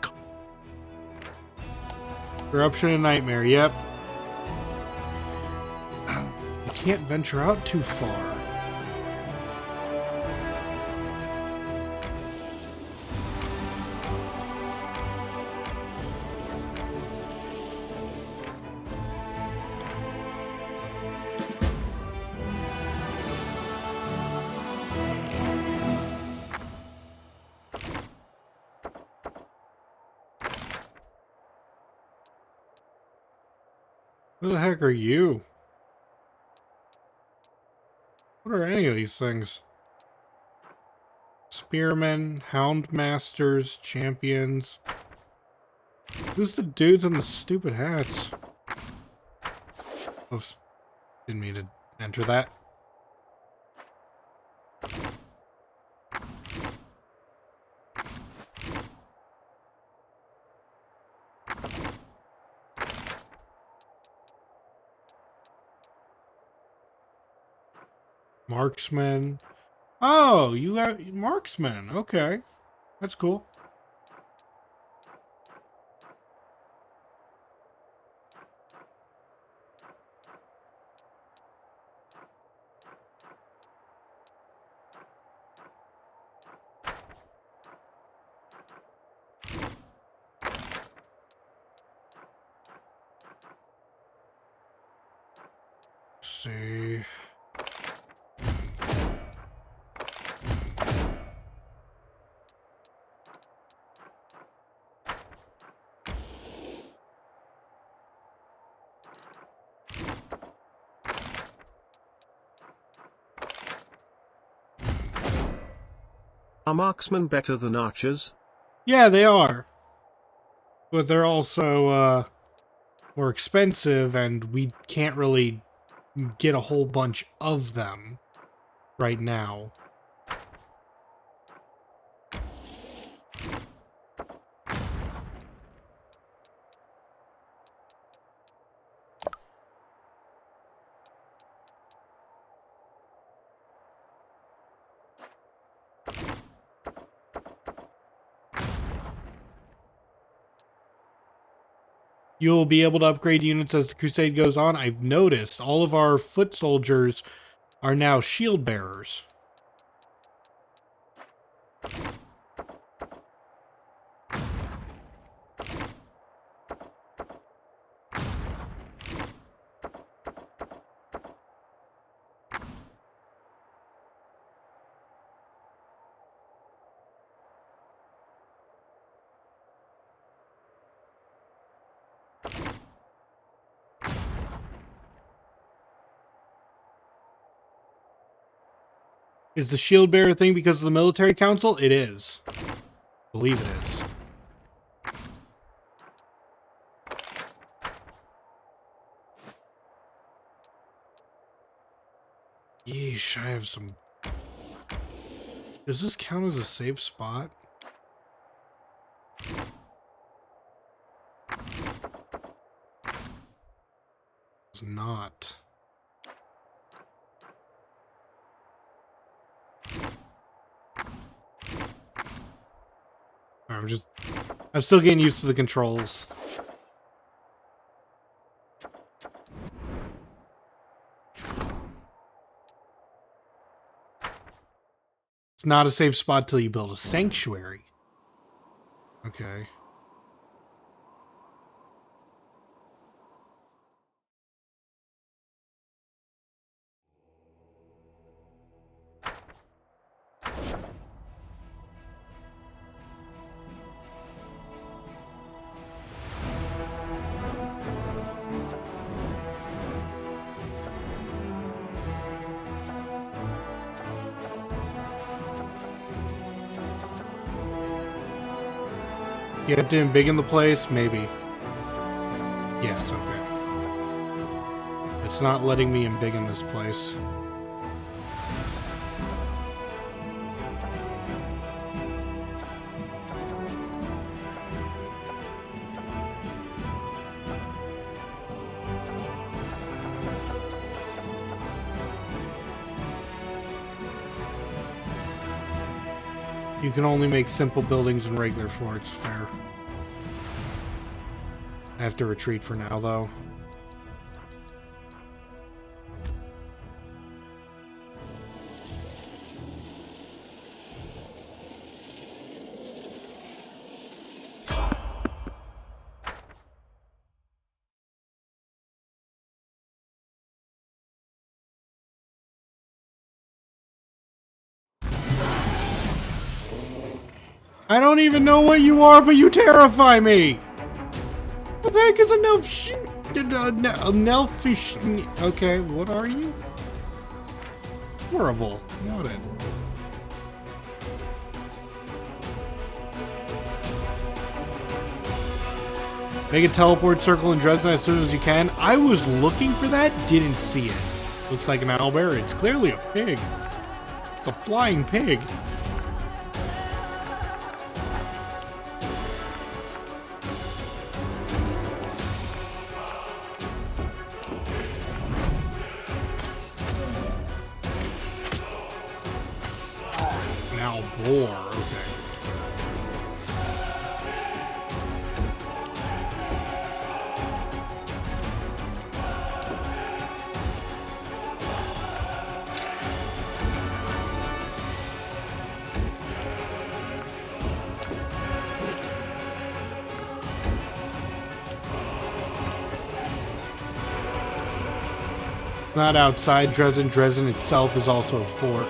Corruption and Nightmare, yep. You can't venture out too far. Who the heck are you? What are any of these things? Spearmen, Houndmasters, Champions. Who's the dudes in the stupid hats? Oops. Didn't mean to enter that. Marksman. Oh, you got marksman. Okay. That's cool. Let's see. Are marksmen better than archers? Yeah, they are. But they're also, more expensive, and we can't really get a whole bunch of them right now. You'll be able to upgrade units as the crusade goes on. I've noticed all of our foot soldiers are now shield bearers. Is the shield bearer thing because of the military council? It is. I believe it is. Yeesh, I have some... Does this count as a safe spot? It's not. I'm still getting used to the controls. It's not a safe spot till you build a sanctuary. Okay. You have to embiggen the place? Maybe. Yes, okay. It's not letting me embiggen this place. You can only make simple buildings in regular forts, fair. I have to retreat for now, though. I don't even know what you are, but you terrify me! What the heck is a Nelfish? Okay, what are you? Horrible. Noted. Make a teleport circle in Dresden as soon as you can. I was looking for that, didn't see it. Looks like an owlbear. It's clearly a pig. It's a flying pig. War, okay. Not outside Dresden. Dresden itself is also a fort.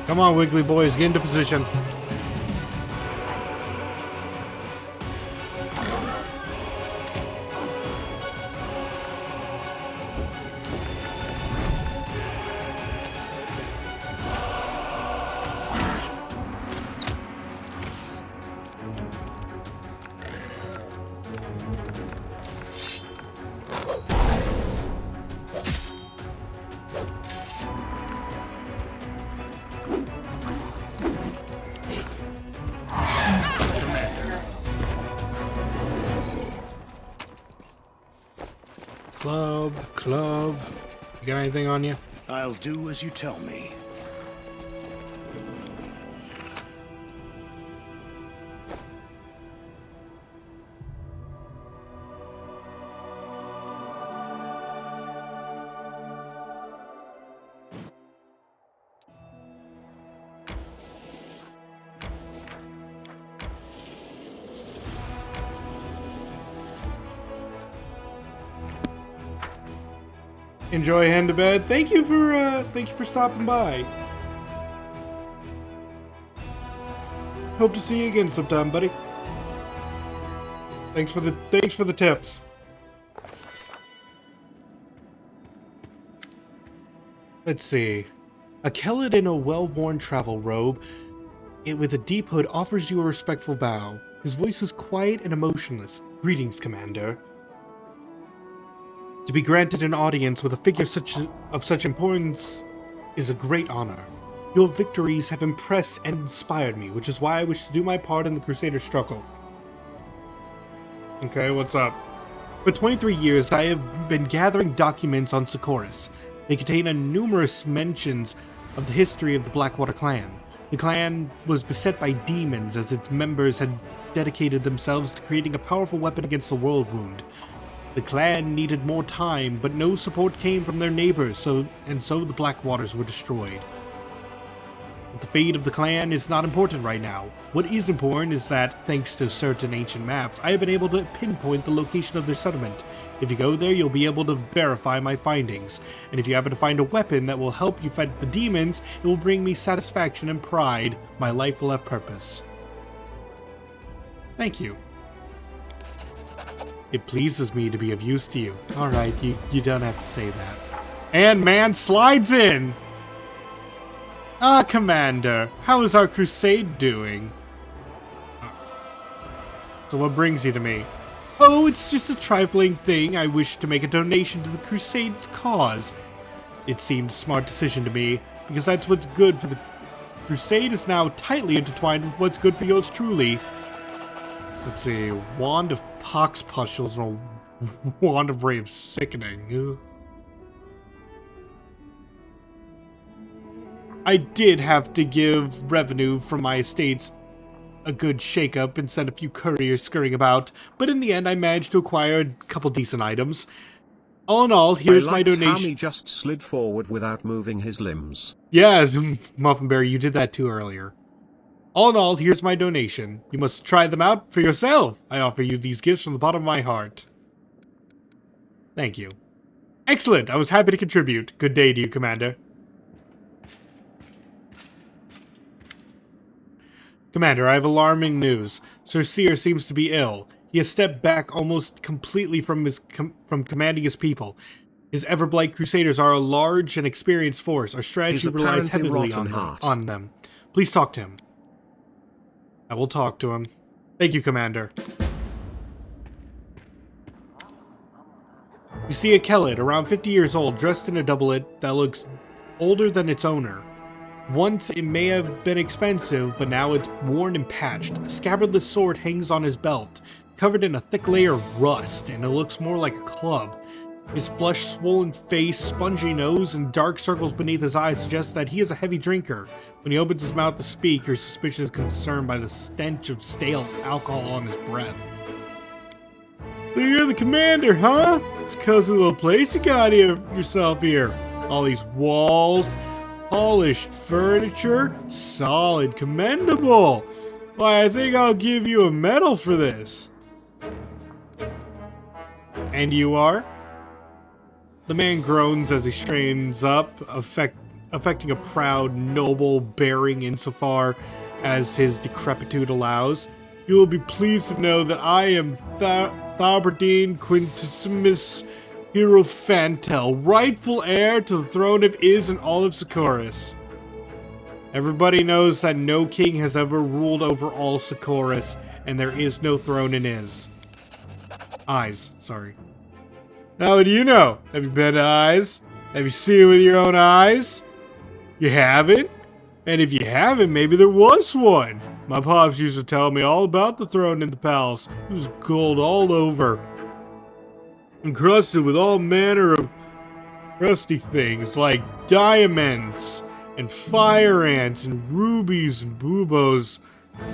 Come on, Wiggly boys, get into position. Club. You got anything on you? I'll do as you tell me. Enjoy Hand to Bed. Thank you for stopping by. Hope to see you again sometime, buddy. Thanks for the tips. Let's see. A Kelid in a well-worn travel robe, with a deep hood, offers you a respectful bow. His voice is quiet and emotionless. Greetings, Commander. To be granted an audience with a figure of such importance is a great honor. Your victories have impressed and inspired me, which is why I wish to do my part in the Crusader struggle. Okay, what's up? For 23 years, I have been gathering documents on Socorus. They contain numerous mentions of the history of the Blackwater clan. The clan was beset by demons as its members had dedicated themselves to creating a powerful weapon against the world wound. The clan needed more time, but no support came from their neighbors, so the Blackwaters were destroyed. But the fate of the clan is not important right now. What is important is that, thanks to certain ancient maps, I have been able to pinpoint the location of their settlement. If you go there, you'll be able to verify my findings. And if you happen to find a weapon that will help you fight the demons, it will bring me satisfaction and pride. My life will have purpose. Thank you. It pleases me to be of use to you. Alright, you don't have to say that. And man slides in! Ah, Commander, how is our crusade doing? So what brings you to me? Oh, it's just a trifling thing. I wish to make a donation to the crusade's cause. It seemed a smart decision to me, because that's what's good for the crusade is now tightly intertwined with what's good for yours truly. Let's see, Wand of Pox Pustules and a Wand of Ray of Sickening. Ugh. I did have to give revenue from my estates a good shake-up and send a few couriers scurrying about, but in the end I managed to acquire a couple decent items. All in all, here's my donation. How he just slid forward without moving his limbs. Yes, Muffinberry, you did that too earlier. All in all, here's my donation. You must try them out for yourself. I offer you these gifts from the bottom of my heart. Thank you. Excellent! I was happy to contribute. Good day to you, Commander. Commander, I have alarming news. Sir Seer seems to be ill. He has stepped back almost completely from commanding his people. His Everblight Crusaders are a large and experienced force. Our strategy relies heavily on them. Please talk to him. I will talk to him. Thank you, Commander. You see a Kelid, around 50 years old, dressed in a doublet that looks older than its owner. Once it may have been expensive, but now it's worn and patched. A scabbardless sword hangs on his belt, covered in a thick layer of rust, and it looks more like a club. His flushed, swollen face, spongy nose, and dark circles beneath his eyes suggest that he is a heavy drinker. When he opens his mouth to speak, your suspicion is concerned by the stench of stale alcohol on his breath. So you're the commander, huh? It's a cozy little place you got yourself here. All these walls, polished furniture, solid, commendable. Why, I think I'll give you a medal for this. And you are? The man groans as he strains up, affecting a proud, noble bearing insofar as his decrepitude allows. You will be pleased to know that I am Tharbardine Quintissimus Hierophantel, rightful heir to the throne of Iz and all of Socorus. Everybody knows that no king has ever ruled over all Socorus, and there is no throne in Iz. Eyes, sorry. Now, what do you know? Have you been to Eyes? Have you seen it with your own eyes? You haven't? And if you haven't, maybe there was one. My pops used to tell me all about the throne in the palace. It was gold all over. Encrusted with all manner of rusty things like diamonds and fire ants and rubies and buboes.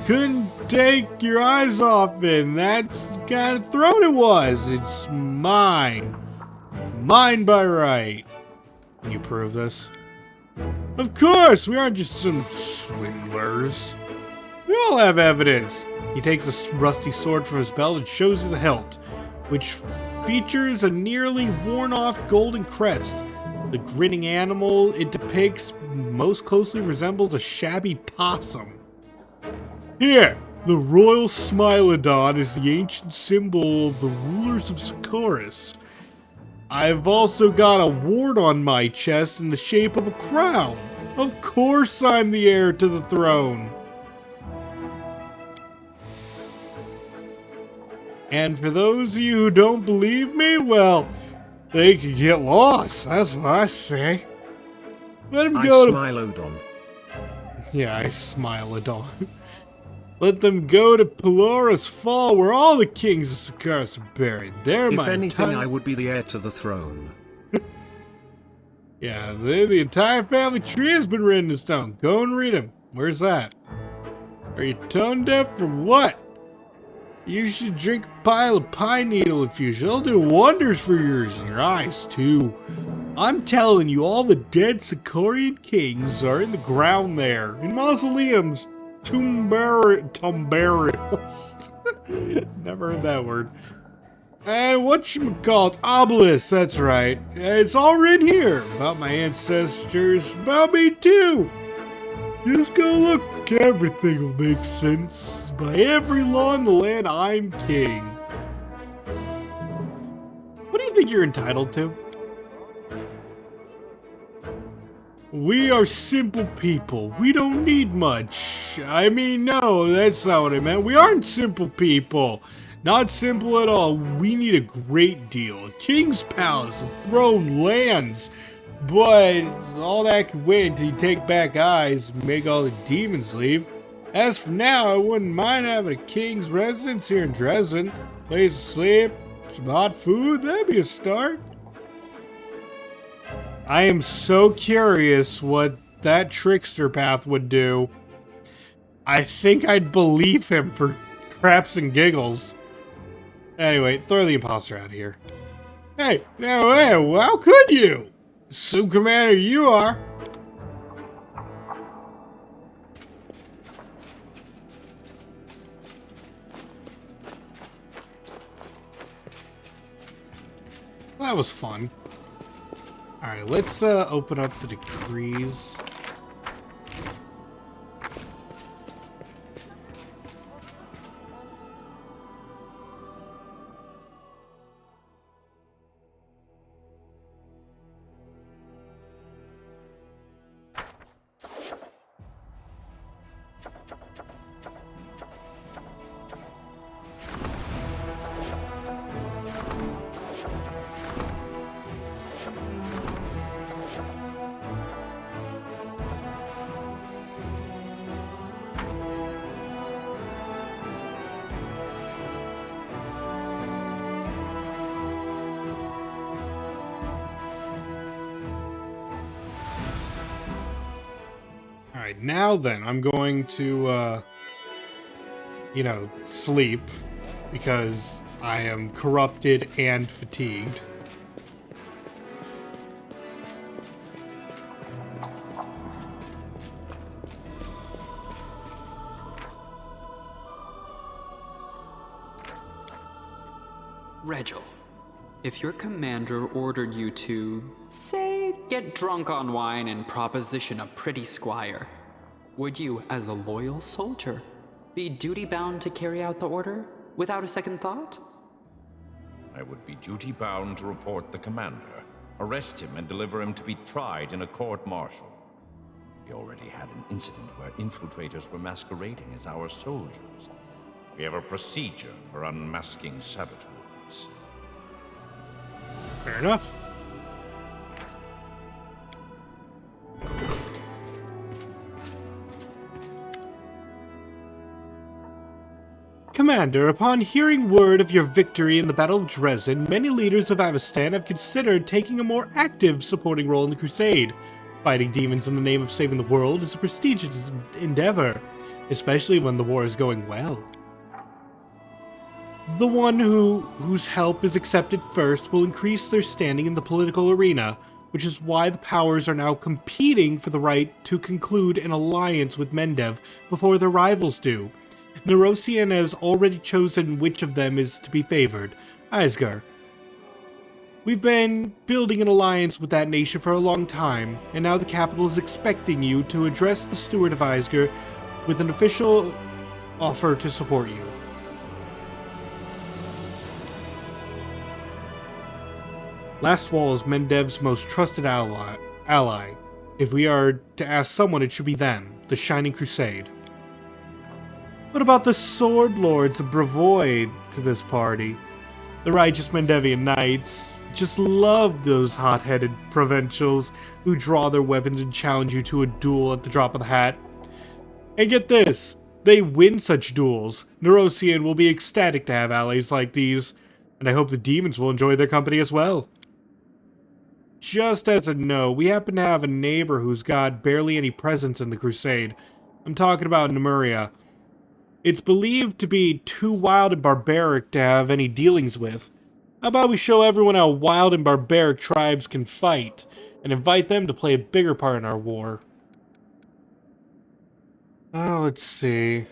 Couldn't take your eyes off it, and that's the kind of throne it was. It's mine. Mine by right. Can you prove this? Of course, we aren't just some swindlers. We all have evidence. He takes a rusty sword from his belt and shows you the hilt, which features a nearly worn-off golden crest. The grinning animal it depicts most closely resembles a shabby possum. Here, the royal Smilodon is the ancient symbol of the rulers of Socorus. I've also got a wart on my chest in the shape of a crown. Of course I'm the heir to the throne. And for those of you who don't believe me, well, they could get lost, that's what I say. Let him go to... Smilodon. Yeah, I Smilodon. Let them go to Pelora's Fall, where all the kings of Socorus are buried. There, if anything, I would be the heir to the throne. Yeah, the entire family tree has been written in stone. Go and read them. Where's that? Are you tone deaf or what? You should drink a pile of pine needle infusion. It'll do wonders for yours and your eyes, too. I'm telling you, all the dead Sicorian kings are in the ground there, in mausoleums. Tombarials. Never heard that word. And whatchamacallit, obelisks, that's right. It's all written here. About my ancestors, about me too. Just go look, everything will make sense. By every law in the land, I'm king. What do you think you're entitled to? We are simple people. We don't need much. I mean, no, that's not what I meant. We aren't simple people. Not simple at all. We need a great deal. A king's palace, a throne, lands. But all that can wait until you take back Eyes and make all the demons leave. As for now, I wouldn't mind having a king's residence here in Dresden. Place to sleep, some hot food, that'd be a start. I am so curious what that trickster path would do. I think I'd believe him for craps and giggles. Anyway, throw the imposter out of here. Hey, how could you? Some commander you are. Well, that was fun. Alright, let's open up the decrees. Alright, now then, I'm going to, sleep, because I am corrupted and fatigued. Regil, if your commander ordered you to, say, get drunk on wine and proposition a pretty squire. Would you, as a loyal soldier, be duty-bound to carry out the order without a second thought? I would be duty-bound to report the commander, arrest him, and deliver him to be tried in a court-martial. We already had an incident where infiltrators were masquerading as our soldiers. We have a procedure for unmasking saboteurs. Fair enough. Commander, upon hearing word of your victory in the Battle of Dresden, many leaders of Avestan have considered taking a more active supporting role in the crusade. Fighting demons in the name of saving the world is a prestigious endeavor, especially when the war is going well. The one whose help is accepted first will increase their standing in the political arena, which is why the powers are now competing for the right to conclude an alliance with Mendev before their rivals do. Nerosian has already chosen which of them is to be favored, Aesgar. We've been building an alliance with that nation for a long time, and now the capital is expecting you to address the steward of Aesgar with an official offer to support you. Lastwall is Mendev's most trusted ally. If we are to ask someone, it should be them, the Shining Crusade. What about the Sword Lords of Brevoid to this party? The righteous Mendevian knights just love those hot-headed provincials who draw their weapons and challenge you to a duel at the drop of the hat. And get this, they win such duels. Nerosian will be ecstatic to have allies like these, and I hope the demons will enjoy their company as well. Just as a note, we happen to have a neighbor who's got barely any presence in the crusade. I'm talking about Nemuria. It's believed to be too wild and barbaric to have any dealings with. How about we show everyone how wild and barbaric tribes can fight, and invite them to play a bigger part in our war? Oh, let's see.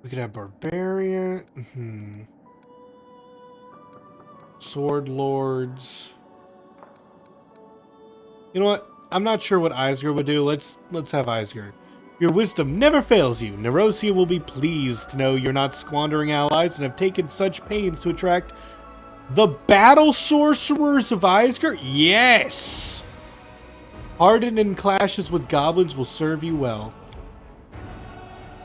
We could have barbarian. Sword Lords. You know what? I'm not sure what Aesgar would do. Let's have Aesgar. Your wisdom never fails you. Nerosia will be pleased to know you're not squandering allies and have taken such pains to attract the battle sorcerers of Aesgar. Yes! Hardened in clashes with goblins will serve you well.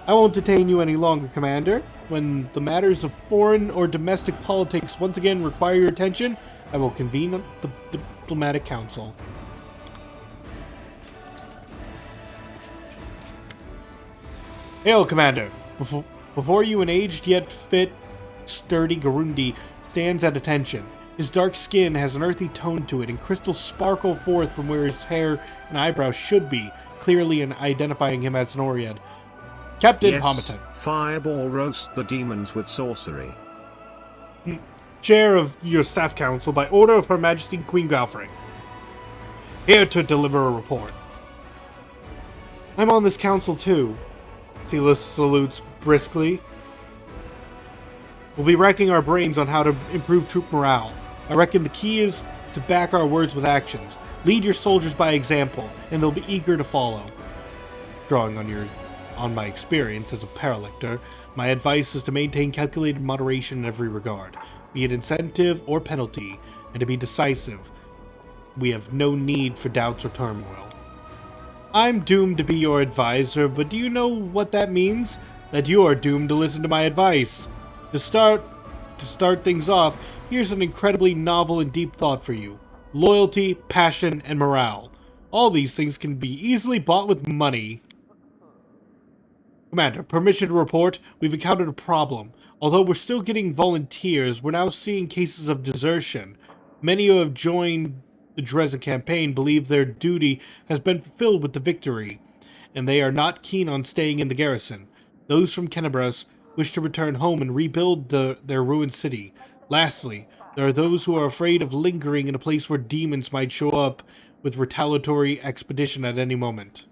I won't detain you any longer, Commander. When the matters of foreign or domestic politics once again require your attention, I will convene the Diplomatic Council. Hail, Commander! Before you, an aged yet fit, sturdy Garundi stands at attention. His dark skin has an earthy tone to it, and crystals sparkle forth from where his hair and eyebrows should be, clearly identifying him as an Oread. Captain Pomaton. Fireball roast the demons with sorcery. Chair of your staff council by order of Her Majesty Queen Galfrey. Here to deliver a report. I'm on this council too. Silas salutes briskly. We'll be racking our brains on how to improve troop morale. I reckon the key is to back our words with actions. Lead your soldiers by example, and they'll be eager to follow. Drawing on my experience as a paralector, my advice is to maintain calculated moderation in every regard, be it incentive or penalty, and to be decisive. We have no need for doubts or turmoil. I'm doomed to be your advisor, but do you know what that means? That you are doomed to listen to my advice. To start things off, here's an incredibly novel and deep thought for you. Loyalty, passion, and morale. All these things can be easily bought with money. Commander, permission to report. We've encountered a problem. Although we're still getting volunteers, we're now seeing cases of desertion. Many who have joined the Dresden campaign believe their duty has been fulfilled with the victory, and they are not keen on staying in the garrison. Those from Kenabres wish to return home and rebuild their ruined city. Lastly, there are those who are afraid of lingering in a place where demons might show up with retaliatory expedition at any moment.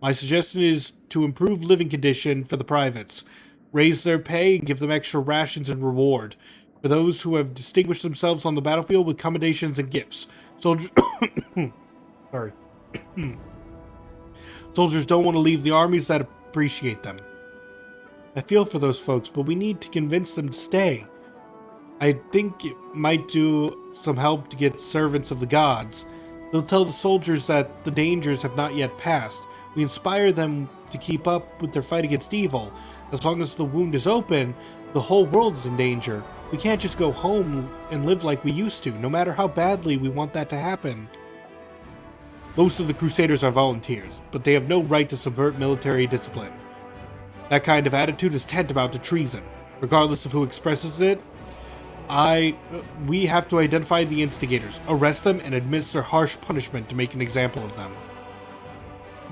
My suggestion is to improve living condition for the privates, raise their pay, and give them extra rations and reward. For those who have distinguished themselves on the battlefield with commendations and gifts. Soldiers... Sorry. Soldiers don't want to leave the armies that appreciate them. I feel for those folks, but we need to convince them to stay. I think it might do some help to get servants of the gods. They'll tell the soldiers that the dangers have not yet passed. We inspire them to keep up with their fight against evil. As long as the wound is open, the whole world is in danger. We can't just go home and live like we used to, no matter how badly we want that to happen. Most of the Crusaders are volunteers, but they have no right to subvert military discipline. That kind of attitude is tantamount to treason. Regardless of who expresses it, we have to identify the instigators, arrest them, and administer harsh punishment to make an example of them.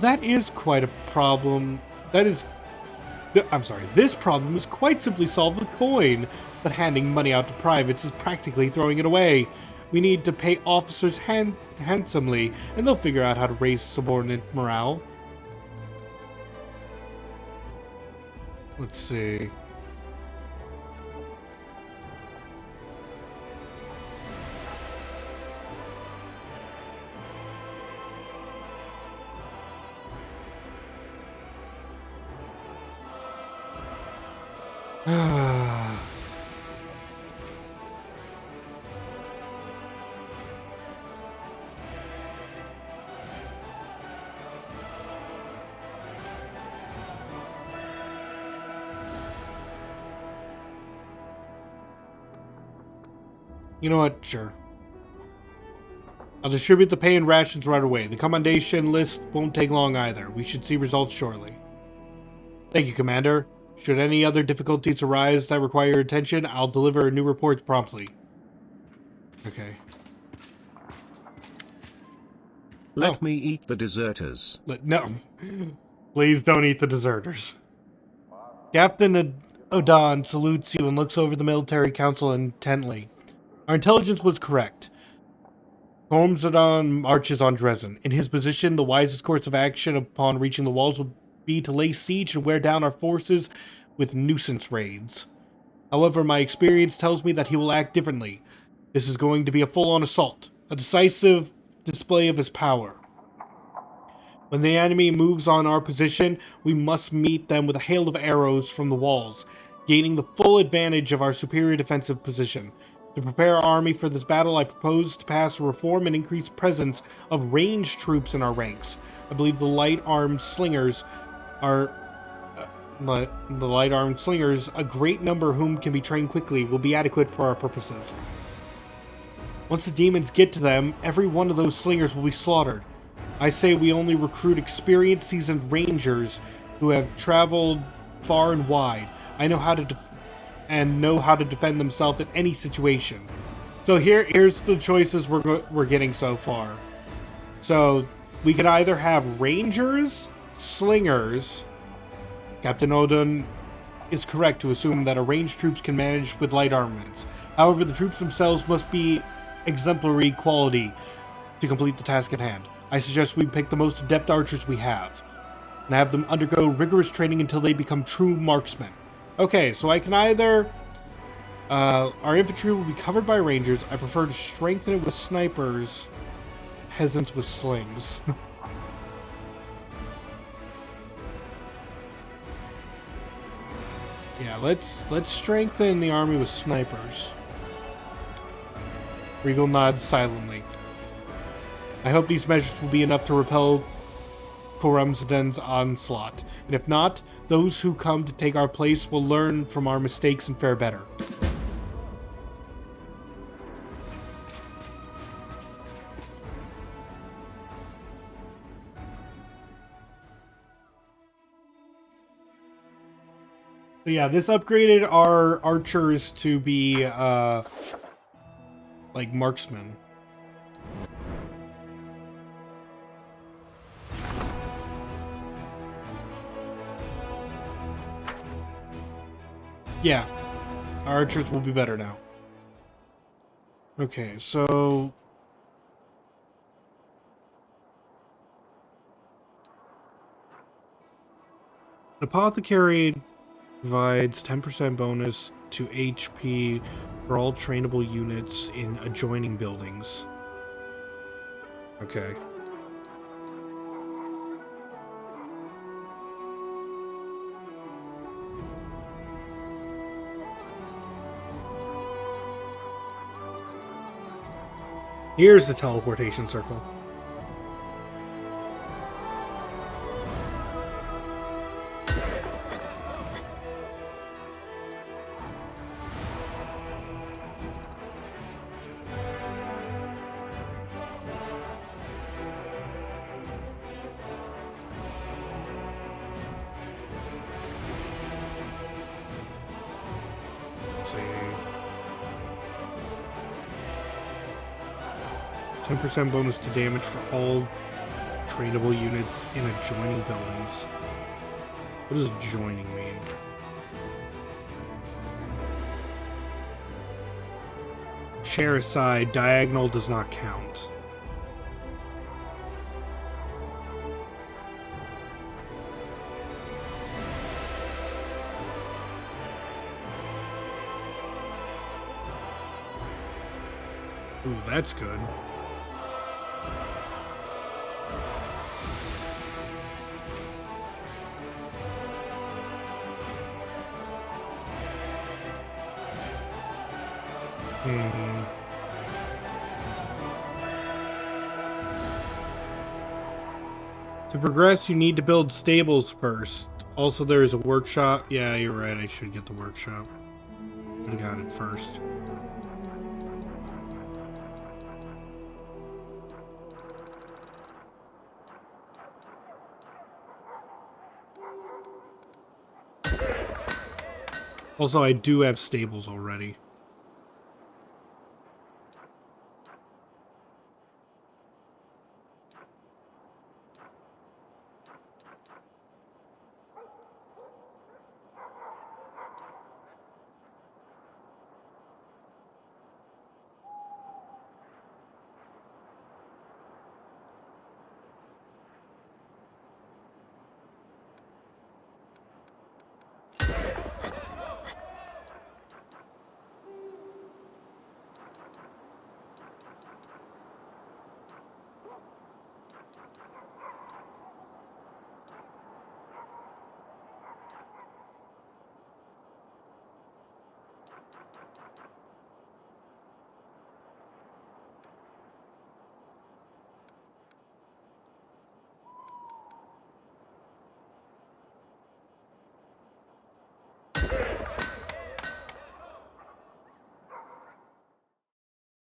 That is quite a problem. This problem is quite simply solved with coin, but handing money out to privates is practically throwing it away. We need to pay officers handsomely, and they'll figure out how to raise subordinate morale. Let's see. You know what? Sure. I'll distribute the pay and rations right away. The commendation list won't take long either. We should see results shortly. Thank you, Commander. Should any other difficulties arise that require your attention, I'll deliver a new report promptly. Okay. Let me eat the deserters. No. Please don't eat the deserters. Captain Odan salutes you and looks over the military council intently. Our intelligence was correct. Gormzadon marches on Dresden. In his position, the wisest course of action upon reaching the walls would be to lay siege and wear down our forces with nuisance raids. However, my experience tells me that he will act differently. This is going to be a full-on assault, a decisive display of his power. When the enemy moves on our position, we must meet them with a hail of arrows from the walls, gaining the full advantage of our superior defensive position. To prepare our army for this battle, I propose to pass a reform and increase presence of ranged troops in our ranks. I believe the light-armed slingers are... the light-armed slingers, a great number of whom can be trained quickly, will be adequate for our purposes. Once the demons get to them, every one of those slingers will be slaughtered. I say we only recruit experienced, seasoned rangers who have traveled far and wide. I know how to defend themselves in any situation. So here's the choices we're getting so far. So we could either have rangers, slingers. Captain Odin is correct to assume that our ranged troops can manage with light armaments. However, the troops themselves must be exemplary quality to complete the task at hand. I suggest we pick the most adept archers we have and have them undergo rigorous training until they become true marksmen. Okay, so I can either... our infantry will be covered by rangers. I prefer to strengthen it with snipers. Peasants with slings. Yeah, let's strengthen the army with snipers. Regal nods silently. I hope these measures will be enough to repel Gormzadon's onslaught. And if not, those who come to take our place will learn from our mistakes and fare better. So yeah, this upgraded our archers to be, like marksmen. Yeah, our archers will be better now. Okay, so... Apothecary provides 10% bonus to HP for all trainable units in adjoining buildings. Okay. Here's the teleportation circle. Let's see. 10% bonus to damage for all trainable units in adjoining buildings. What does joining mean? Share aside, diagonal does not count. Ooh, that's good. To progress, you need to build stables first. Also, there is a workshop. Yeah, you're right. I should get the workshop. I got it first. Also, I do have stables already.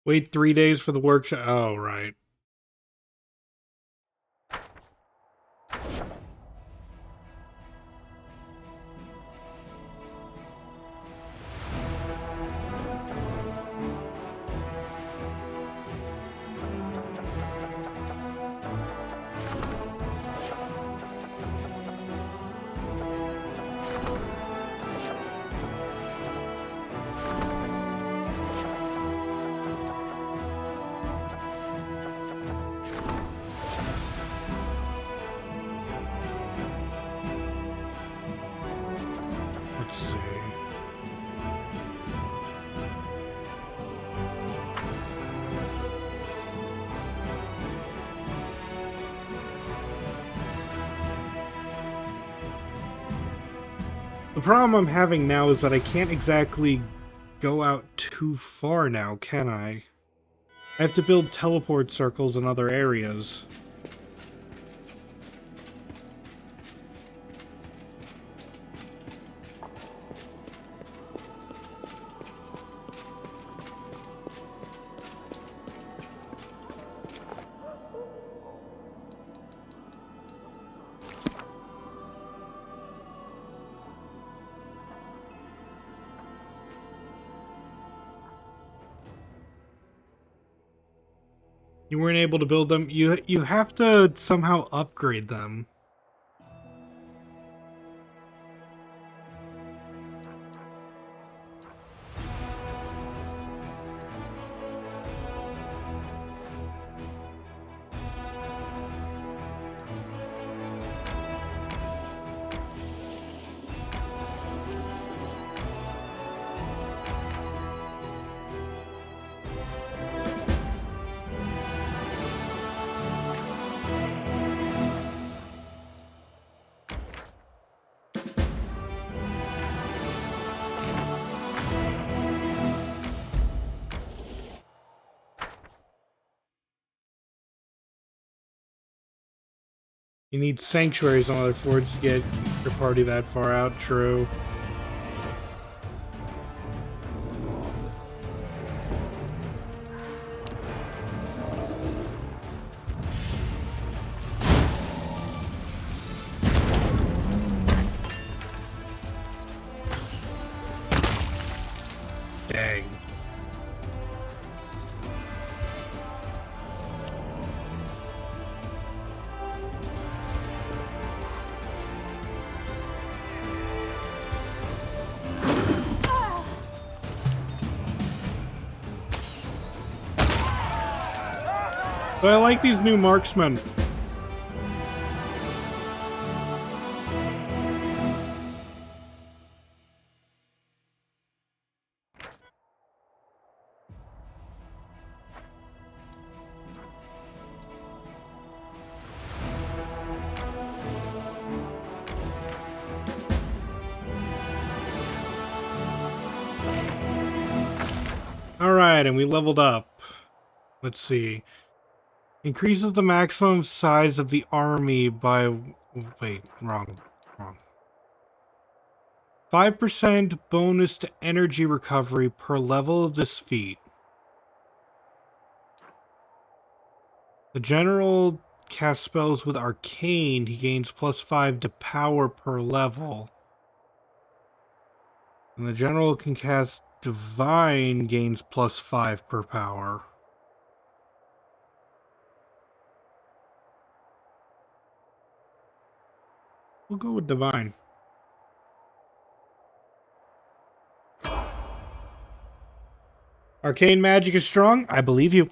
Wait 3 days for the workshop. Oh, right. Let's see. The problem I'm having now is that I can't exactly go out too far now, can I? I have to build teleport circles in other areas. You weren't able to build them. You have to somehow upgrade them. You need sanctuaries on other floors to get your party that far out. True. Dang. But I like these new marksmen. Alright, and we leveled up. Let's see. Increases the maximum size of the army by... Wait, wrong. 5% bonus to energy recovery per level of this feat. The general casts spells with Arcane. He gains +5 to power per level. And the general can cast Divine, gains +5 per power. We'll go with Divine. Arcane magic is strong? I believe you.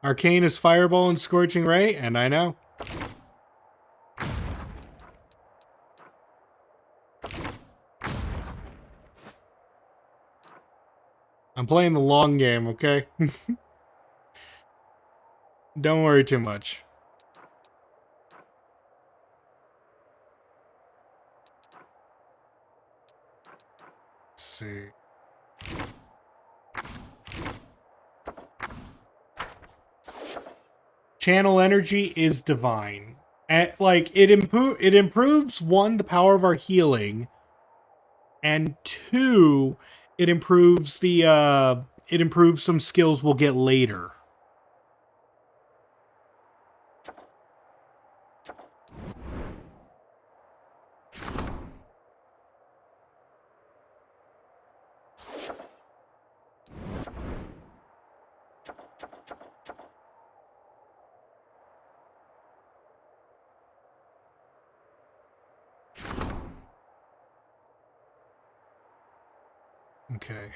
Arcane is Fireball and Scorching Ray, and I know. I'm playing the long game, okay? Don't worry too much. Let's see. Channel energy is divine. And, like, it improves, 1, the power of our healing, and 2, it improves some skills we'll get later. Okay.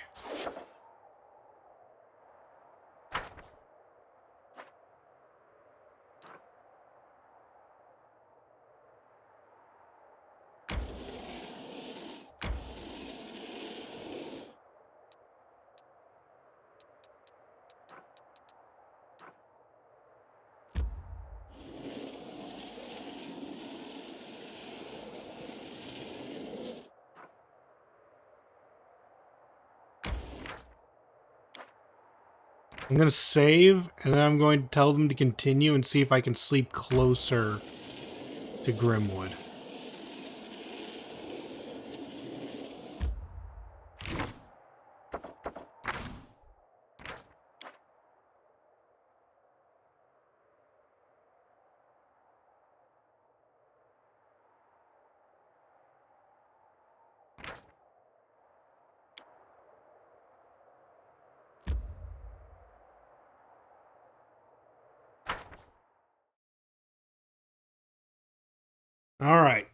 I'm going to save, and then I'm going to tell them to continue and see if I can sleep closer to Grimwood. All right.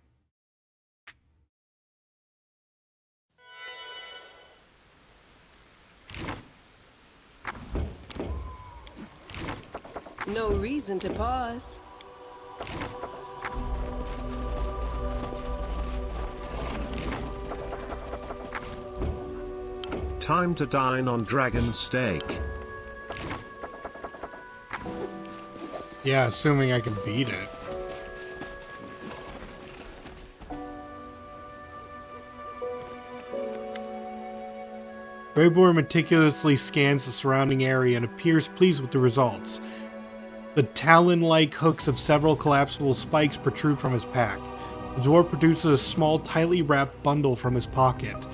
No reason to pause. Time to dine on dragon steak. Yeah, assuming I can beat it. Braybor meticulously scans the surrounding area and appears pleased with the results. The talon-like hooks of several collapsible spikes protrude from his pack. The dwarf produces a small, tightly wrapped bundle from his pocket,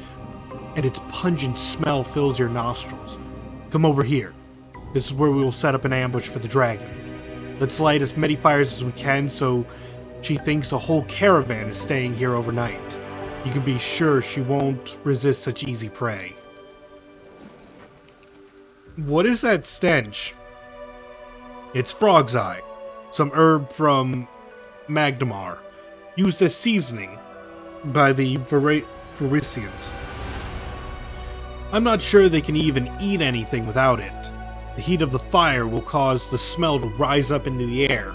and its pungent smell fills your nostrils. Come over here. This is where we will set up an ambush for the dragon. Let's light as many fires as we can so she thinks a whole caravan is staying here overnight. You can be sure she won't resist such easy prey. What is that stench? It's frog's eye, some herb from Magdamar, used as seasoning by the Varisians. I'm not sure they can even eat anything without it. The heat of the fire will cause the smell to rise up into the air,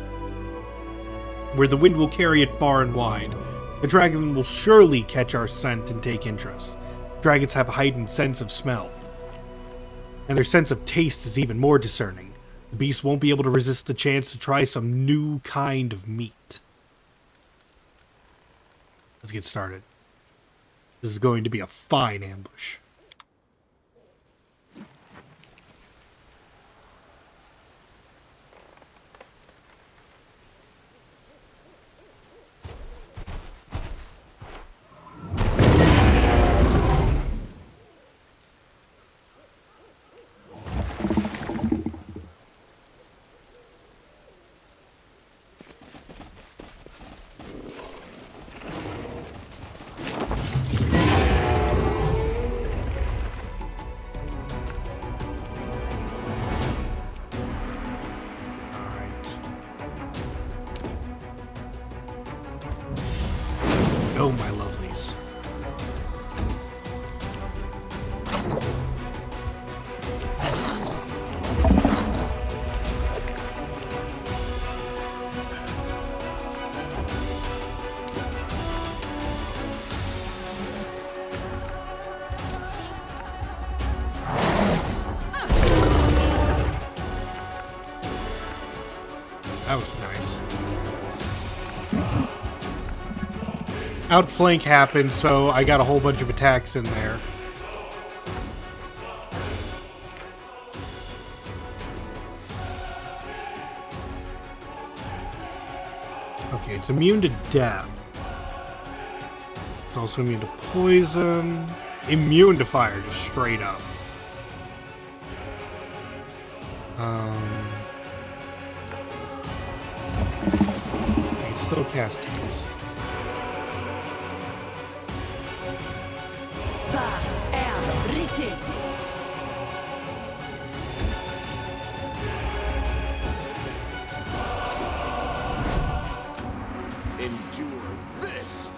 where the wind will carry it far and wide. The dragon will surely catch our scent and take interest. Dragons have a heightened sense of smell, and their sense of taste is even more discerning. The beast won't be able to resist the chance to try some new kind of meat. Let's get started. This is going to be a fine ambush. Oh, my lovelies. That was nice. Outflank happened, so I got a whole bunch of attacks in there. Okay, it's immune to death. It's also immune to poison. Immune to fire, just straight up. I can still cast haste. Endure this!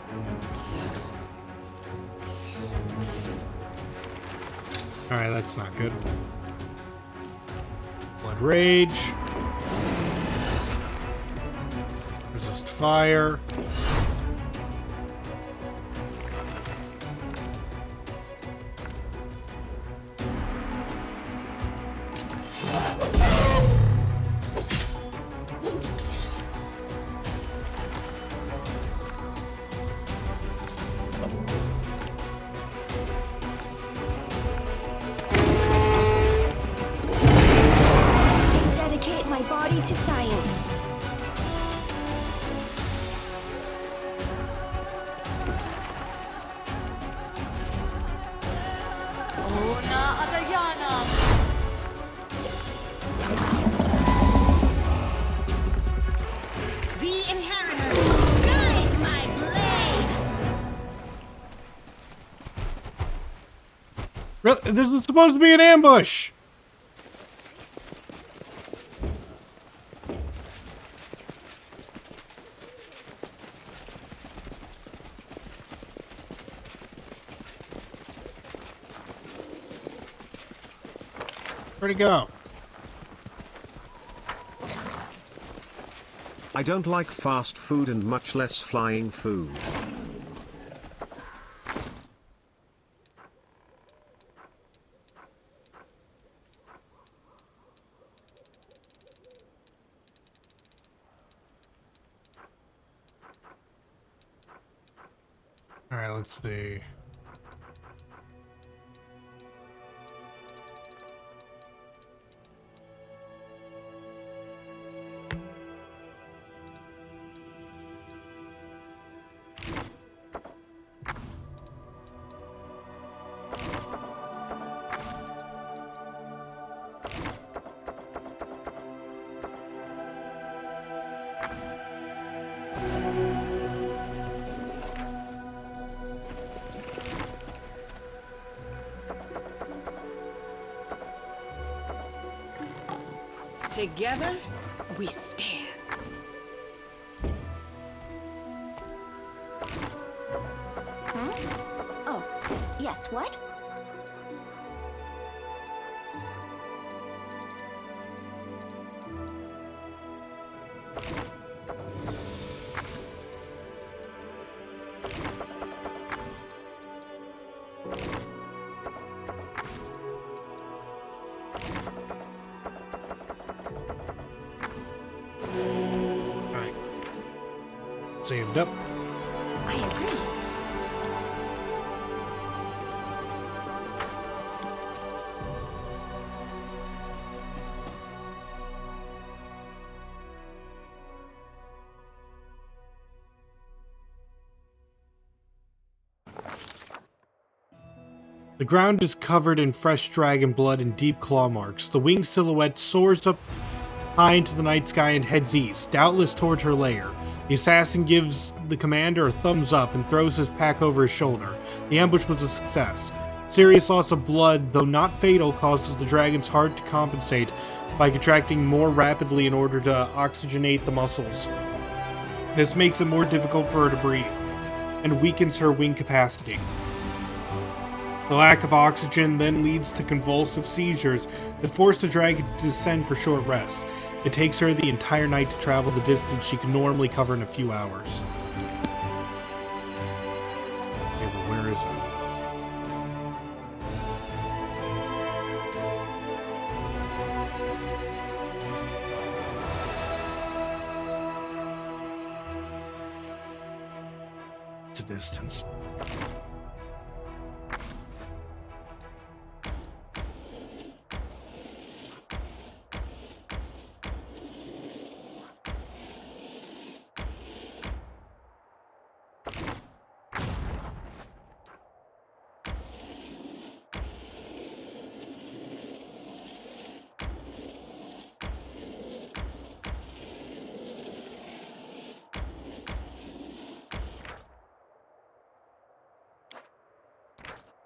Alright, that's not good. Blood Rage. Resist fire. Dedicate my body to science. The Inheritor, guide my blade! Really? This was supposed to be an ambush! Where'd he go? I don't like fast food and much less flying food. Alright, let's see. Together, we stand. Huh? Oh, yes, what? Alright. Saved up. I agree. The ground is covered in fresh dragon blood and deep claw marks. The winged silhouette soars up high into the night sky and heads east, doubtless toward her lair. The assassin gives the commander a thumbs up and throws his pack over his shoulder. The ambush was a success. Serious loss of blood, though not fatal, causes the dragon's heart to compensate by contracting more rapidly in order to oxygenate the muscles. This makes it more difficult for her to breathe, and weakens her wing capacity. The lack of oxygen then leads to convulsive seizures that force the dragon to descend for short rests. It takes her the entire night to travel the distance she can normally cover in a few hours. Okay, but where is it? It's a distance.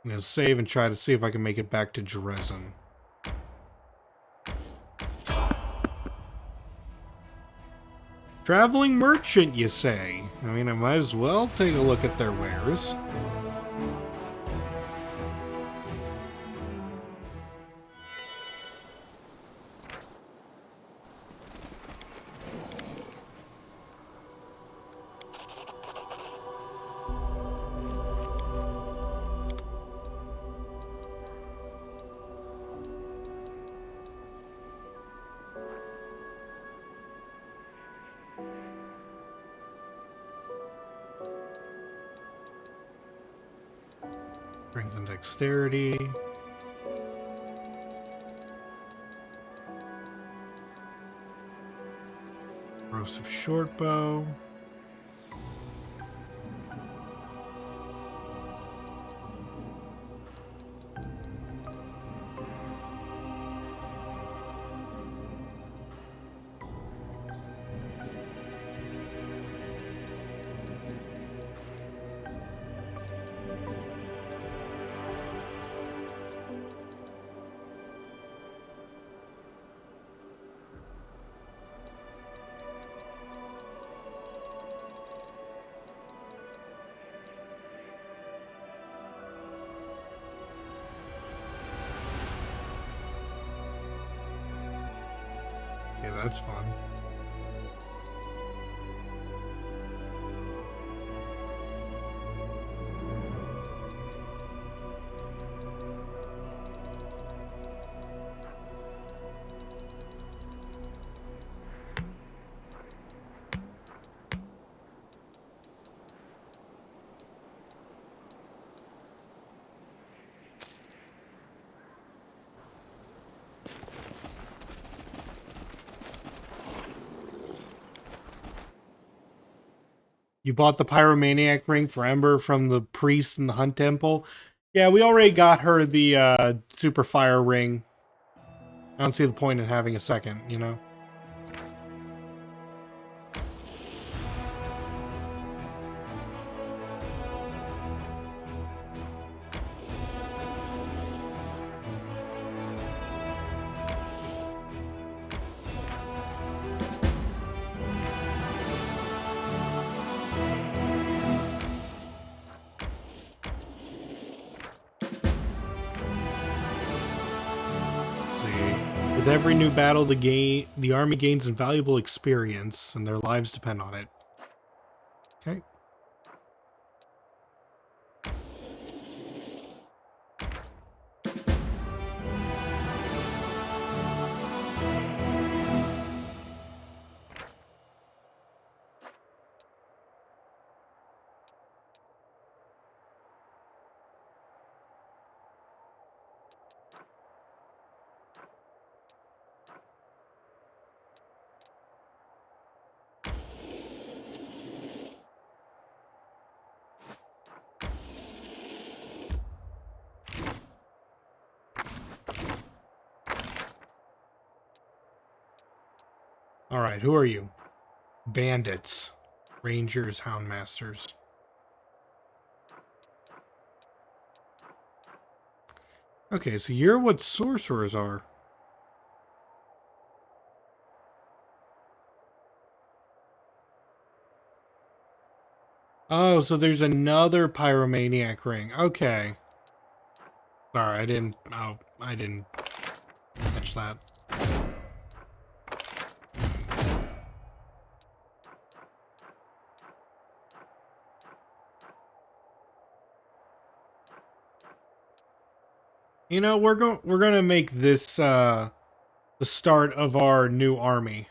I'm gonna save and try to see if I can make it back to Dresden. Traveling merchant, you say? I mean, I might as well take a look at their wares. Strength and dexterity. Corrosive shortbow. Yeah, that's fun. You bought the Pyromaniac ring for Ember from the priest in the Hunt Temple? Yeah, we already got her the Super Fire ring. I don't see the point in having a second, you know? With every new battle, the army gains invaluable experience, and their lives depend on it. Okay. Alright, who are you? Bandits. Rangers, Houndmasters. Okay, so you're what sorcerers are. Oh, so there's another pyromaniac ring. Okay. Sorry, I didn't catch that. You know, we're gonna make this the start of our new army.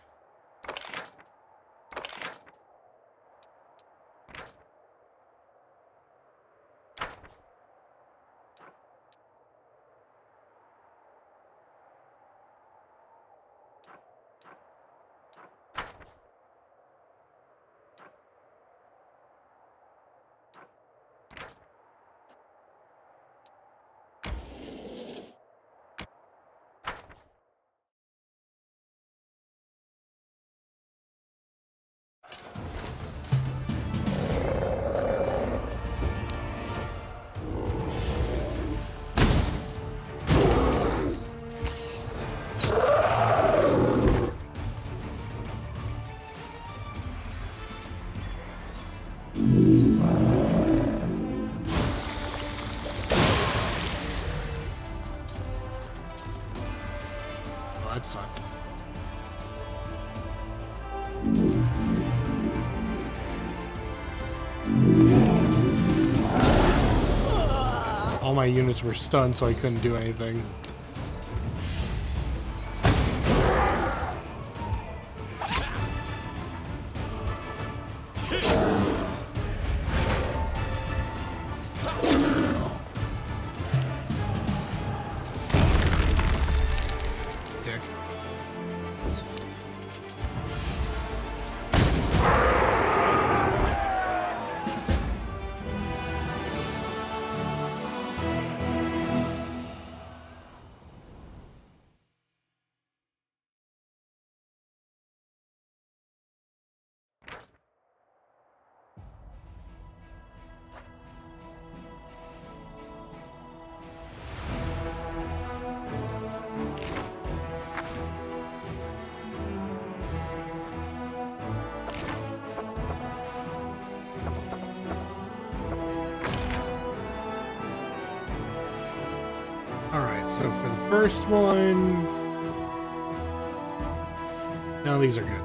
Oh, that sucked. All my units were stunned, so I couldn't do anything. Dick. Alright, so for the first one... No, these are good.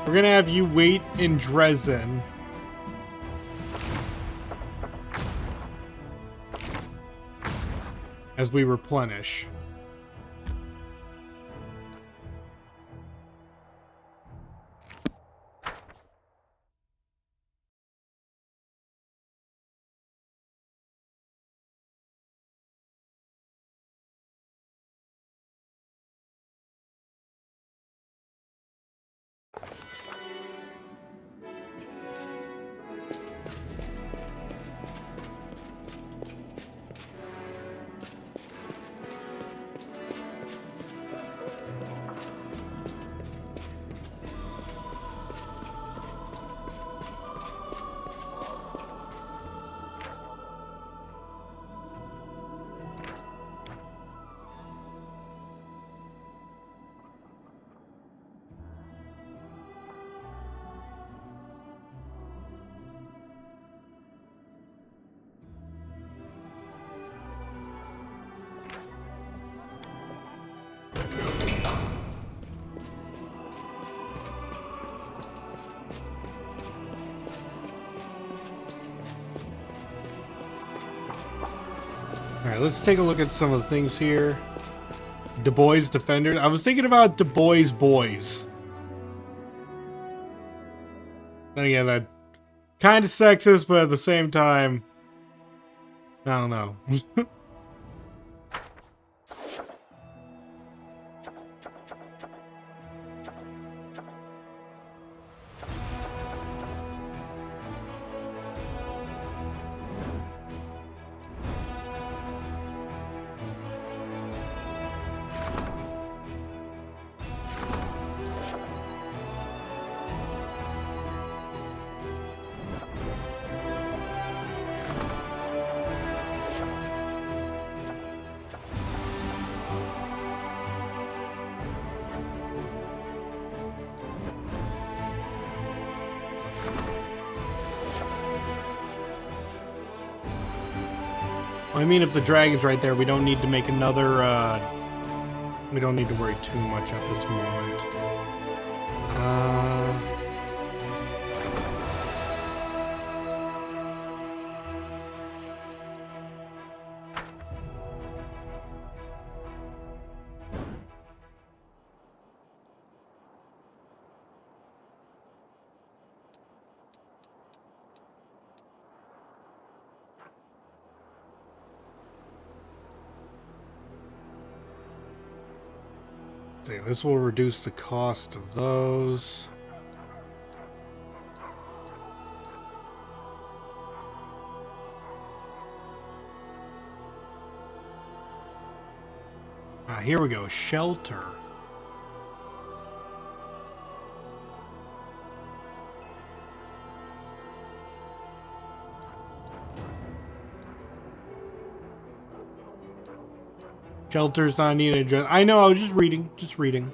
We're gonna have you wait in Dresden. As we replenish. Alright, let's take a look at some of the things here. Du Bois Defenders. I was thinking about Du Bois Boys. Then again, that kind of sexist, but at the same time, I don't know. I mean, if the dragon's right there, we don't need to make another, we don't need to worry too much at this moment. This will reduce the cost of those. Here we go. Shelter. Shelter's not needed. I know, I was just reading. Just reading.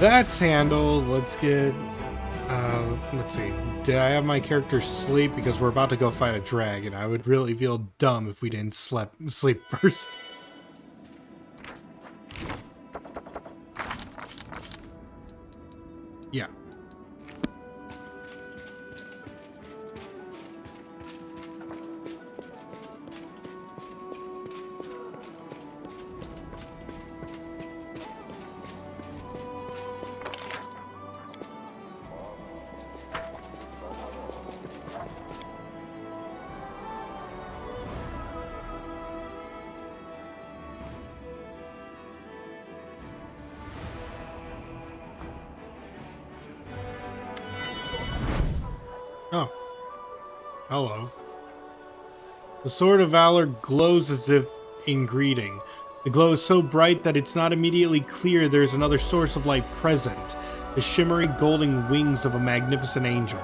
that's handled. Let's get... let's see. Did I have my character sleep? Because we're about to go fight a dragon. I would really feel dumb if we didn't sleep first. Yeah. Oh. Hello. The Sword of Valor glows as if in greeting. The glow is so bright that it's not immediately clear there's another source of light present. The shimmery golden wings of a magnificent angel.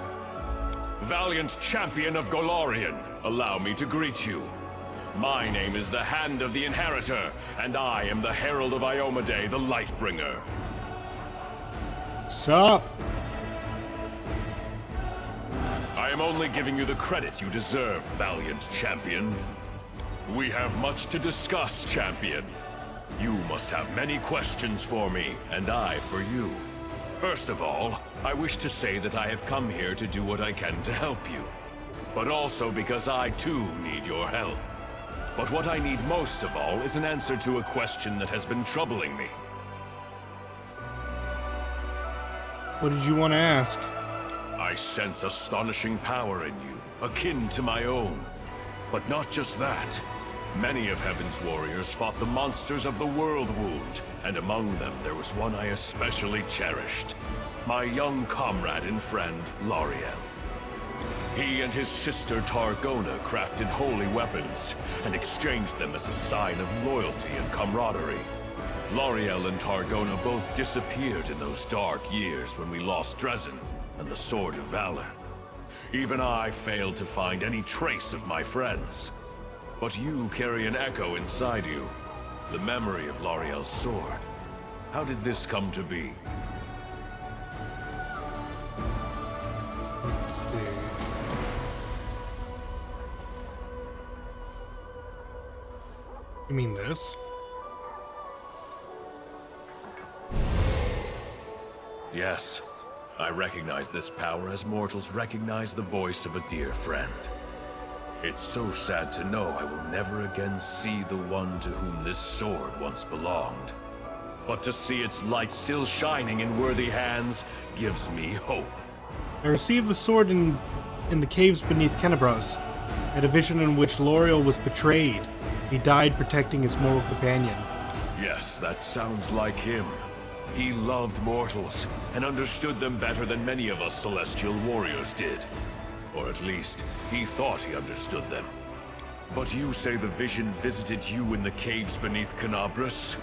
Valiant champion of Golarion, allow me to greet you. My name is the Hand of the Inheritor, and I am the Herald of Iomedae, the Lightbringer. Sup? I am only giving you the credit you deserve, valiant champion. We have much to discuss, champion. You must have many questions for me, and I for you. First of all, I wish to say that I have come here to do what I can to help you. But also because I too need your help. But what I need most of all is an answer to a question that has been troubling me. What did you want to ask? I sense astonishing power in you, akin to my own. But not just that. Many of Heaven's warriors fought the monsters of the World Wound, and among them there was one I especially cherished. My young comrade and friend, Lariel. He and his sister Targona crafted holy weapons, and exchanged them as a sign of loyalty and camaraderie. Lariel and Targona both disappeared in those dark years when we lost Dresden and the Sword of Valor. Even I failed to find any trace of my friends. But you carry an echo inside you, the memory of Lariel's sword. How did this come to be? Let's see. You mean this? Yes. I recognize this power as mortals recognize the voice of a dear friend. It's so sad to know I will never again see the one to whom this sword once belonged. But to see its light still shining in worthy hands gives me hope. I received the sword in the caves beneath Kenabros, at a vision in which Lariel was betrayed. He died protecting his mortal companion. Yes, that sounds like him. He loved mortals, and understood them better than many of us celestial warriors did. Or at least, he thought he understood them. But you say the vision visited you in the caves beneath Kenabros?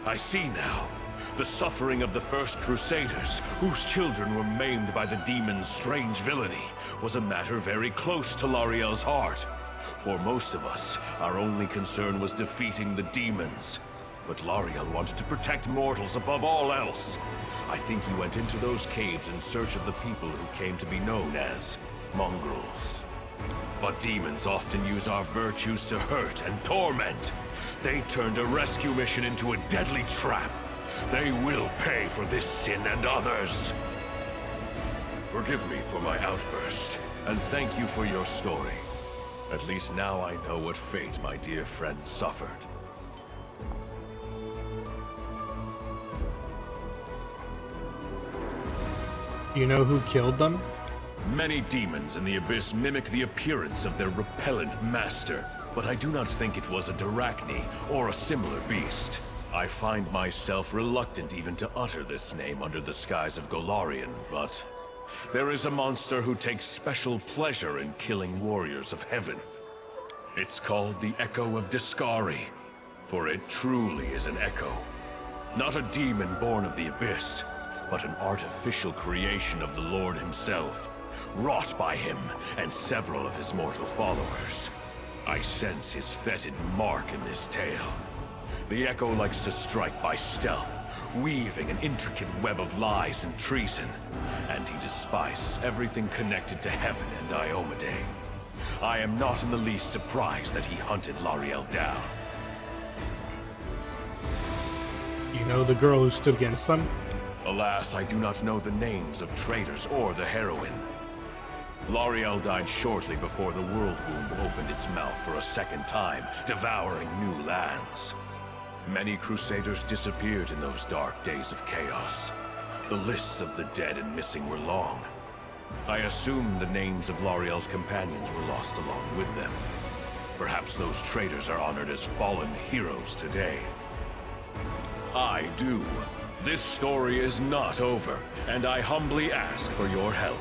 I see now. The suffering of the first Crusaders, whose children were maimed by the demon's strange villainy, was a matter very close to Lariel's heart. For most of us, our only concern was defeating the demons. But Lariel wanted to protect mortals above all else. I think he went into those caves in search of the people who came to be known as mongrels. But demons often use our virtues to hurt and torment. They turned a rescue mission into a deadly trap. They will pay for this sin and others. Forgive me for my outburst, and thank you for your story. At least now I know what fate my dear friend suffered. You know who killed them? Many demons in the Abyss mimic the appearance of their repellent master, but I do not think it was a Dyrachne or a similar beast. I find myself reluctant even to utter this name under the skies of Golarion, but there is a monster who takes special pleasure in killing warriors of heaven. It's called the Echo of Discari, for it truly is an echo. Not a demon born of the Abyss, but an artificial creation of the Lord himself, wrought by him and several of his mortal followers. I sense his fetid mark in this tale. The Echo likes to strike by stealth, weaving an intricate web of lies and treason. And he despises everything connected to Heaven and Iomedae. I am not in the least surprised that he hunted Lariel down. You know the girl who stood against them? Alas, I do not know the names of traitors or the heroine. Lariel died shortly before the World Wound opened its mouth for a second time, devouring new lands. Many Crusaders disappeared in those dark days of chaos. The lists of the dead and missing were long. I assume the names of Lariel's companions were lost along with them. Perhaps those traitors are honored as fallen heroes today. I do. This story is not over, and I humbly ask for your help.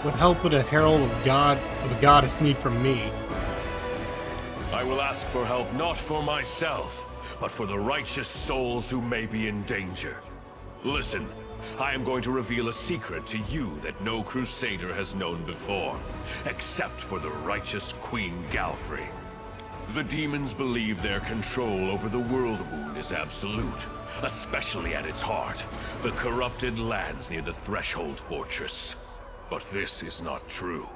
What help would a herald of a goddess need from me? I will ask for help not for myself, but for the righteous souls who may be in danger. Listen, I am going to reveal a secret to you that no Crusader has known before, except for the righteous Queen Galfrey. The demons believe their control over the World Wound is absolute, especially at its heart, the corrupted lands near the Threshold Fortress. But this is not true.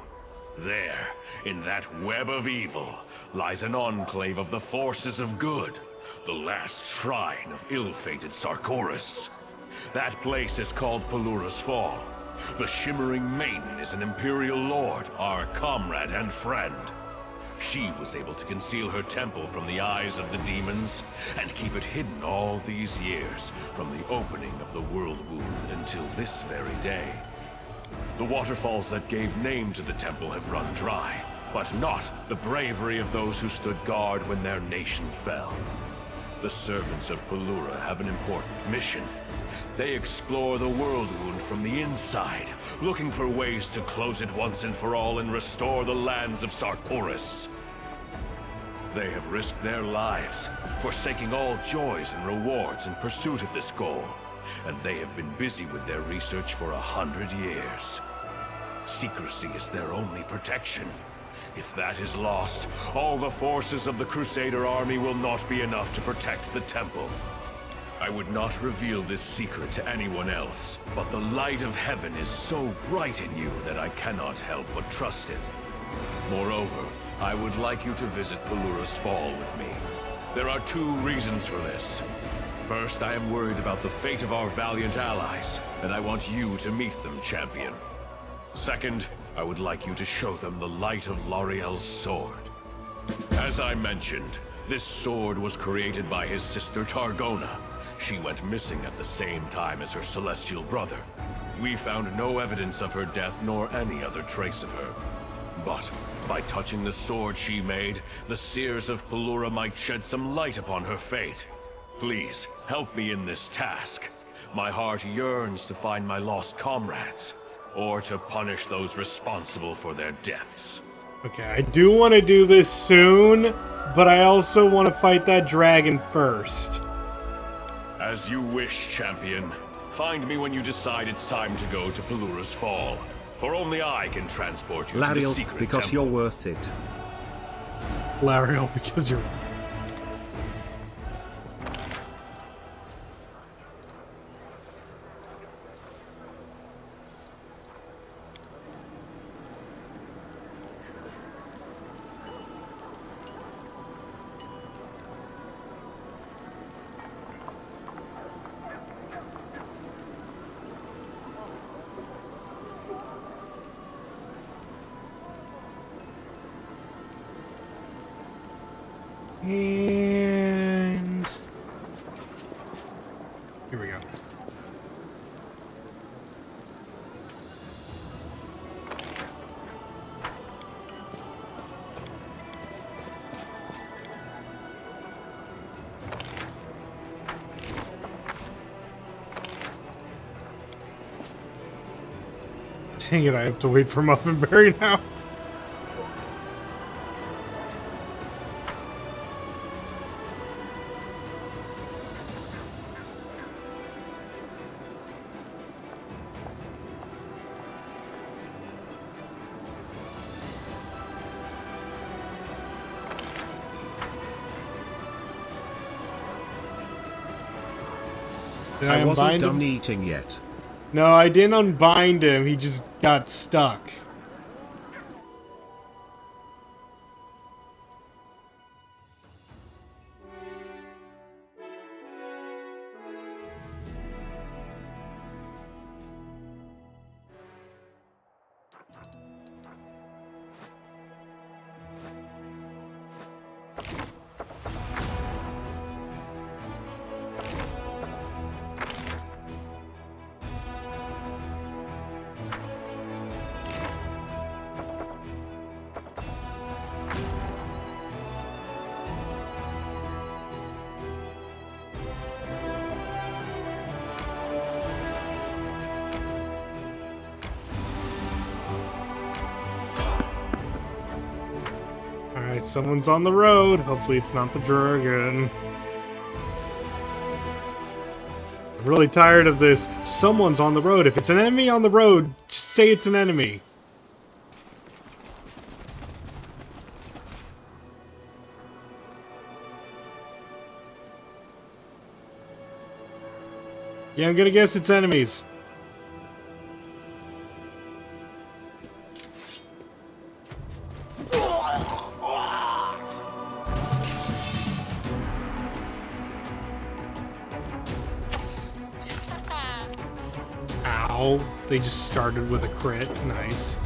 There, in that web of evil, lies an enclave of the forces of good, the last shrine of ill-fated Sarkoris. That place is called Pelura's Fall. The Shimmering Maiden is an Imperial Lord, our comrade and friend. She was able to conceal her temple from the eyes of the demons, and keep it hidden all these years, from the opening of the World Wound until this very day. The waterfalls that gave name to the temple have run dry, but not the bravery of those who stood guard when their nation fell. The servants of Pelura have an important mission. They explore the World Wound from the inside, looking for ways to close it once and for all and restore the lands of Sarkoris. They have risked their lives, forsaking all joys and rewards in pursuit of this goal, and they have been busy with their research for 100 years. Secrecy is their only protection. If that is lost, all the forces of the Crusader army will not be enough to protect the temple. I would not reveal this secret to anyone else, but the light of heaven is so bright in you that I cannot help but trust it. Moreover, I would like you to visit Pelura's Fall with me. There are 2 reasons for this. First, I am worried about the fate of our valiant allies, and I want you to meet them, champion. Second, I would like you to show them the light of Lariel's sword. As I mentioned, this sword was created by his sister Targona. She went missing at the same time as her celestial brother. We found no evidence of her death nor any other trace of her. But by touching the sword she made, the seers of Pelura might shed some light upon her fate. Please, help me in this task. My heart yearns to find my lost comrades, or to punish those responsible for their deaths. Okay, I do want to do this soon, but I also want to fight that dragon first. As you wish, champion. Find me when you decide it's time to go to Pelura's Fall, for only I can transport you to the secret because temple. you're worth it. Lariel, because you're... And here we go. Dang it, I have to wait for Muffinberry now. Did I wasn't unbind done him? eating yet. No, I didn't unbind him. He just got stuck. Alright, someone's on the road. Hopefully it's not the dragon. I'm really tired of this. Someone's on the road. If it's an enemy on the road, just say it's an enemy. Yeah, I'm gonna guess it's enemies. Ow. They just started with a crit. Nice.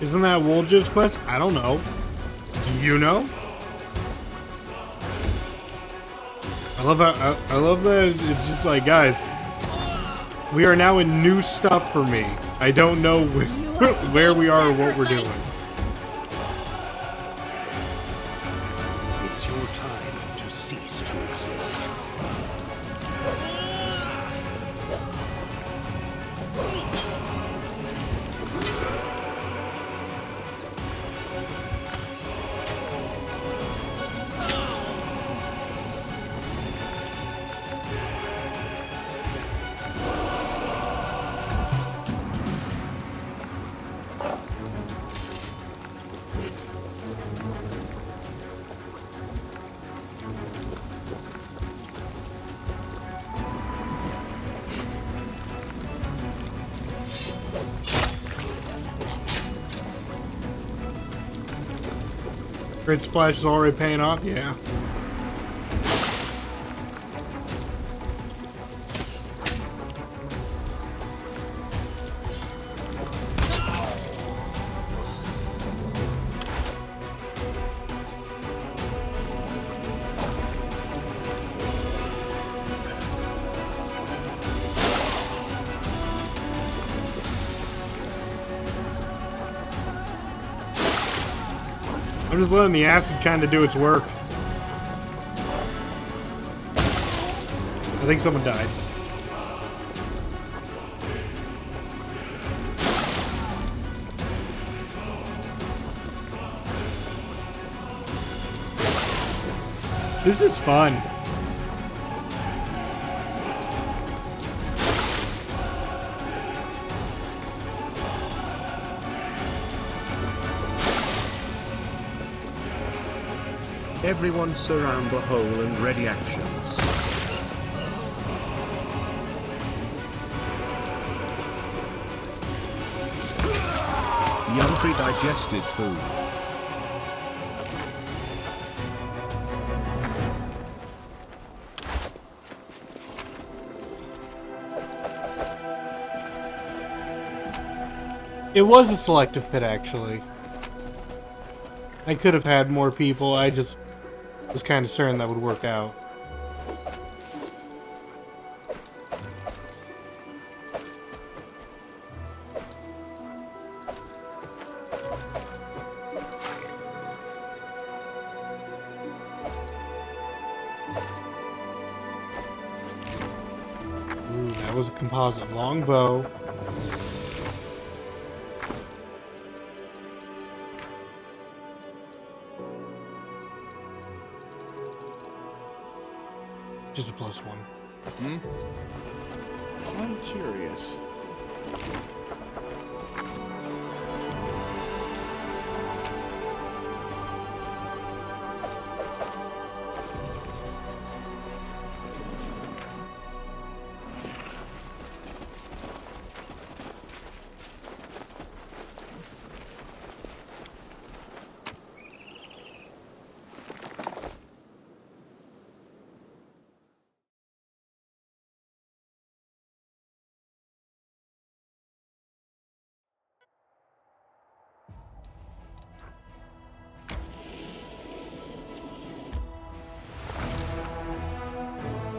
Isn't that Woljiv's quest? I don't know. Do you know? I love that it's just like, guys, we are now in new stuff for me. I don't know where we are or what we're doing. It's your time to cease to exist. Crit Splash is already paying off? Yeah. I'm just letting the acid kind of do its work. I think someone died. This is fun. Everyone surround the hole and ready actions. Yum pre-digested food. It was a selective pit, actually. I could have had more people, I just was kind of certain that would work out. Ooh, that was a composite longbow. Just a +1. I'm curious.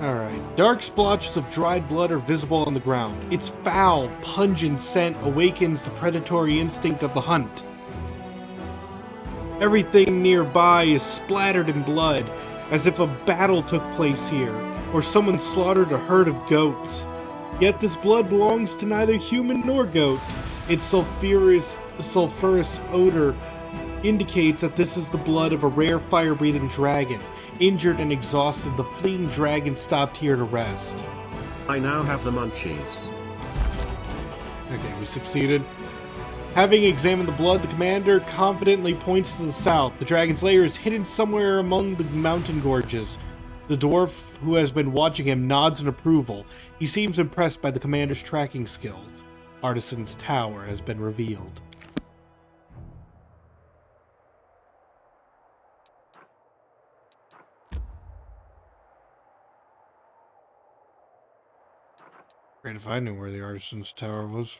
Alright. Dark splotches of dried blood are visible on the ground. Its foul, pungent scent awakens the predatory instinct of the hunt. Everything nearby is splattered in blood, as if a battle took place here, or someone slaughtered a herd of goats. Yet this blood belongs to neither human nor goat. Its sulfurous odor indicates that this is the blood of a rare fire-breathing dragon. Injured and exhausted, the fleeing dragon stopped here to rest. I now have the munchies. Okay, we succeeded. Having examined the blood, the commander confidently points to the south. The dragon's lair is hidden somewhere among the mountain gorges. The dwarf who has been watching him nods in approval. He seems impressed by the commander's tracking skills. Artisan's Tower has been revealed. Great if I knew where the Artisan's Tower was.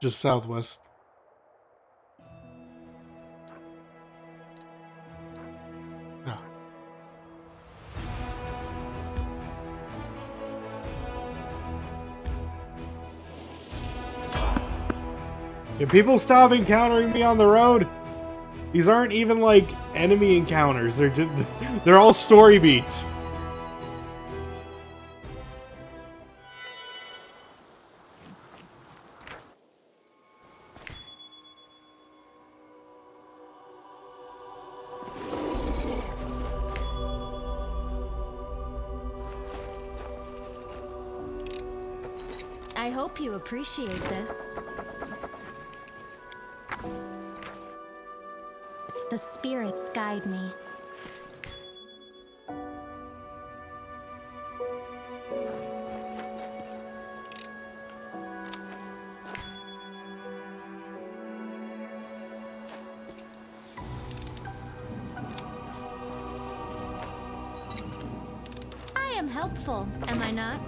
Just southwest. No. Can people stop encountering me on the road? These aren't even like enemy encounters. They're all story beats. I hope you appreciate this. The spirits guide me. I am helpful, am I not?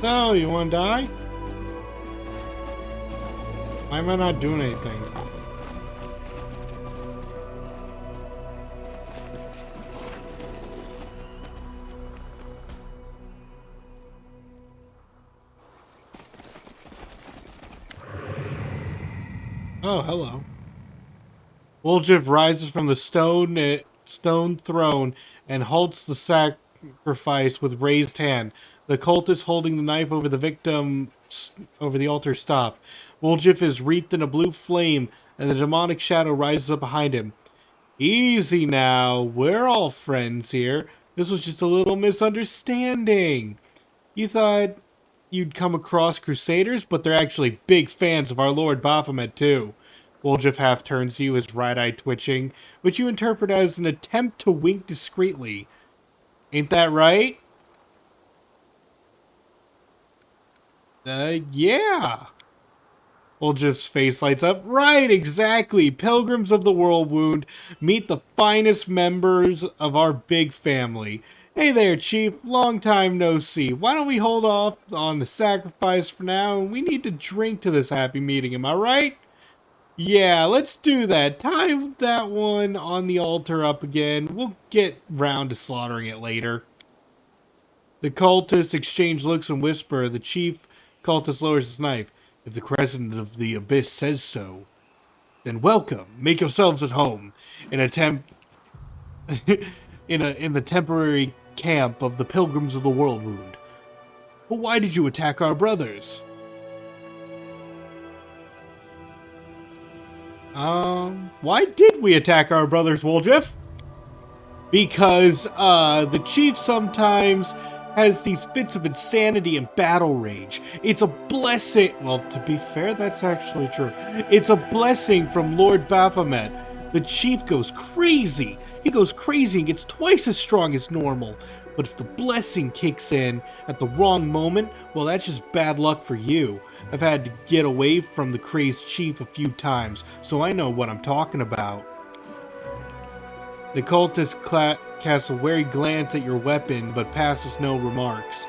No, you wanna die? Why am I not doing anything? Oh, hello. Woljif rises from the stone throne and halts the sacrifice with raised hand. The cultist holding the knife over the altar stop. Woljif is wreathed in a blue flame, and the demonic shadow rises up behind him. Easy now, we're all friends here. This was just a little misunderstanding. You thought you'd come across Crusaders, but they're actually big fans of our Lord Baphomet too. Woljif half turns to you, his right eye twitching, which you interpret as an attempt to wink discreetly. Ain't that right? Yeah. Woljif's face lights up. Right, exactly. Pilgrims of the Whirlwind, meet the finest members of our big family. Hey there, Chief. Long time no see. Why don't we hold off on the sacrifice for now? We need to drink to this happy meeting, am I right? Yeah, let's do that. Tie that one on the altar up again. We'll get round to slaughtering it later. The cultists exchange looks and whisper. The chief cultist lowers his knife. If the Crescent of the Abyss says so, then welcome. Make yourselves at home in a in the temporary camp of the Pilgrims of the Whirlwind. But why did you attack our brothers? Why did we attack our brothers, Woljif? Because the chief sometimes has these fits of insanity and battle rage. It's a blessing. Well, to be fair, that's actually true. It's a blessing from Lord Baphomet. The chief goes crazy. He goes crazy and gets twice as strong as normal. But if the blessing kicks in at the wrong moment, well, that's just bad luck for you. I've had to get away from the crazed chief a few times, so I know what I'm talking about. The cultist casts a wary glance at your weapon, but passes no remarks.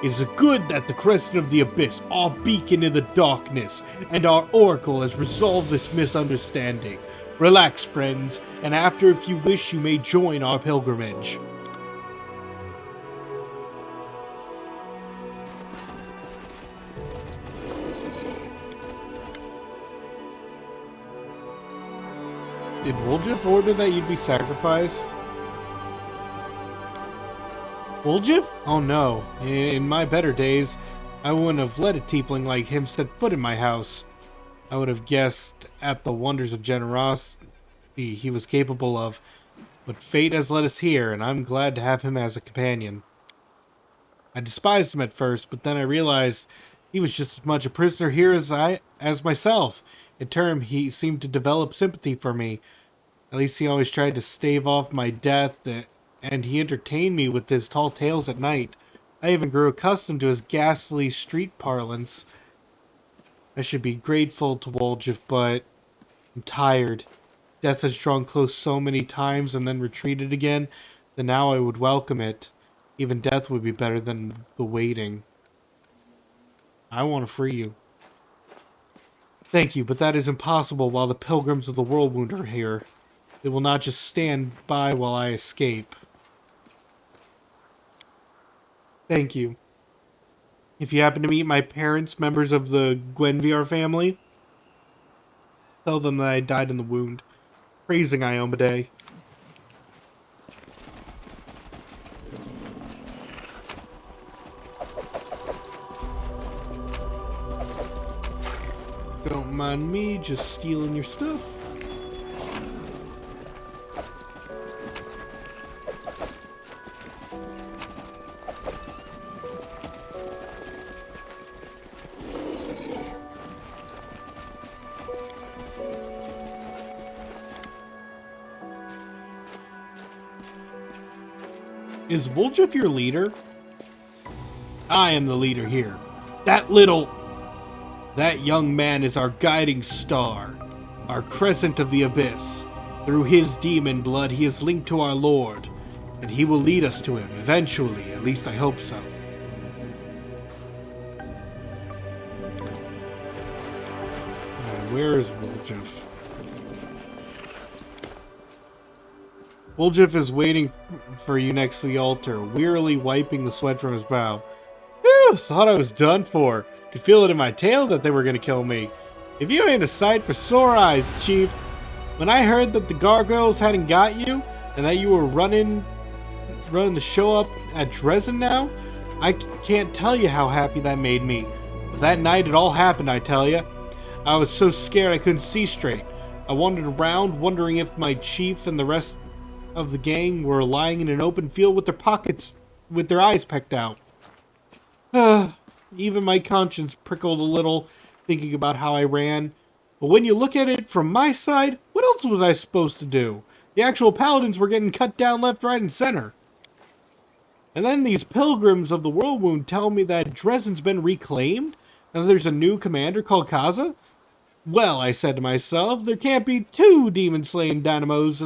It is good that the Crescent of the Abyss, our beacon in the darkness, and our oracle has resolved this misunderstanding. Relax, friends, and after, if you wish, you may join our pilgrimage. Did Woljif order that you'd be sacrificed? Woljif? Oh no. In my better days, I wouldn't have let a tiefling like him set foot in my house. I would have guessed at the wonders of generosity he was capable of. But fate has led us here, and I'm glad to have him as a companion. I despised him at first, but then I realized he was just as much a prisoner here as myself. In turn, he seemed to develop sympathy for me. At least he always tried to stave off my death, and he entertained me with his tall tales at night. I even grew accustomed to his ghastly street parlance. I should be grateful to Woljif, but I'm tired. Death has drawn close so many times and then retreated again, that now I would welcome it. Even death would be better than the waiting. I want to free you. Thank you, but that is impossible while the Pilgrims of the Whirlwind are here. They will not just stand by while I escape. Thank you. If you happen to meet my parents, members of the Gwenviar family, tell them that I died in the wound. Praising Iomedae. Don't mind me just stealing your stuff. Is Woljif your leader? I am the leader here. That young man is our guiding star, our Crescent of the Abyss. Through his demon blood, he is linked to our Lord, and he will lead us to him eventually. At least I hope so. Where is Woljif? Woljif is waiting for you next to the altar, wearily wiping the sweat from his brow. Whew, thought I was done for. Could feel it in my tail that they were gonna kill me. If you ain't a sight for sore eyes, Chief. When I heard that the gargoyles hadn't got you, and that you were running the show up at Dresden now, I can't tell you how happy that made me. But that night it all happened, I tell you. I was so scared I couldn't see straight. I wandered around, wondering if my chief and the rest of the gang were lying in an open field with their eyes pecked out. Even my conscience prickled a little, thinking about how I ran. But when you look at it from my side, what else was I supposed to do? The actual paladins were getting cut down left, right, and center. And then these pilgrims of the Whirlwind tell me that Dresden's been reclaimed, and there's a new commander called Kaza. Well, I said to myself, there can't be two demon-slaying dynamos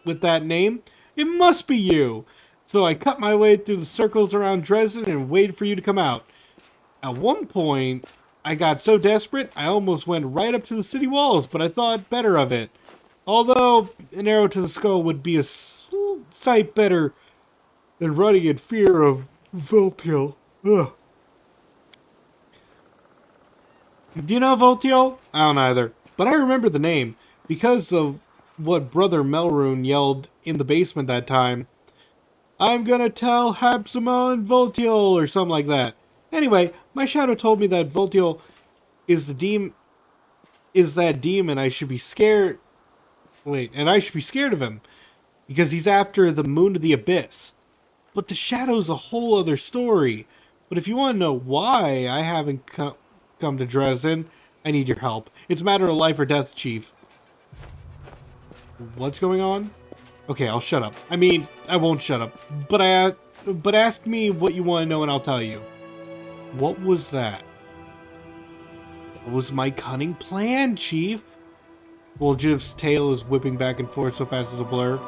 with that name. It must be you. So I cut my way through the circles around Dresden and waited for you to come out. At one point, I got so desperate, I almost went right up to the city walls, but I thought better of it. Although, an arrow to the skull would be a sight better than running in fear of Voltiel. Ugh. Do you know Voltiel? I don't either, but I remember the name because of what Brother Melrune yelled in the basement that time. I'm gonna tell Habsamon Voltiel or something like that. Anyway, my shadow told me that Voltiel is that demon I should be scared. Wait, and I should be scared of him because he's after the moon of the abyss. But the shadow's a whole other story. But if you want to know why I haven't come to Dresden, I need your help. It's a matter of life or death, Chief. What's going on? Okay, I'll shut up. I mean, I won't shut up. But ask me what you want to know and I'll tell you. What was that? That was my cunning plan, Chief. Woljif's tail is whipping back and forth so fast as a blur.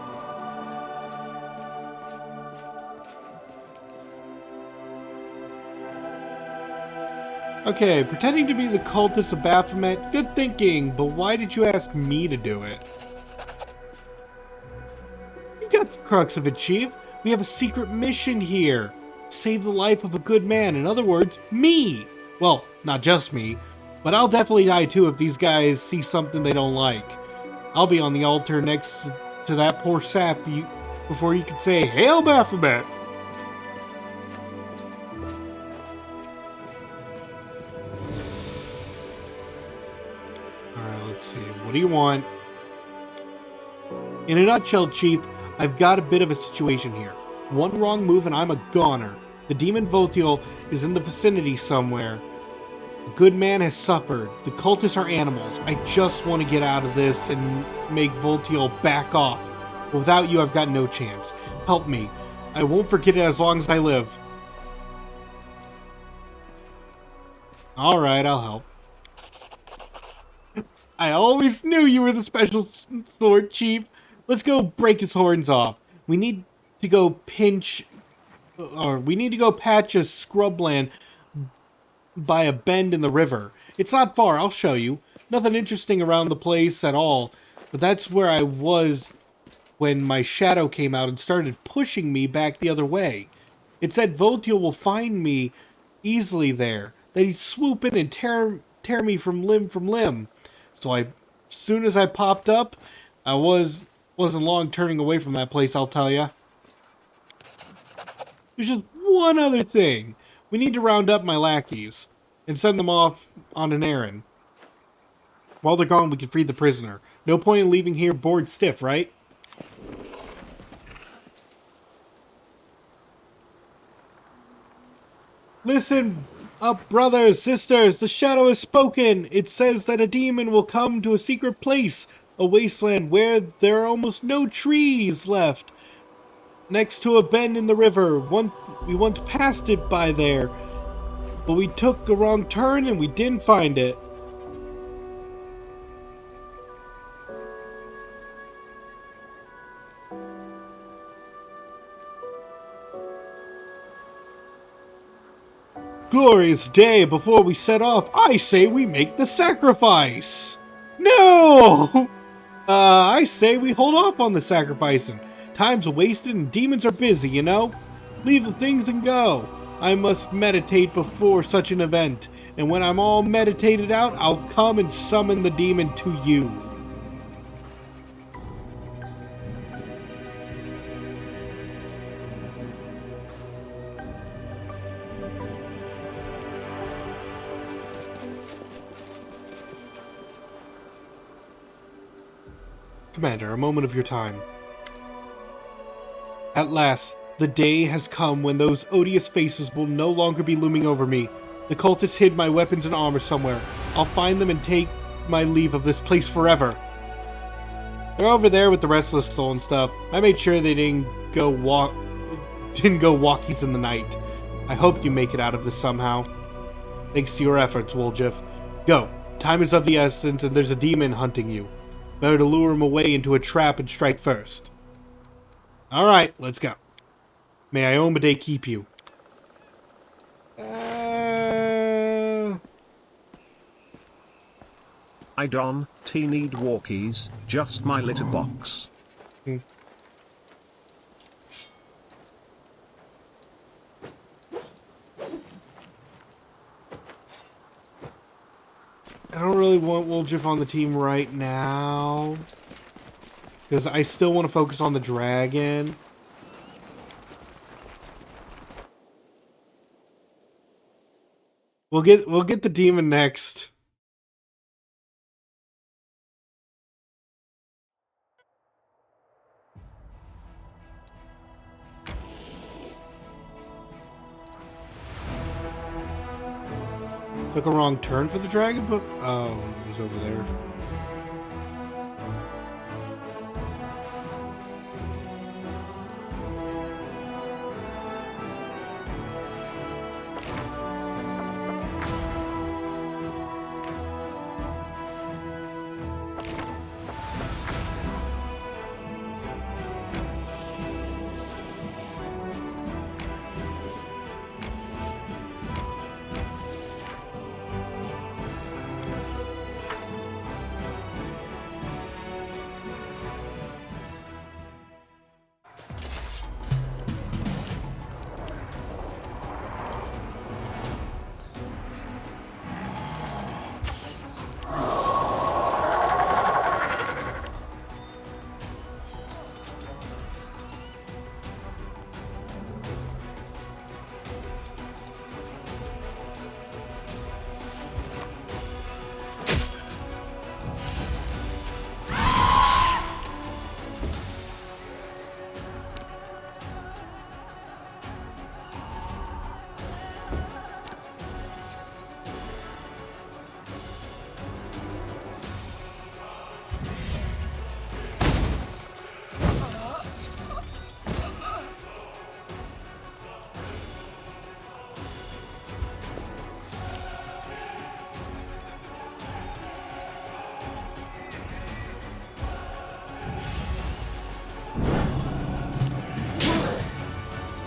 Okay, pretending to be the cultist of Baphomet, good thinking, but why did you ask me to do it? You got the crux of it, Chief. We have a secret mission here. Save the life of a good man, in other words, me! Well, not just me, but I'll definitely die too if these guys see something they don't like. I'll be on the altar next to that poor sap before you can say, Hail Baphomet! Alright, let's see. What do you want? In a nutshell, Chief, I've got a bit of a situation here. One wrong move and I'm a goner. The demon Voltiel is in the vicinity somewhere. A good man has suffered. The cultists are animals. I just want to get out of this and make Voltiel back off. But without you, I've got no chance. Help me. I won't forget it as long as I live. Alright, I'll help. I always knew you were the special sword, Chief. Let's go break his horns off. We need to go patch a scrubland by a bend in the river. It's not far, I'll show you. Nothing interesting around the place at all, but that's where I was when my shadow came out and started pushing me back the other way. It said Voltiel will find me easily there, that he'd swoop in and tear me from limb. So as soon as I popped up, I wasn't long turning away from that place, I'll tell ya. There's just one other thing. We need to round up my lackeys and send them off on an errand. While they're gone, we can free the prisoner. No point in leaving here bored stiff, right? Listen up, brothers, sisters. The shadow has spoken. It says that a demon will come to a secret place, a wasteland where there are almost no trees left. Next to a bend in the river. We once passed it by there, but we took a wrong turn and we didn't find it. Glorious day, before we set off, I say we make the sacrifice. No! I say we hold off on the sacrificing. Time's wasted and demons are busy, you know? Leave the things and go. I must meditate before such an event, and when I'm all meditated out, I'll come and summon the demon to you. Commander, a moment of your time. At last, the day has come when those odious faces will no longer be looming over me. The cultists hid my weapons and armor somewhere. I'll find them and take my leave of this place forever. They're over there with the rest of the stolen stuff. I made sure they didn't go walkies in the night. I hope you make it out of this somehow. Thanks to your efforts, Woljif. Go. Time is of the essence, and there's a demon hunting you. Better to lure him away into a trap and strike first. Alright, let's go. May Iomade keep you. I don't need walkies, just my litter box. I don't really want Woljif on the team right now, because I still want to focus on the dragon. We'll get the demon next. Took a wrong turn for the dragon, but oh, it was over there.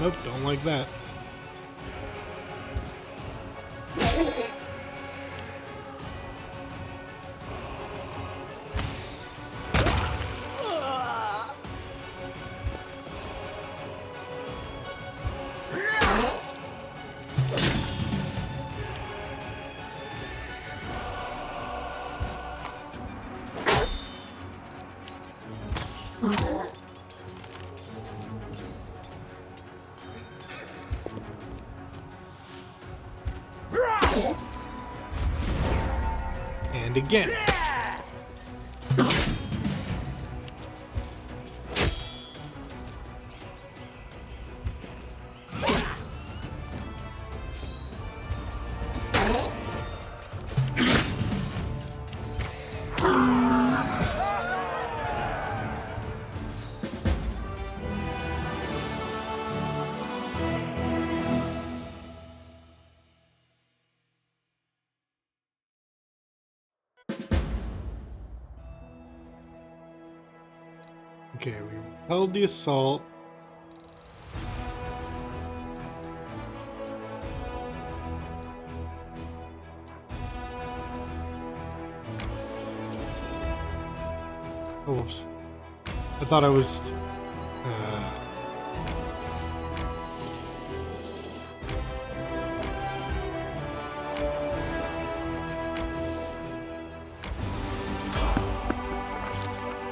Nope, don't like that. And again. Okay, we held the assault. Oops. I thought I was...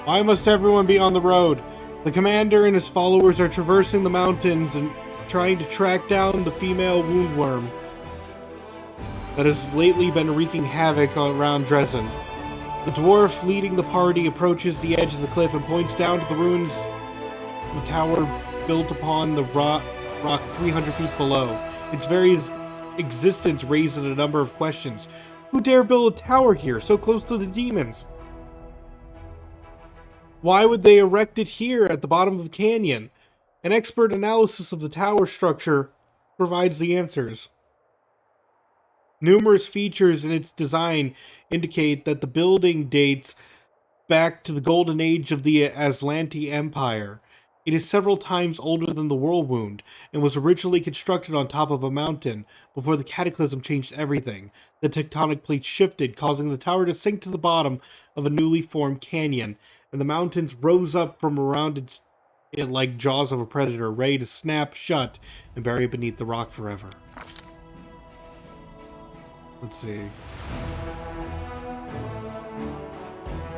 Why must everyone be on the road? The commander and his followers are traversing the mountains and trying to track down the female woundworm that has lately been wreaking havoc around Dresden. The dwarf leading the party approaches the edge of the cliff and points down to the ruins of a tower built upon the rock 300 feet below. Its very existence raises a number of questions. Who dare build a tower here, so close to the demons? Why would they erect it here at the bottom of the canyon? An expert analysis of the tower structure provides the answers. Numerous features in its design indicate that the building dates back to the golden age of the Aslanti Empire. It is several times older than the Whirlwind and was originally constructed on top of a mountain before the cataclysm changed everything. The tectonic plates shifted, causing the tower to sink to the bottom of a newly formed canyon, and the mountains rose up from around it like jaws of a predator, ready to snap shut and bury it beneath the rock forever. Let's see.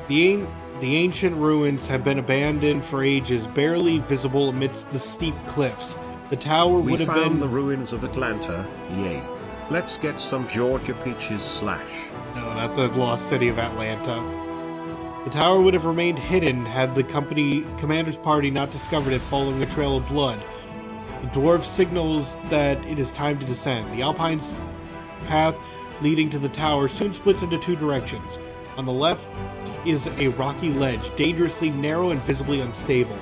The ancient ruins have been abandoned for ages, barely visible amidst the steep cliffs. The tower would have been... We found the ruins of Atlanta, yay. Let's get some Georgia peaches / No, not the lost city of Atlanta. The tower would have remained hidden had the commander's party not discovered it following a trail of blood. The dwarf signals that it is time to descend. The Alpine path leading to the tower soon splits into two directions. On the left is a rocky ledge, dangerously narrow and visibly unstable.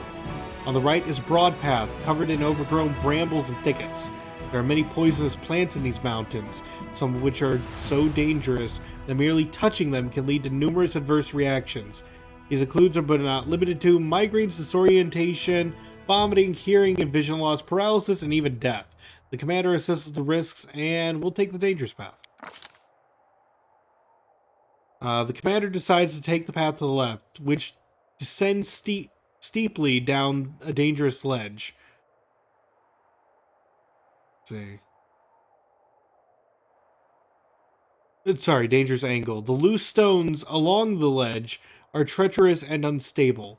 On the right is a broad path, covered in overgrown brambles and thickets. There are many poisonous plants in these mountains, some of which are so dangerous that merely touching them can lead to numerous adverse reactions. These include, but are not limited to, migraines, disorientation, vomiting, hearing and vision loss, paralysis, and even death. The commander assesses the risks and will take the dangerous path. The commander decides to take the path to the left, which descends steeply down a dangerous ledge. Let's see. Sorry, dangerous angle. The loose stones along the ledge are treacherous and unstable.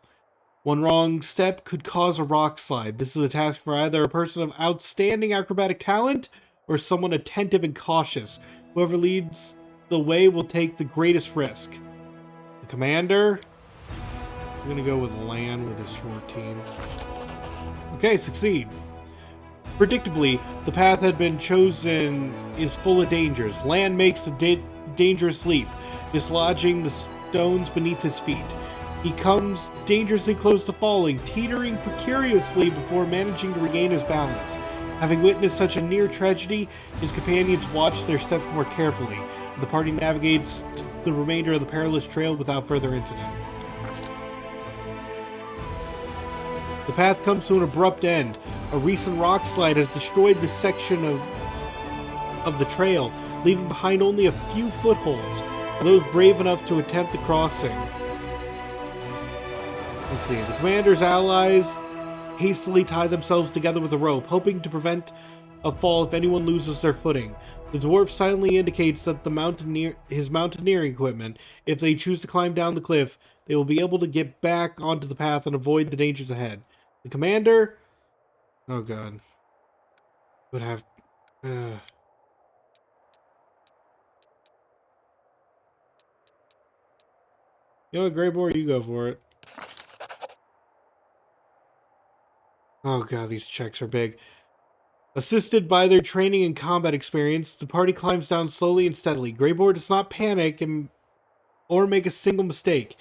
One wrong step could cause a rock slide. This is a task for either a person of outstanding acrobatic talent or someone attentive and cautious. Whoever leads the way will take the greatest risk. The commander, I'm gonna go with Lan with his 14. Okay, succeed. Predictably, the path had been chosen is full of dangers. Lan makes a dangerous leap, dislodging the stones beneath his feet. He comes dangerously close to falling, teetering precariously before managing to regain his balance. Having witnessed such a near tragedy, his companions watch their steps more carefully. The party navigates the remainder of the perilous trail without further incident. The path comes to an abrupt end. A recent rock slide has destroyed this section of the trail, leaving behind only a few footholds for those brave enough to attempt the crossing. Let's see. The commander's allies hastily tie themselves together with a rope, hoping to prevent a fall if anyone loses their footing. The dwarf silently indicates that his mountaineering equipment, if they choose to climb down the cliff, they will be able to get back onto the path and avoid the dangers ahead. The commander... Oh god. Would have... You know what, Greybore? You go for it. Oh god, these checks are big. Assisted by their training and combat experience, the party climbs down slowly and steadily. Greybore does not panic or make a single mistake,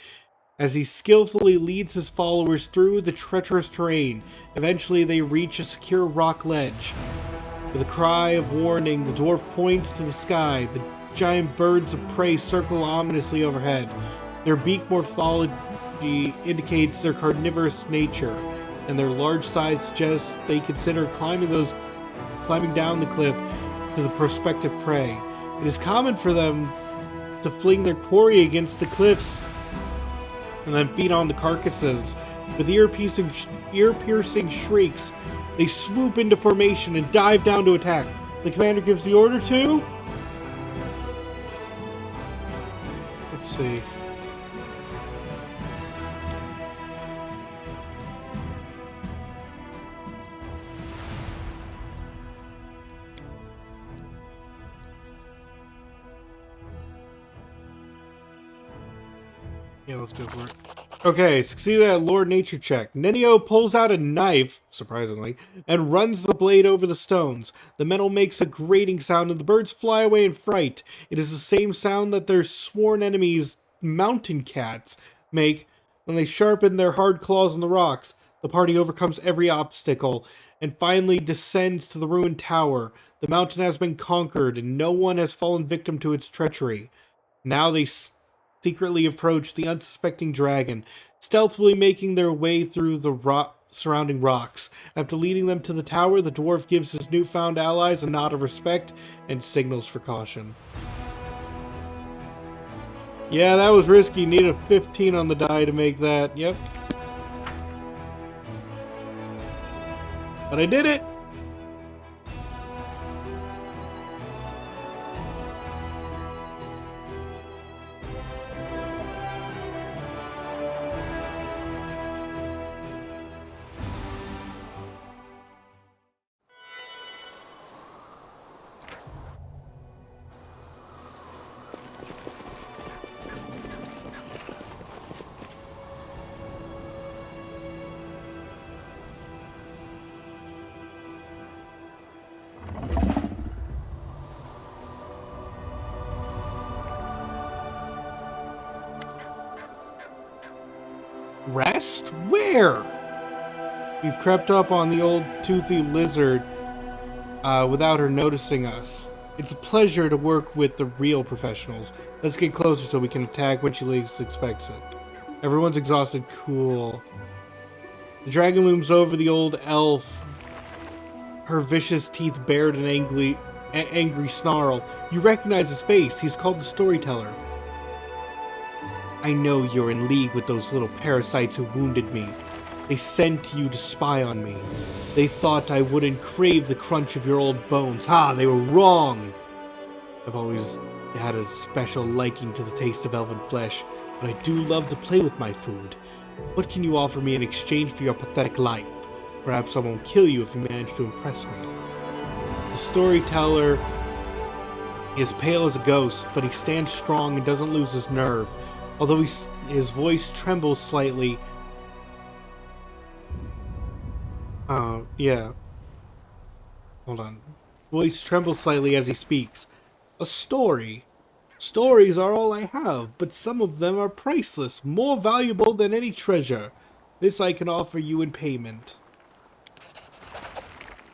as he skillfully leads his followers through the treacherous terrain. Eventually, they reach a secure rock ledge. With a cry of warning, the dwarf points to the sky. The giant birds of prey circle ominously overhead. Their beak morphology indicates their carnivorous nature, and their large size suggests they consider climbing down the cliff to the prospective prey. It is common for them to fling their quarry against the cliffs and then feed on the carcasses. With ear-piercing shrieks, they swoop into formation and dive down to attack. The commander gives the order to... Let's see. Yeah, let's go for it. Okay, succeeded at Lord Nature check. Nenio pulls out a knife, surprisingly, and runs the blade over the stones. The metal makes a grating sound and the birds fly away in fright. It is the same sound that their sworn enemies, mountain cats, make when they sharpen their hard claws on the rocks. The party overcomes every obstacle and finally descends to the ruined tower. The mountain has been conquered and no one has fallen victim to its treachery. Now they secretly approach the unsuspecting dragon, stealthily making their way through the surrounding rocks. After leading them to the tower, the dwarf gives his newfound allies a nod of respect and signals for caution. Yeah, that was risky. Need a 15 on the die to make that. Yep. But I did it! Rest? Where? We've crept up on the old toothy lizard without her noticing us. It's a pleasure to work with the real professionals. Let's get closer so we can attack when she least expects it. Everyone's exhausted. Cool. The dragon looms over the old elf, her vicious teeth bared in angry snarl. You recognize his face. He's called the Storyteller. I know you're in league with those little parasites who wounded me. They sent you to spy on me. They thought I wouldn't crave the crunch of your old bones. Ha, they were wrong! I've always had a special liking to the taste of elven flesh, but I do love to play with my food. What can you offer me in exchange for your pathetic life? Perhaps I won't kill you if you manage to impress me. The Storyteller is pale as a ghost, but he stands strong and doesn't lose his nerve. Although his voice trembles slightly. Yeah. Hold on. Voice trembles slightly as he speaks. A story. Stories are all I have, but some of them are priceless, more valuable than any treasure. This I can offer you in payment.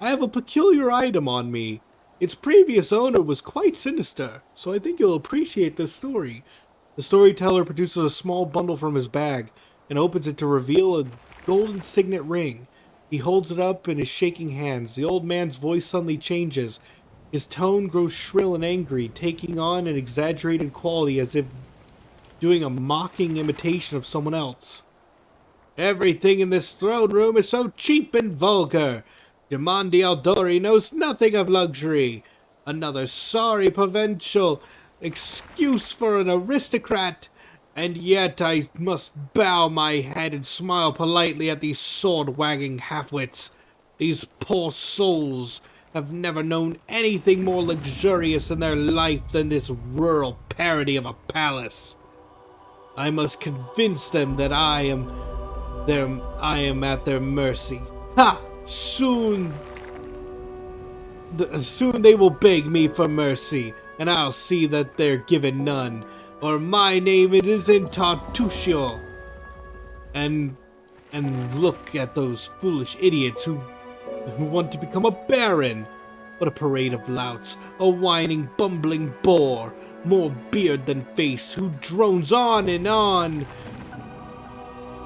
I have a peculiar item on me. Its previous owner was quite sinister, so I think you'll appreciate this story. The Storyteller produces a small bundle from his bag and opens it to reveal a golden signet ring. He holds it up in his shaking hands. The old man's voice suddenly changes. His tone grows shrill and angry, taking on an exaggerated quality as if doing a mocking imitation of someone else. Everything in this throne room is so cheap and vulgar. Demandi Aldori knows nothing of luxury. Another sorry provincial excuse for an aristocrat, and yet I must bow my head and smile politely at these sword-wagging half-wits. These poor souls have never known anything more luxurious in their life than this rural parody of a palace. I must convince them that I am at their mercy. Ha! Soon they will beg me for mercy, and I'll see that they're given none, or my name it is in Tartusio. And look at those foolish idiots who want to become a baron. What a parade of louts, a whining, bumbling bore, more beard than face, who drones on and on.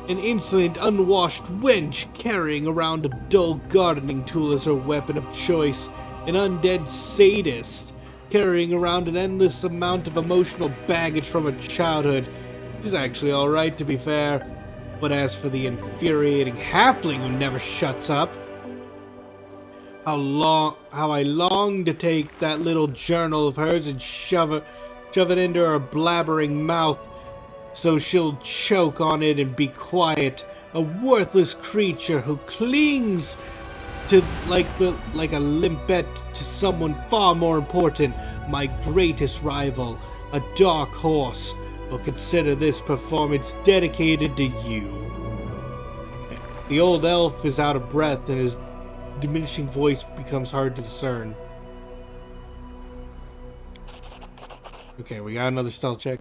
An insolent, unwashed wench carrying around a dull gardening tool as her weapon of choice, an undead sadist carrying around an endless amount of emotional baggage from her childhood. She's actually alright, to be fair. But as for the infuriating halfling who never shuts up, how I long to take that little journal of hers and shove it into her blabbering mouth so she'll choke on it and be quiet. A worthless creature who clings to like a limpet to someone far more important, my greatest rival, a dark horse. Will consider this performance dedicated to you. The old elf is out of breath and his diminishing voice becomes hard to discern. Okay, we got another stealth check.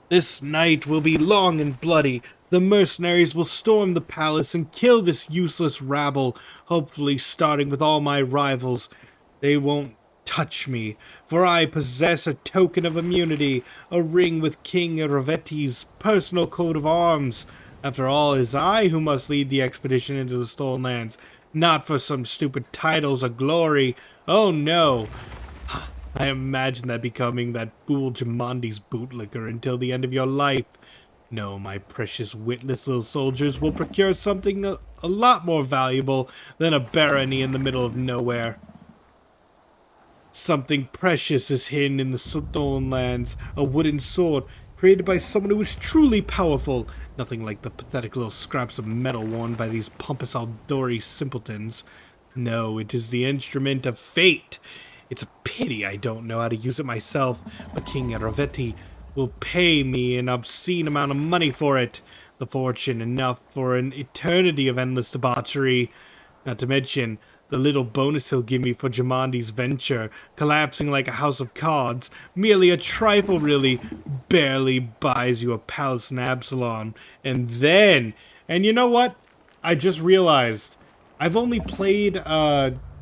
This night will be long and bloody. The mercenaries will storm the palace and kill this useless rabble, hopefully starting with all my rivals. They won't touch me, for I possess a token of immunity, a ring with King Ravetti's personal coat of arms. After all, it is I who must lead the expedition into the Stolen Lands, not for some stupid titles or glory. Oh no! I imagine that becoming that fool Jamondi's bootlicker until the end of your life. No, my precious witless little soldiers will procure something a lot more valuable than a barony in the middle of nowhere. Something precious is hidden in the Stolen Lands, a wooden sword created by someone who is truly powerful, nothing like the pathetic little scraps of metal worn by these pompous Aldori simpletons. No, it is the instrument of fate. It's a pity I don't know how to use it myself, but King Ravetti will pay me an obscene amount of money for it. The fortune enough for an eternity of endless debauchery. Not to mention the little bonus he'll give me for Jamondi's venture, collapsing like a house of cards. Merely a trifle, really. Barely buys you a palace in Absalom. And then, and you know what? I just realized I've only played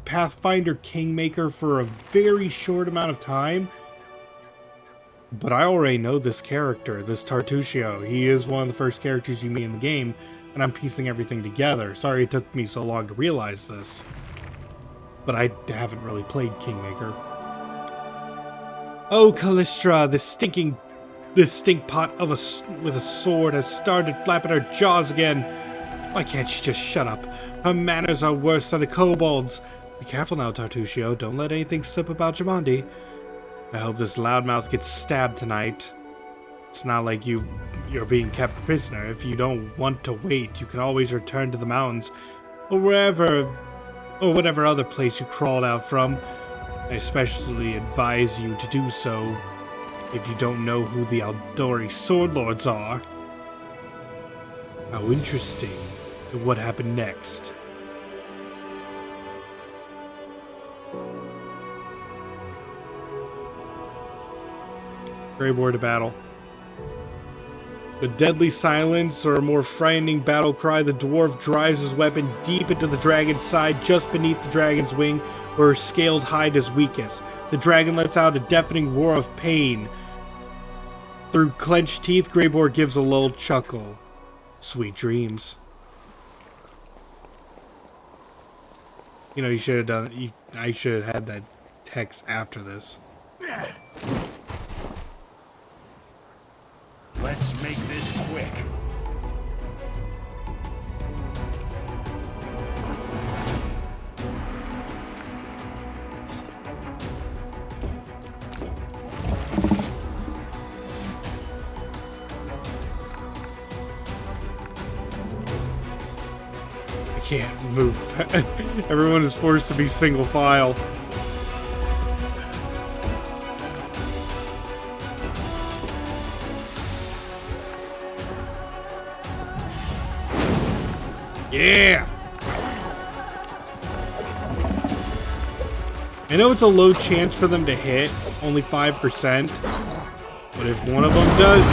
Pathfinder Kingmaker for a very short amount of time. But I already know this character, this Tartuccio. He is one of the first characters you meet in the game, and I'm piecing everything together. Sorry it took me so long to realize this. But I haven't really played Kingmaker. Oh, Callistra, this stink pot of with a sword has started flapping her jaws again. Why can't she just shut up? Her manners are worse than a kobold's. Be careful now, Tartuccio. Don't let anything slip about Jamondi. I hope this loudmouth gets stabbed tonight. It's not like you're being kept prisoner. If you don't want to wait, you can always return to the mountains, or whatever other place you crawled out from. I especially advise you to do so if you don't know who the Aldori Sword Lords are. How interesting. And what happened next? Greyboar to battle. With deadly silence or a more frightening battle cry, the dwarf drives his weapon deep into the dragon's side, just beneath the dragon's wing, where her scaled hide is weakest. The dragon lets out a deafening roar of pain. Through clenched teeth, Greyboar gives a lull chuckle. Sweet dreams. You know, you should have done. I should have had that text after this. Let's make this quick. I can't move. Everyone is forced to be single file. Yeah! I know it's a low chance for them to hit, only 5%, but if one of them does,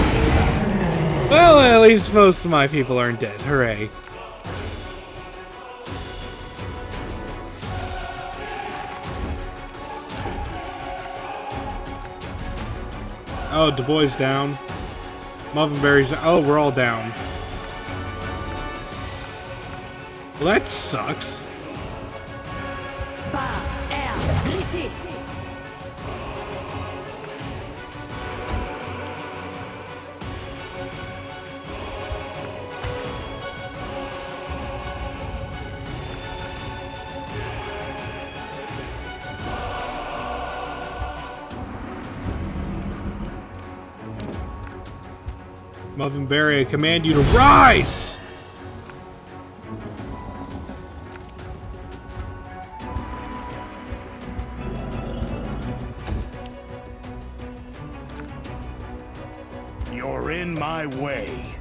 well, at least most of my people aren't dead. Hooray. Oh, Du Bois down. Muffinberry's down. Oh, we're all down. Well, that sucks. Muffinberry, I command you to rise! You're in my way.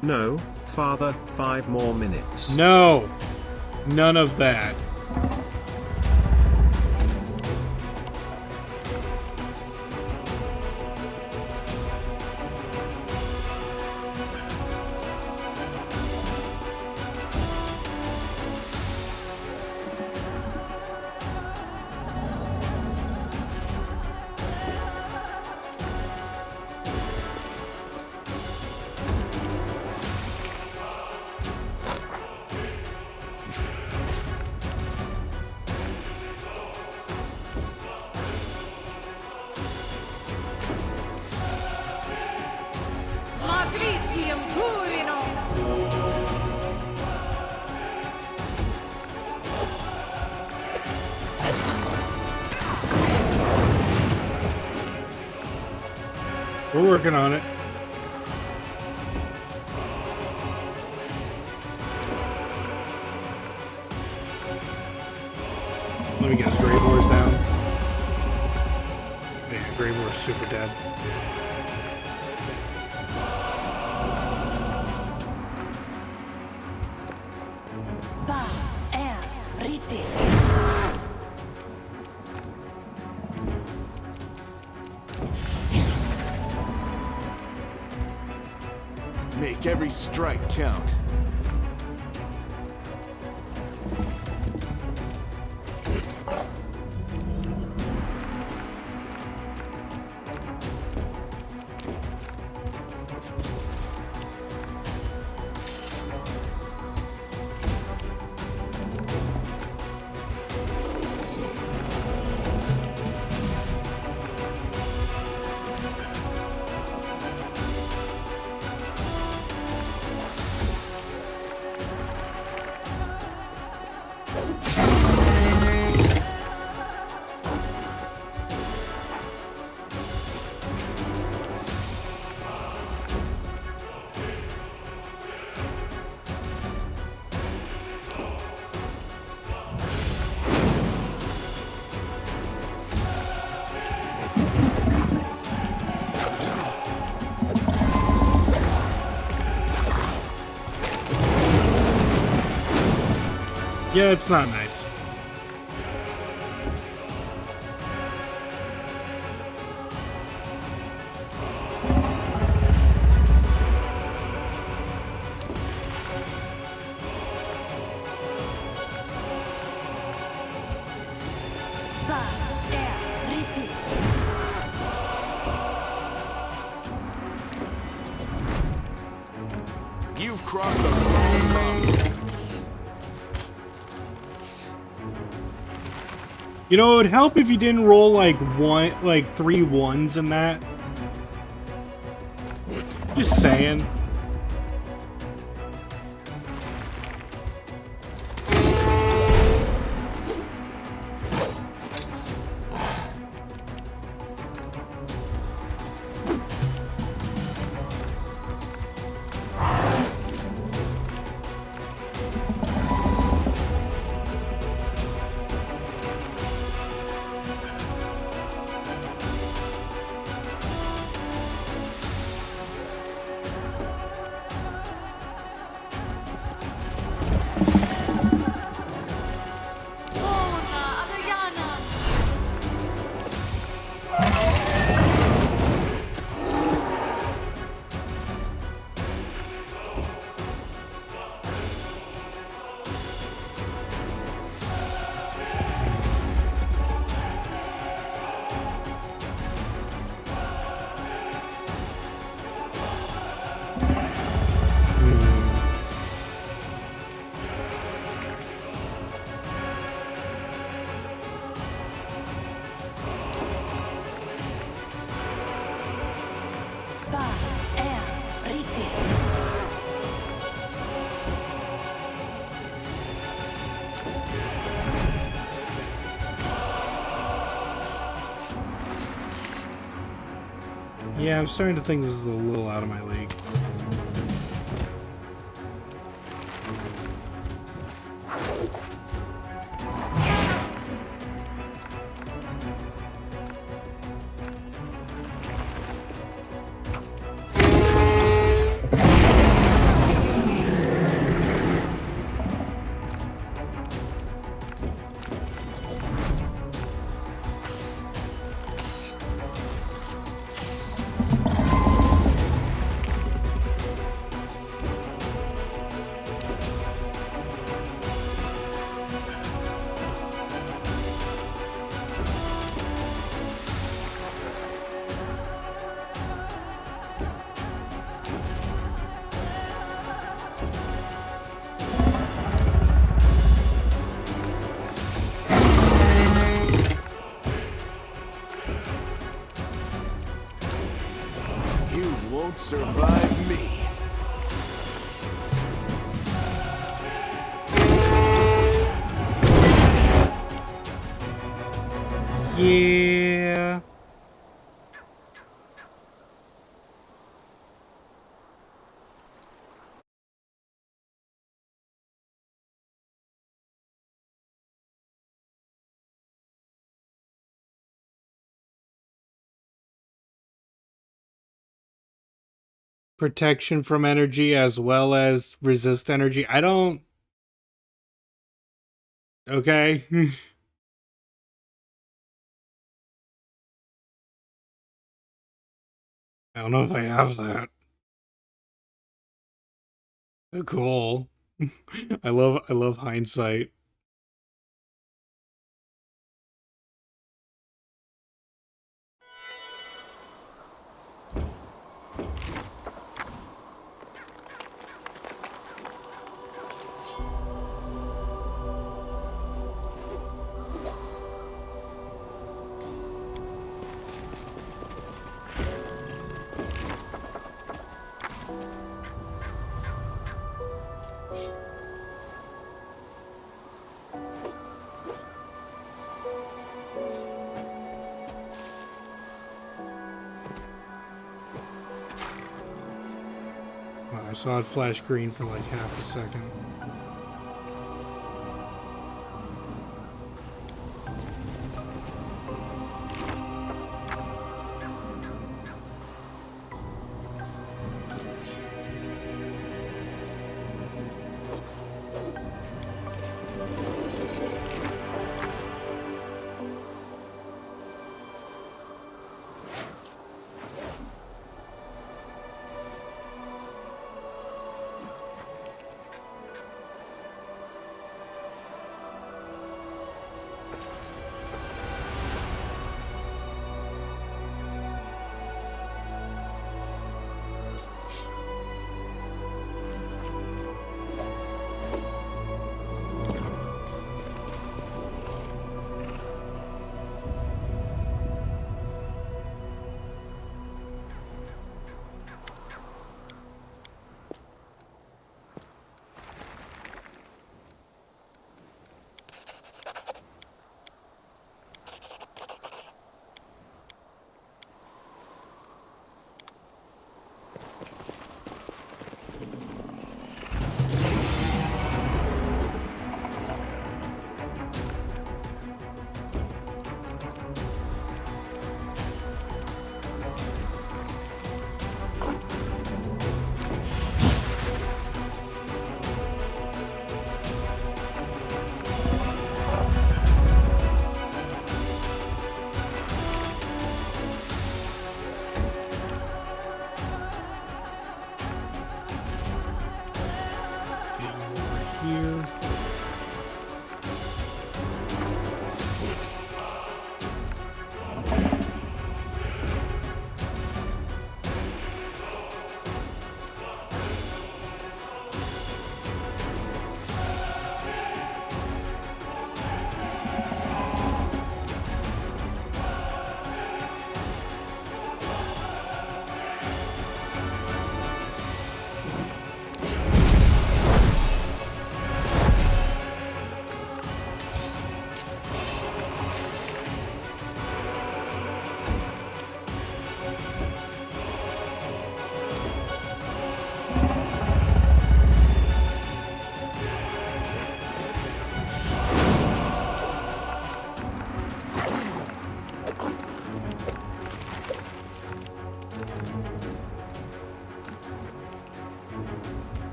No, Father, 5 more minutes. No! None of that. We're working on it. Let me guess, Greymoor's down. Yeah, Greymoor's super dead. Make every strike count. Yeah, it's not nice. You've crossed the wrong line. You know, it would help if you didn't roll like 3 ones in that. Just saying. Yeah, I'm starting to think this is a little out of my league. You won't survive me. Yeah. Protection from energy as well as resist energy. I don't... Okay. I don't know if I have that. Cool. I love hindsight. I saw it flash green for like half a second.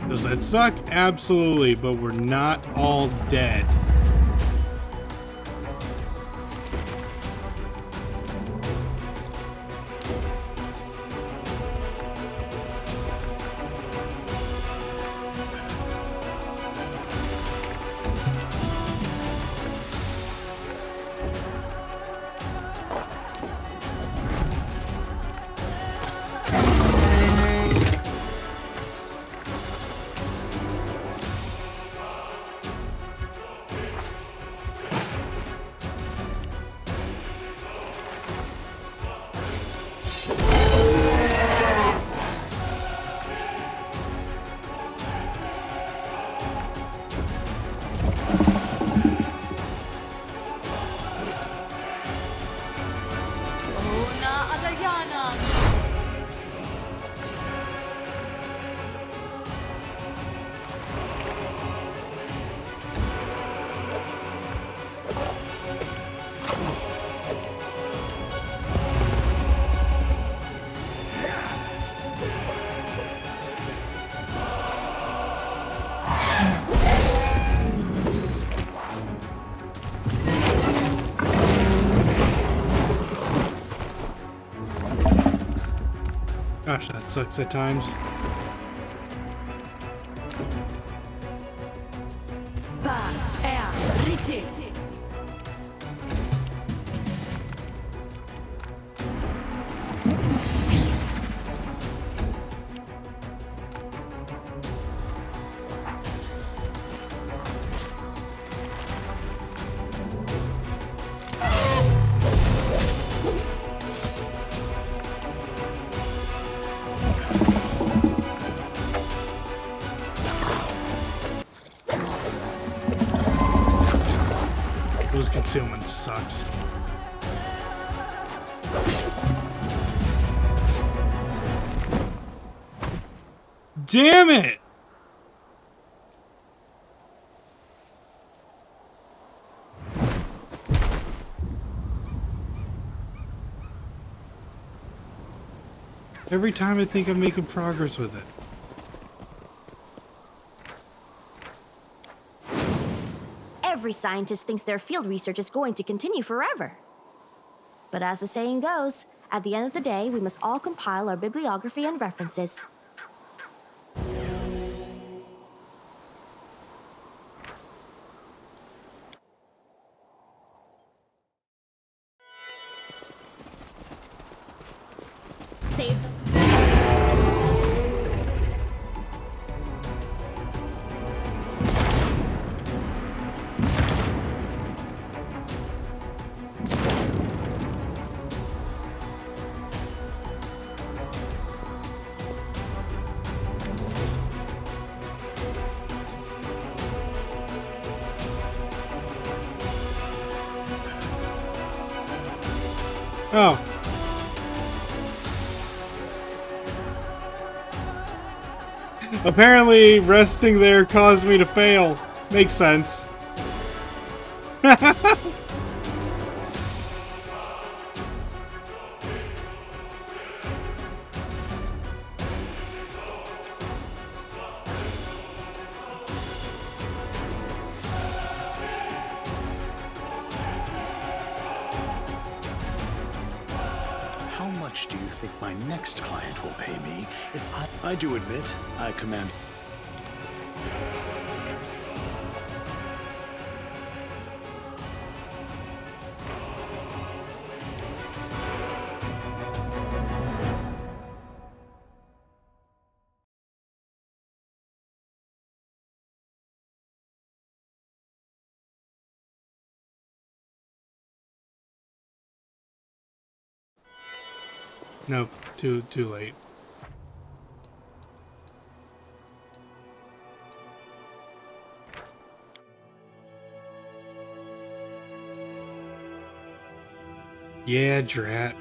Does that suck? Absolutely, but we're not all dead. Gosh, that sucks at times. Those concealment sucks. Damn it! Every time I think I'm making progress with it. Every scientist thinks their field research is going to continue forever. But as the saying goes, at the end of the day, we must all compile our bibliography and references. Save. Oh. Apparently, resting there caused me to fail. Makes sense. How much do you think my next client will pay me if I do admit I command... Nope, too late. Yeah, drat.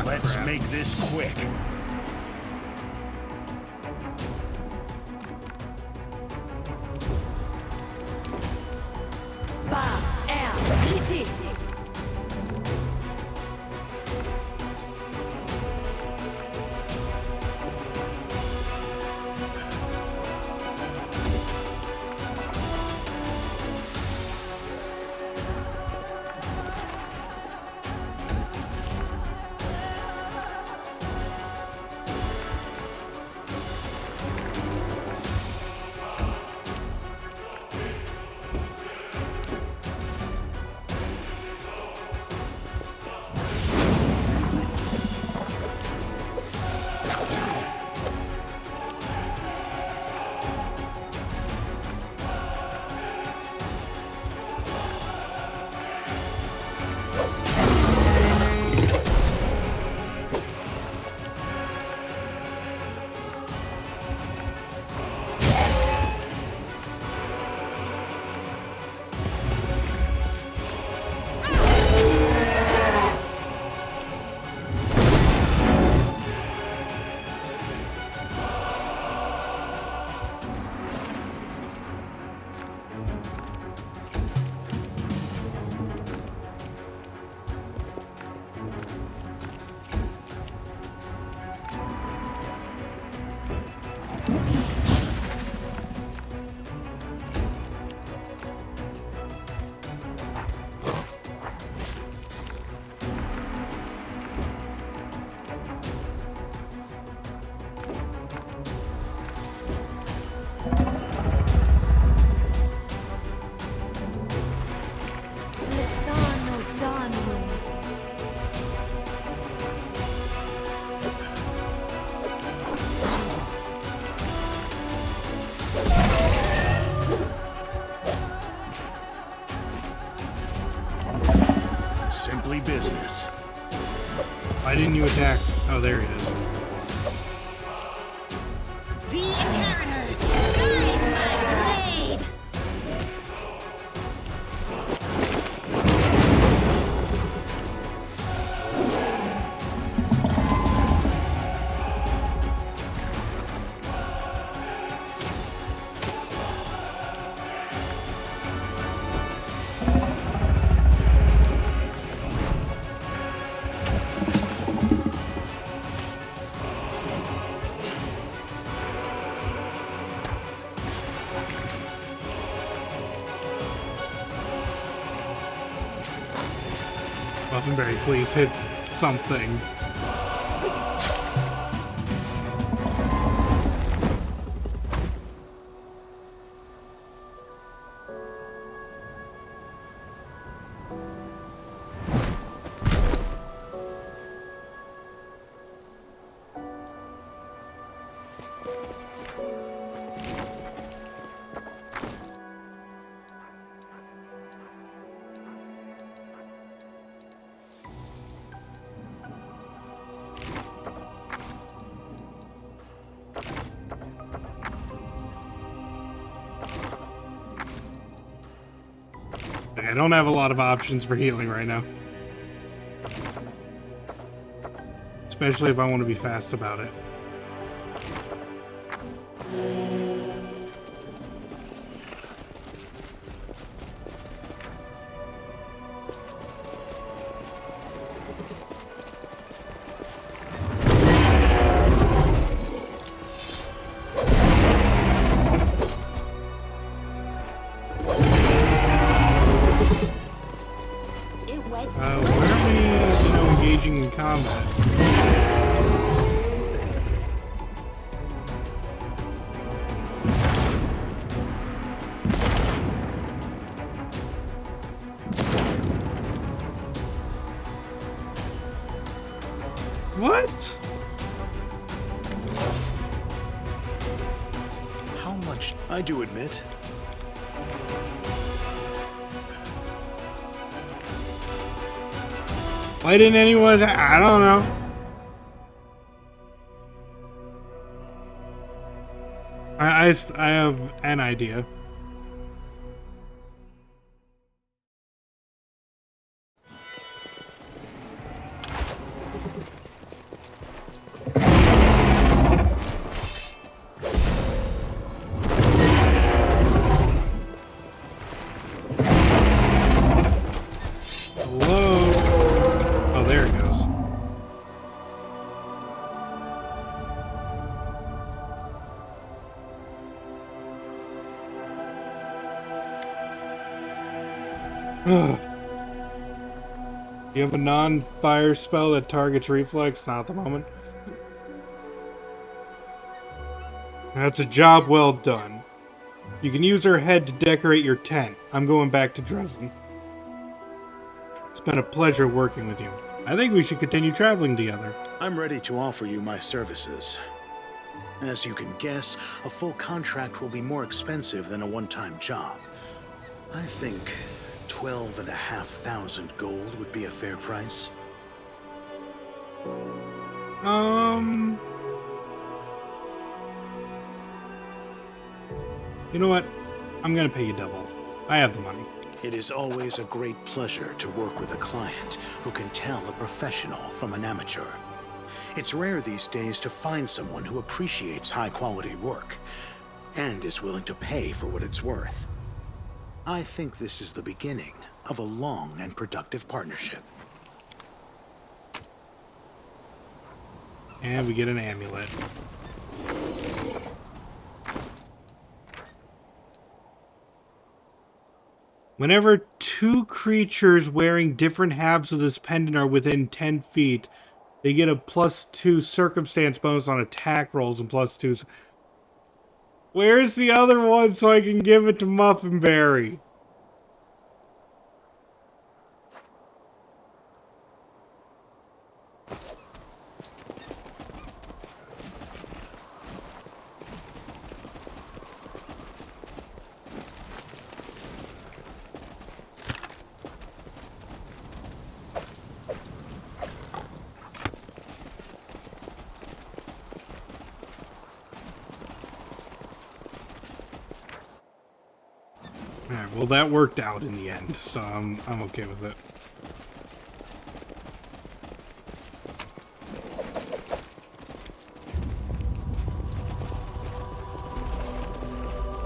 Let's make this quick. simply business. Why didn't you attack? Oh, there he is. The Inheritor! Guide my blade! Buffenberry, please hit something. I don't have a lot of options for healing right now. Especially if I want to be fast about it. Where are we, engaging in combat? What? How much? I do admit. Why didn't anyone? I don't know. I have an idea. Do you have a non-fire spell that targets reflex? Not at the moment. That's a job well done. You can use her head to decorate your tent. I'm going back to Dresden. It's been a pleasure working with you. I think we should continue traveling together. I'm ready to offer you my services. As you can guess, a full contract will be more expensive than a one-time job. I think 12,500 gold would be a fair price. You know what? I'm gonna pay you double. I have the money. It is always a great pleasure to work with a client who can tell a professional from an amateur. It's rare these days to find someone who appreciates high-quality work and is willing to pay for what it's worth. I think this is the beginning of a long and productive partnership. And we get an amulet. Whenever two creatures wearing different halves of this pendant are within 10 feet, they get a +2 circumstance bonus on attack rolls and +2. Where's the other one so I can give it to Muffinberry? well that worked out in the end, so I'm okay with it.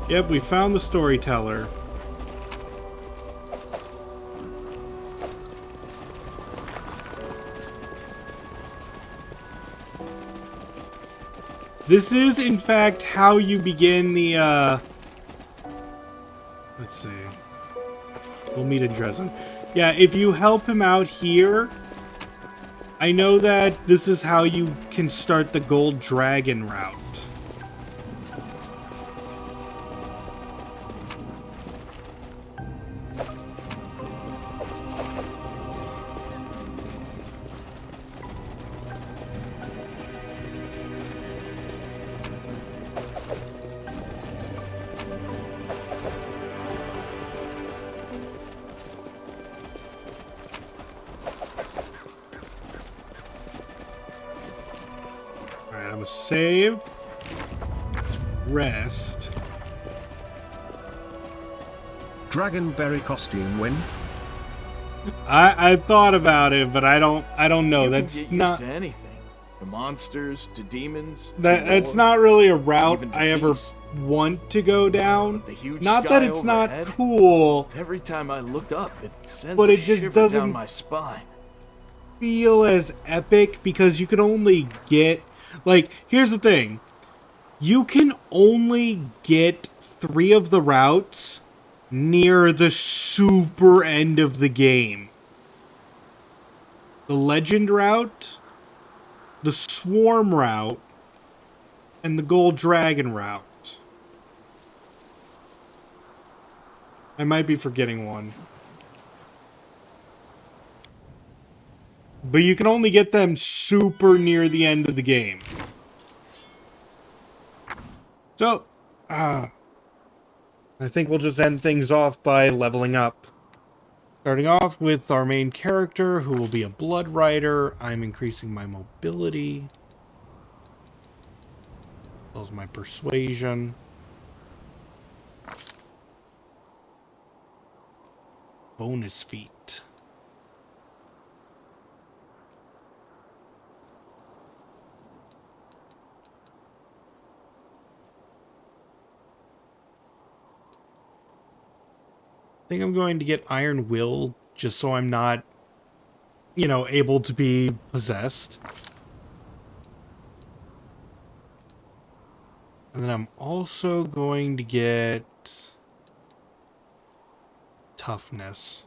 Yep, we found the storyteller. This is, in fact, how you begin the, let's see. We'll meet in Dresden. Yeah, if you help him out here, I know that this is how you can start the Gold Dragon route. Save. Rest. Dragonberry costume win? I thought about it, but I don't know. You That's can get not used to anything. To monsters, to demons. that's to not really a route even to I ever beasts. want to go down. The huge Not sky that it's overhead, not cool, Every time I look up, it sends but a it just shiver doesn't down my spine. feel as epic because you can only get, like, here's the thing. You can only get 3 of the routes near the super end of the game. The Legend route, the Swarm route, and the Gold Dragon route. I might be forgetting one. But you can only get them super near the end of the game. So, I think we'll just end things off by leveling up. Starting off with our main character, who will be a Blood Rider. I'm increasing my mobility. As well as my persuasion. Bonus feat. I think I'm going to get Iron Will, just so I'm not, you know, able to be possessed. And then I'm also going to get Toughness.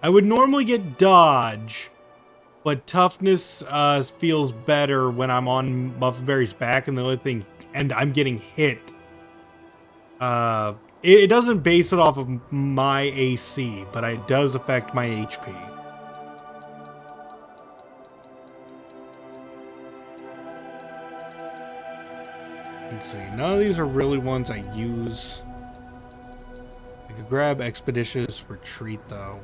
I would normally get Dodge, but Toughness feels better when I'm on Buffberry's back, and the only thing, and I'm getting hit. It doesn't base it off of my AC, but it does affect my HP. Let's see, none of these are really ones I use. I could grab Expeditious Retreat, though.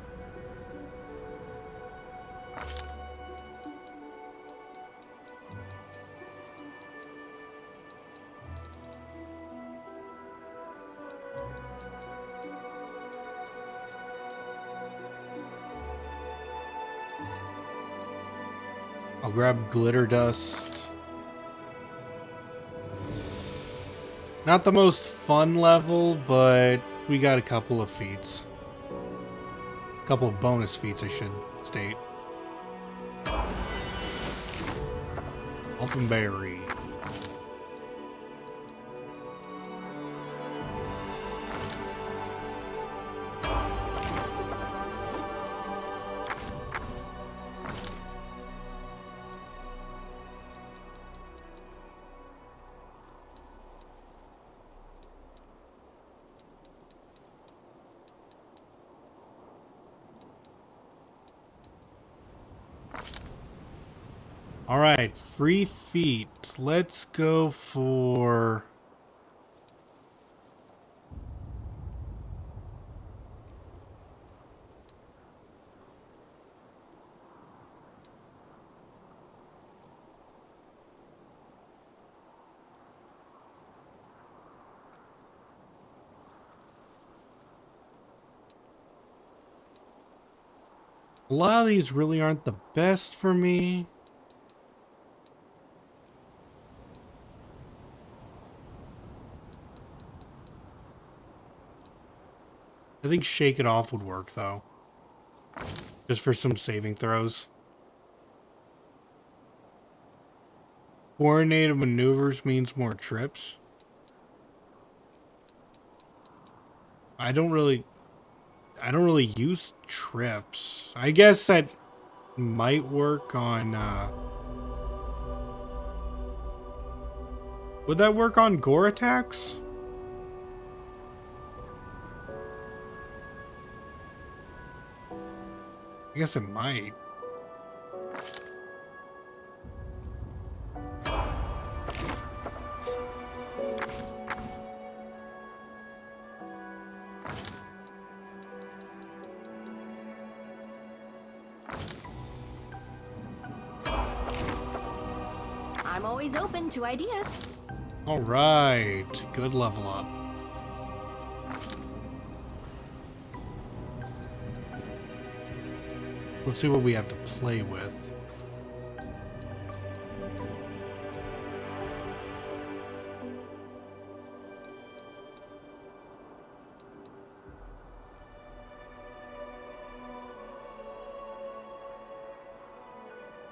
I'll grab Glitter Dust. Not the most fun level, but we got a couple of feats. A couple of bonus feats, I should state. Elfenberry. Alright, free feet. Let's go for... A lot of these really aren't the best for me. I think Shake It Off would work, though. Just for some saving throws. Coordinated maneuvers means more trips. I don't really use trips. I guess that might work on, would that work on gore attacks? I guess it might. I'm always open to ideas. All right, good level up. Let's see what we have to play with.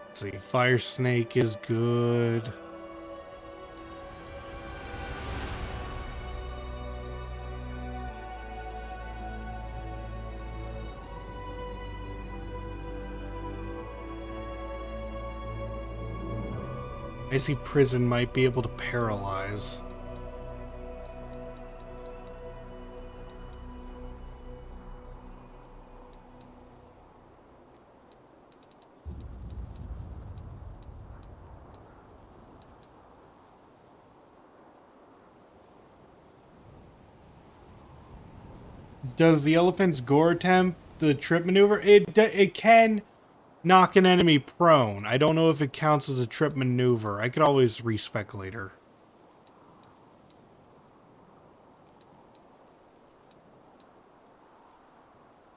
Let's see, Fire Snake is good. Icy Prison might be able to paralyze. Does the elephant's gore attempt the trip maneuver? It can knock an enemy prone. I don't know if it counts as a trip maneuver. I could always respec later.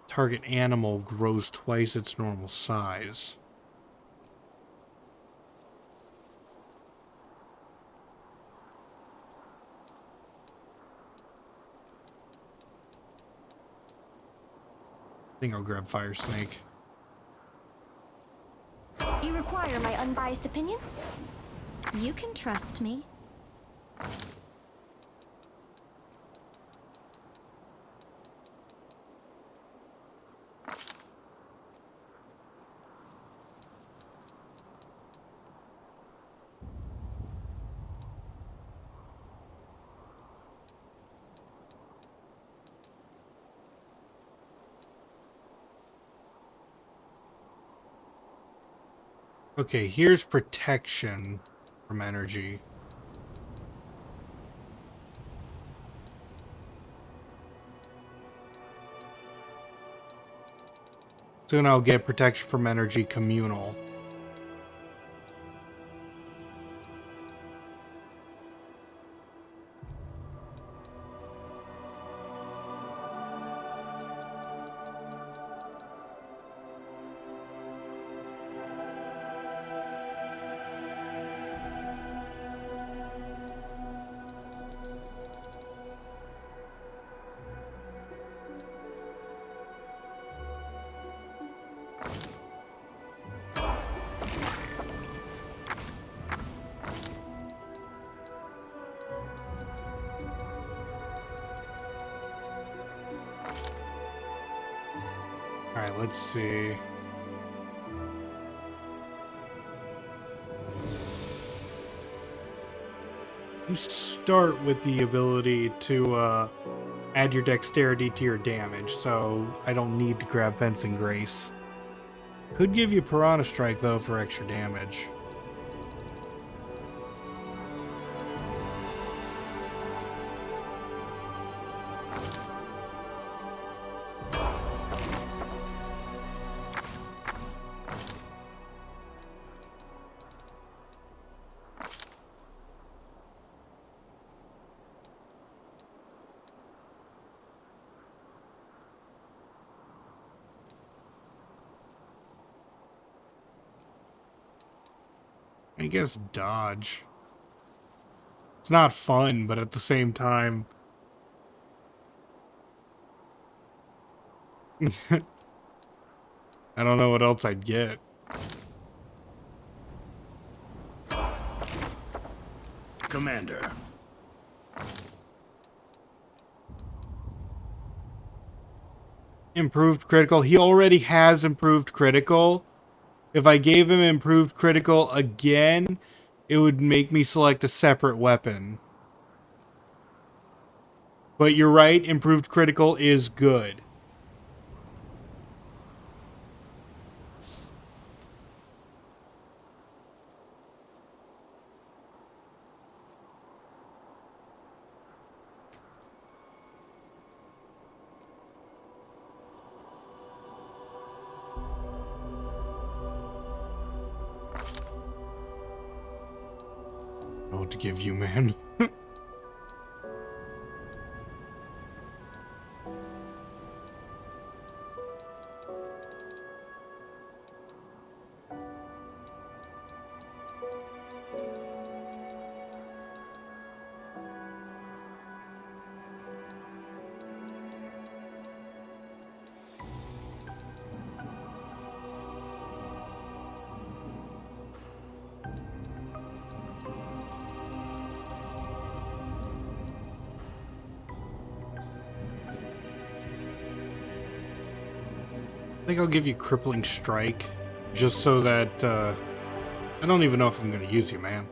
Target animal grows twice its normal size. I think I'll grab Fire Snake. You require my unbiased opinion? You can trust me. Okay, here's protection from energy. Soon I'll get protection from energy communal. Alright, let's see. You start with the ability to add your dexterity to your damage, so I don't need to grab Fencing Grace. Could give you Piranha Strike, though, for extra damage. I guess dodge. It's not fun, but at the same time... I don't know what else I'd get. Commander. Improved critical. He already has improved critical. If I gave him improved critical again, it would make me select a separate weapon. But you're right, improved critical is good. I don't know what to give you, man. I think I'll give you Crippling Strike, just so that, I don't even know if I'm gonna use you, man.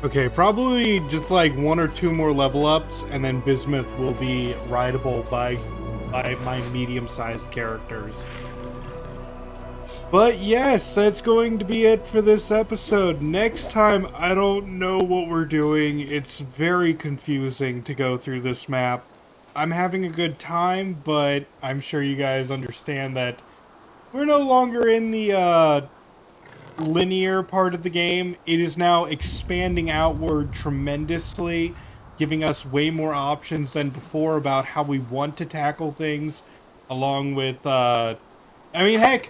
Okay, probably just like 1 or 2 more level ups, and then Bismuth will be rideable by my medium-sized characters. But yes, that's going to be it for this episode. Next time, I don't know what we're doing. It's very confusing to go through this map. I'm having a good time, but I'm sure you guys understand that we're no longer in the linear part of the game. It is now expanding outward tremendously, giving us way more options than before about how we want to tackle things, along with, I mean, heck,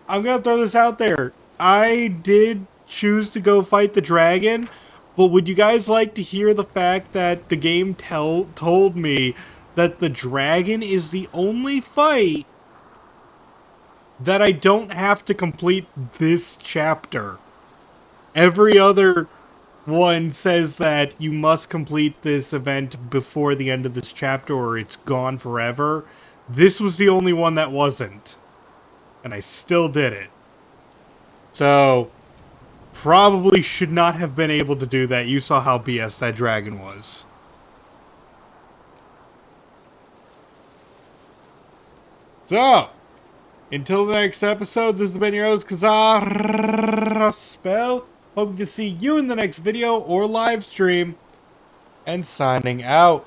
I'm gonna throw this out there. I did choose to go fight the dragon, but would you guys like to hear the fact that the game told me that the dragon is the only fight that I don't have to complete this chapter? Every other one says that you must complete this event before the end of this chapter or it's gone forever. This was the only one that wasn't. And I still did it. So, probably should not have been able to do that. You saw how BS that dragon was. So, until the next episode, this has been your host, Spell. Hope to see you in the next video or live stream. And signing out.